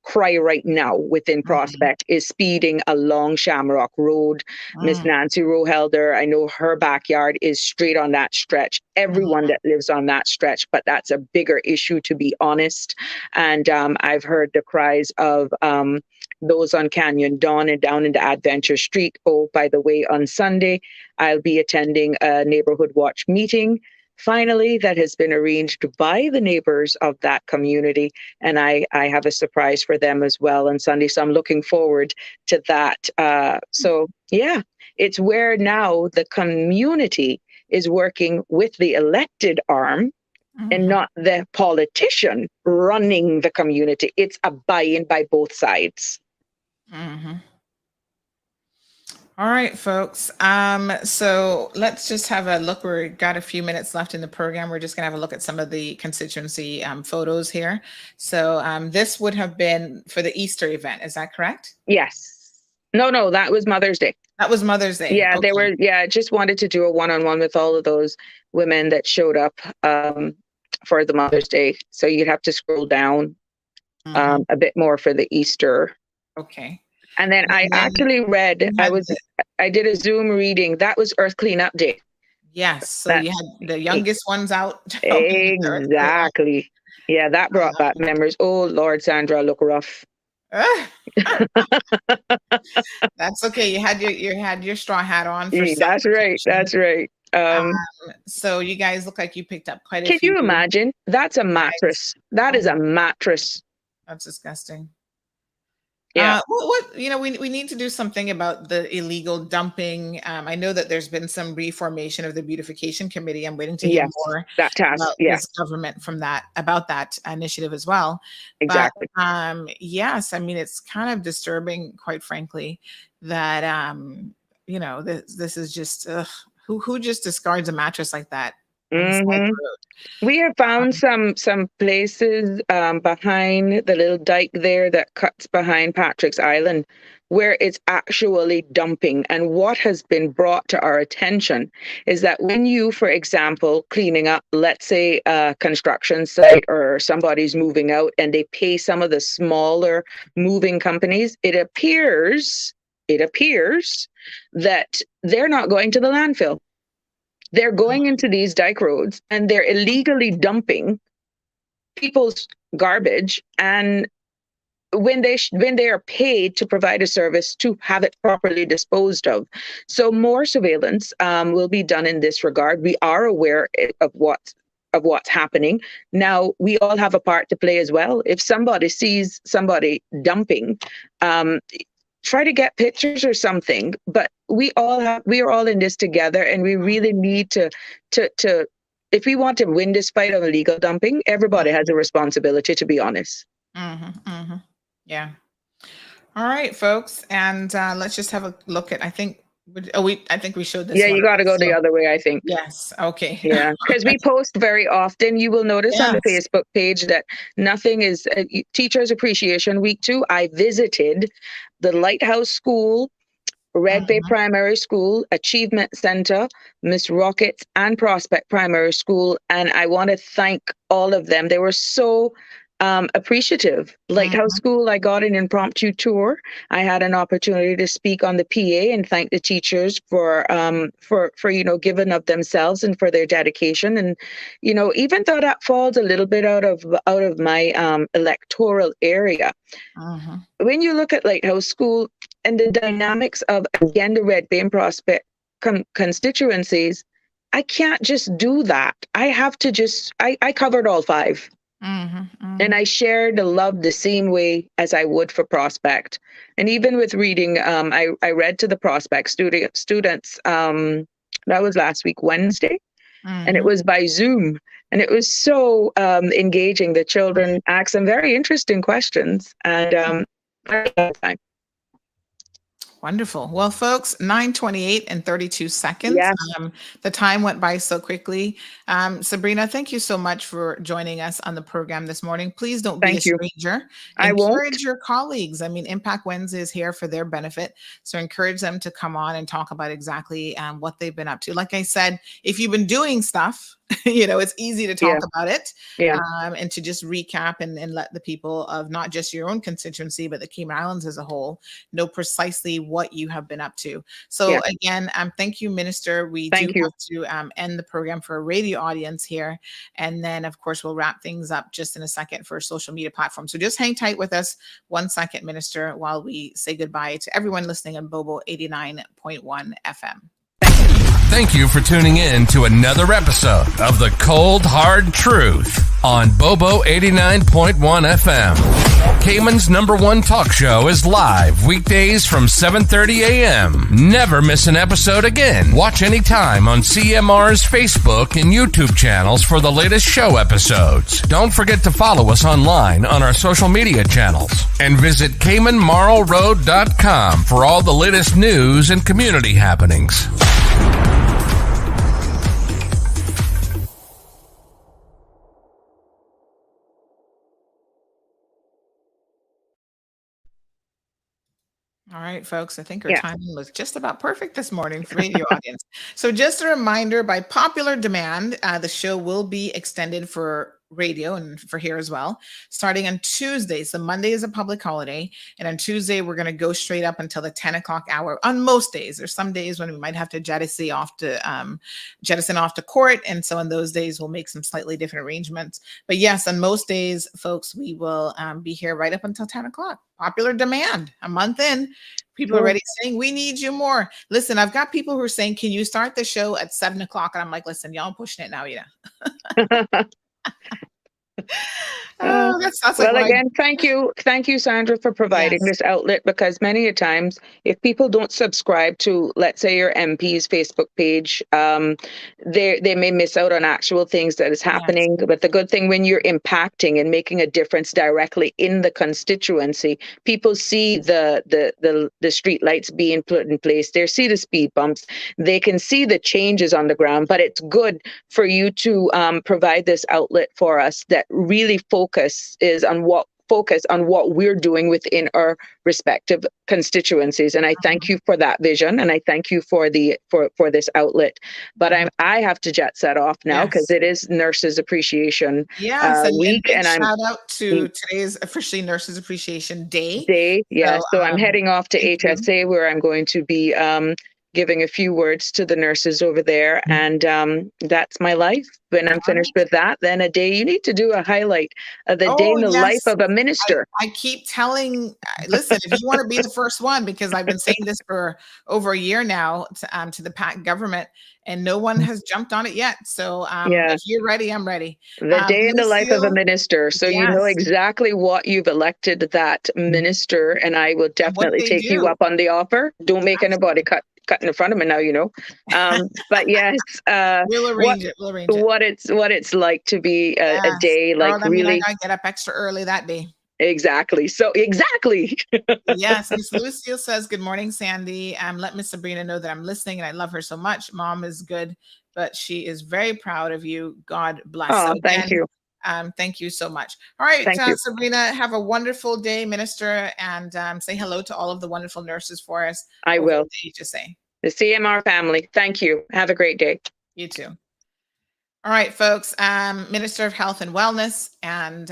cry right now within Prospect is speeding along Shamrock Road. Miss Nancy Rohelder, I know her backyard is straight on that stretch. Everyone that lives on that stretch, but that's a bigger issue, to be honest. And I've heard the cries of those on Canyon Dawn and down into Adventure Street. Oh, by the way, on Sunday, I'll be attending a neighborhood watch meeting. Finally, that has been arranged by the neighbors of that community. And I have a surprise for them as well on Sunday. So I'm looking forward to that. So yeah, it's where now the community is working with the elected arm and not the politician running the community. It's a buy-in by both sides. All right, folks. So let's just have a look. We've got a few minutes left in the program. We're just going to have a look at some of the constituency photos here. So this would have been for the Easter event. Is that correct? Yes. No, that was Mother's Day. That was Mother's Day. Yeah, they were. Yeah, I just wanted to do a one-on-one with all of those women that showed up for the Mother's Day. So you'd have to scroll down. a bit more for the Easter. Okay. And then I actually read, I did a Zoom reading. That was Earth Cleanup Day. Yes. So you had the youngest ones out. Exactly. Yeah, that brought back memories. Oh, Lord, Sandra, look rough. That's okay. You had your straw hat on for That's right. That's right. so you guys look like you picked up quite a Can few. you imagine? That's a mattress. That is a mattress. That's disgusting. Yeah. We need to do something about the illegal dumping. I know that there's been some reformation of the beautification committee. I'm waiting to hear more that task. about this government about that initiative as well. Exactly. But yes, I mean, it's kind of disturbing, quite frankly, that this is just who just discards a mattress like that. We have found some places behind the little dike there that cuts behind Patrick's Island where it's actually dumping. And what has been brought to our attention is that when you, for example, cleaning up, let's say a construction site or somebody's moving out and they pay some of the smaller moving companies, it appears that they're not going to the landfill. They're going into these dike roads and they're illegally dumping people's garbage. And when they are paid to provide a service to have it properly disposed of. So more surveillance will be done in this regard. We are aware of what's happening. Now, we all have a part to play as well. If somebody sees somebody dumping, try to get pictures or something, but we are all in this together, and we really need to if we want to win this fight on illegal dumping, everybody has a responsibility, to be honest. Yeah. All right, folks, and let's just have a look at. I think we showed this. Yeah, you got to go the other way, I think. Yes. Okay. Yeah, because we post very often. You will notice on the Facebook page that nothing is Teachers Appreciation Week 2. I visited the Lighthouse School, Red Bay Primary School, Achievement Center, Miss Rockets, and Prospect Primary School. And I want to thank all of them. They were so appreciative. Lighthouse School, I got an impromptu tour. I had an opportunity to speak on the PA and thank the teachers for giving of themselves and for their dedication. And even though that falls a little bit out of my electoral area, when you look at Lighthouse School and the dynamics of, again, the Red Bay and Prospect constituencies, I can't just do that. I have to I covered all 5. And I share the love the same way as I would for Prospect. And even with reading, I read to the Prospect students, that was last week, Wednesday, and it was by Zoom. And it was so engaging. The children asked some very interesting questions. And time. Wonderful. Well, folks, 9:28 and 32 seconds. Yes. The time went by so quickly. Sabrina, thank you so much for joining us on the program this morning. Please don't be a stranger. I won't. Encourage your colleagues. I mean, Impact Wednesday is here for their benefit. So encourage them to come on and talk about exactly what they've been up to. Like I said, if you've been doing stuff, it's easy to talk about it and to just recap and let the people of not just your own constituency, but the Cayman Islands as a whole know precisely what you have been up to. So again, thank you, Minister. We have to end the program for a radio audience here. And then, of course, we'll wrap things up just in a second for social media platforms. So just hang tight with us 1 second, Minister, while we say goodbye to everyone listening on Bobo 89.1 FM. Thank you for tuning in to another episode of The Cold Hard Truth on Bobo 89.1 FM. Cayman's #1 talk show is live weekdays from 7:30 a.m. Never miss an episode again. Watch anytime on CMR's Facebook and YouTube channels for the latest show episodes. Don't forget to follow us online on our social media channels and visit CaymanMarlRoad.com for all the latest news and community happenings. All right, folks, I think our timing was just about perfect this morning for radio audience. So just a reminder, by popular demand, the show will be extended for radio and for here as well, starting on Tuesday. So Monday is a public holiday, and on Tuesday we're going to go straight up until the 10 o'clock hour. On most days, there's some days when we might have to jettison off to court, and so on those days we'll make some slightly different arrangements. But yes, on most days, folks, we will be here right up until 10 o'clock. Popular demand. A month in, people are already saying we need you more. Listen, I've got people who are saying, "Can you start the show at 7 o'clock?" And I'm like, "Listen, y'all pushing it now, you know." That's well, like again, thank you, Sandra, for providing this outlet, because many a times, if people don't subscribe to, let's say, your MP's Facebook page, they may miss out on actual things that is happening. But the good thing, when you're impacting and making a difference directly in the constituency, people see the street lights being put in place. They see the speed bumps. They can see the changes on the ground. But it's good for you to provide this outlet for us that really focus on what we're doing within our respective constituencies. And I thank you for that vision, and I thank you for this outlet. But I have to jet set off now, because it is Nurses Appreciation Week, and shout out to today's officially Nurses Appreciation Day. So I'm heading off to HSA, where I'm going to be giving a few words to the nurses over there. And that's my life. When I'm finished with that, then a day, you need to do a highlight of the day in the life of a minister. I keep telling, listen, if you want to be the first one, because I've been saying this for over a year now to the PAC government, and no one has jumped on it yet. So if you're ready, I'm ready. The day in the life of a minister. So you know exactly what you've elected that minister, and I will definitely take you up on the offer. Don't make anybody cut in front of me now, you know. But yes, we'll arrange it. What it's like to be a day like really. I gotta get up extra early that day. Exactly. So exactly. Yes. Miss Lucille says, "Good morning, Sandy. Let Miss Sabrina know that I'm listening and I love her so much. Mom is good, but she is very proud of you. God bless." Oh, thank you. Thank you so much. All right, Sabrina, have a wonderful day, Minister, and say hello to all of the wonderful nurses for us. I will. Just say the CMR family. Thank you. Have a great day. You too. All right, folks. Minister of Health and Wellness and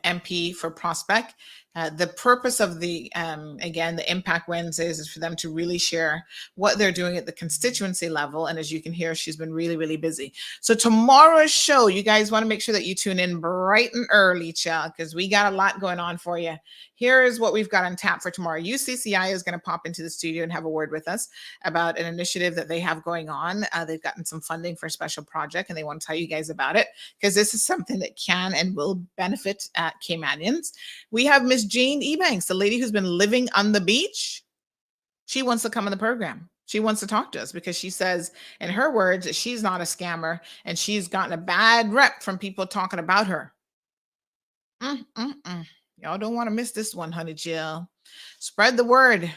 MP for Prospect. The purpose of the Impact Wednesdays is for them to really share what they're doing at the constituency level. And as you can hear, she's been really, really busy. So tomorrow's show, you guys want to make sure that you tune in bright and early, child, because we got a lot going on for you. Here is what we've got on tap for tomorrow. UCCI is going to pop into the studio and have a word with us about an initiative that they have going on. They've gotten some funding for a special project, and they want to tell you guys about it, because this is something that can and will benefit Caymanians. We have Miss Jane Ebanks, the lady who's been living on the beach. She wants to come on the program. She wants to talk to us because she says, in her words, that she's not a scammer, and she's gotten a bad rep from people talking about her. Y'all don't want to miss this one, honey Jill. Spread the word.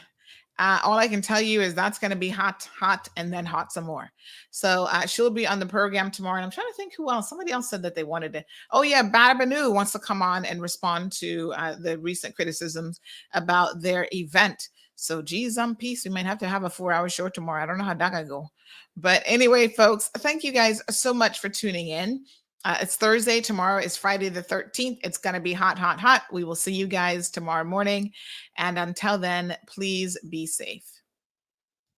All I can tell you is that's going to be hot, and then hot some more. So she'll be on the program tomorrow. And I'm trying to think who else. Somebody else said that they wanted to. Oh, yeah. Badabanu wants to come on and respond to the recent criticisms about their event. So, geez, peace. We might have to have a 4-hour show tomorrow. I don't know how that going to go. But anyway, folks, thank you guys so much for tuning in. It's Thursday. Tomorrow is Friday the 13th. It's going to be hot. We will see you guys tomorrow morning. And until then, please be safe.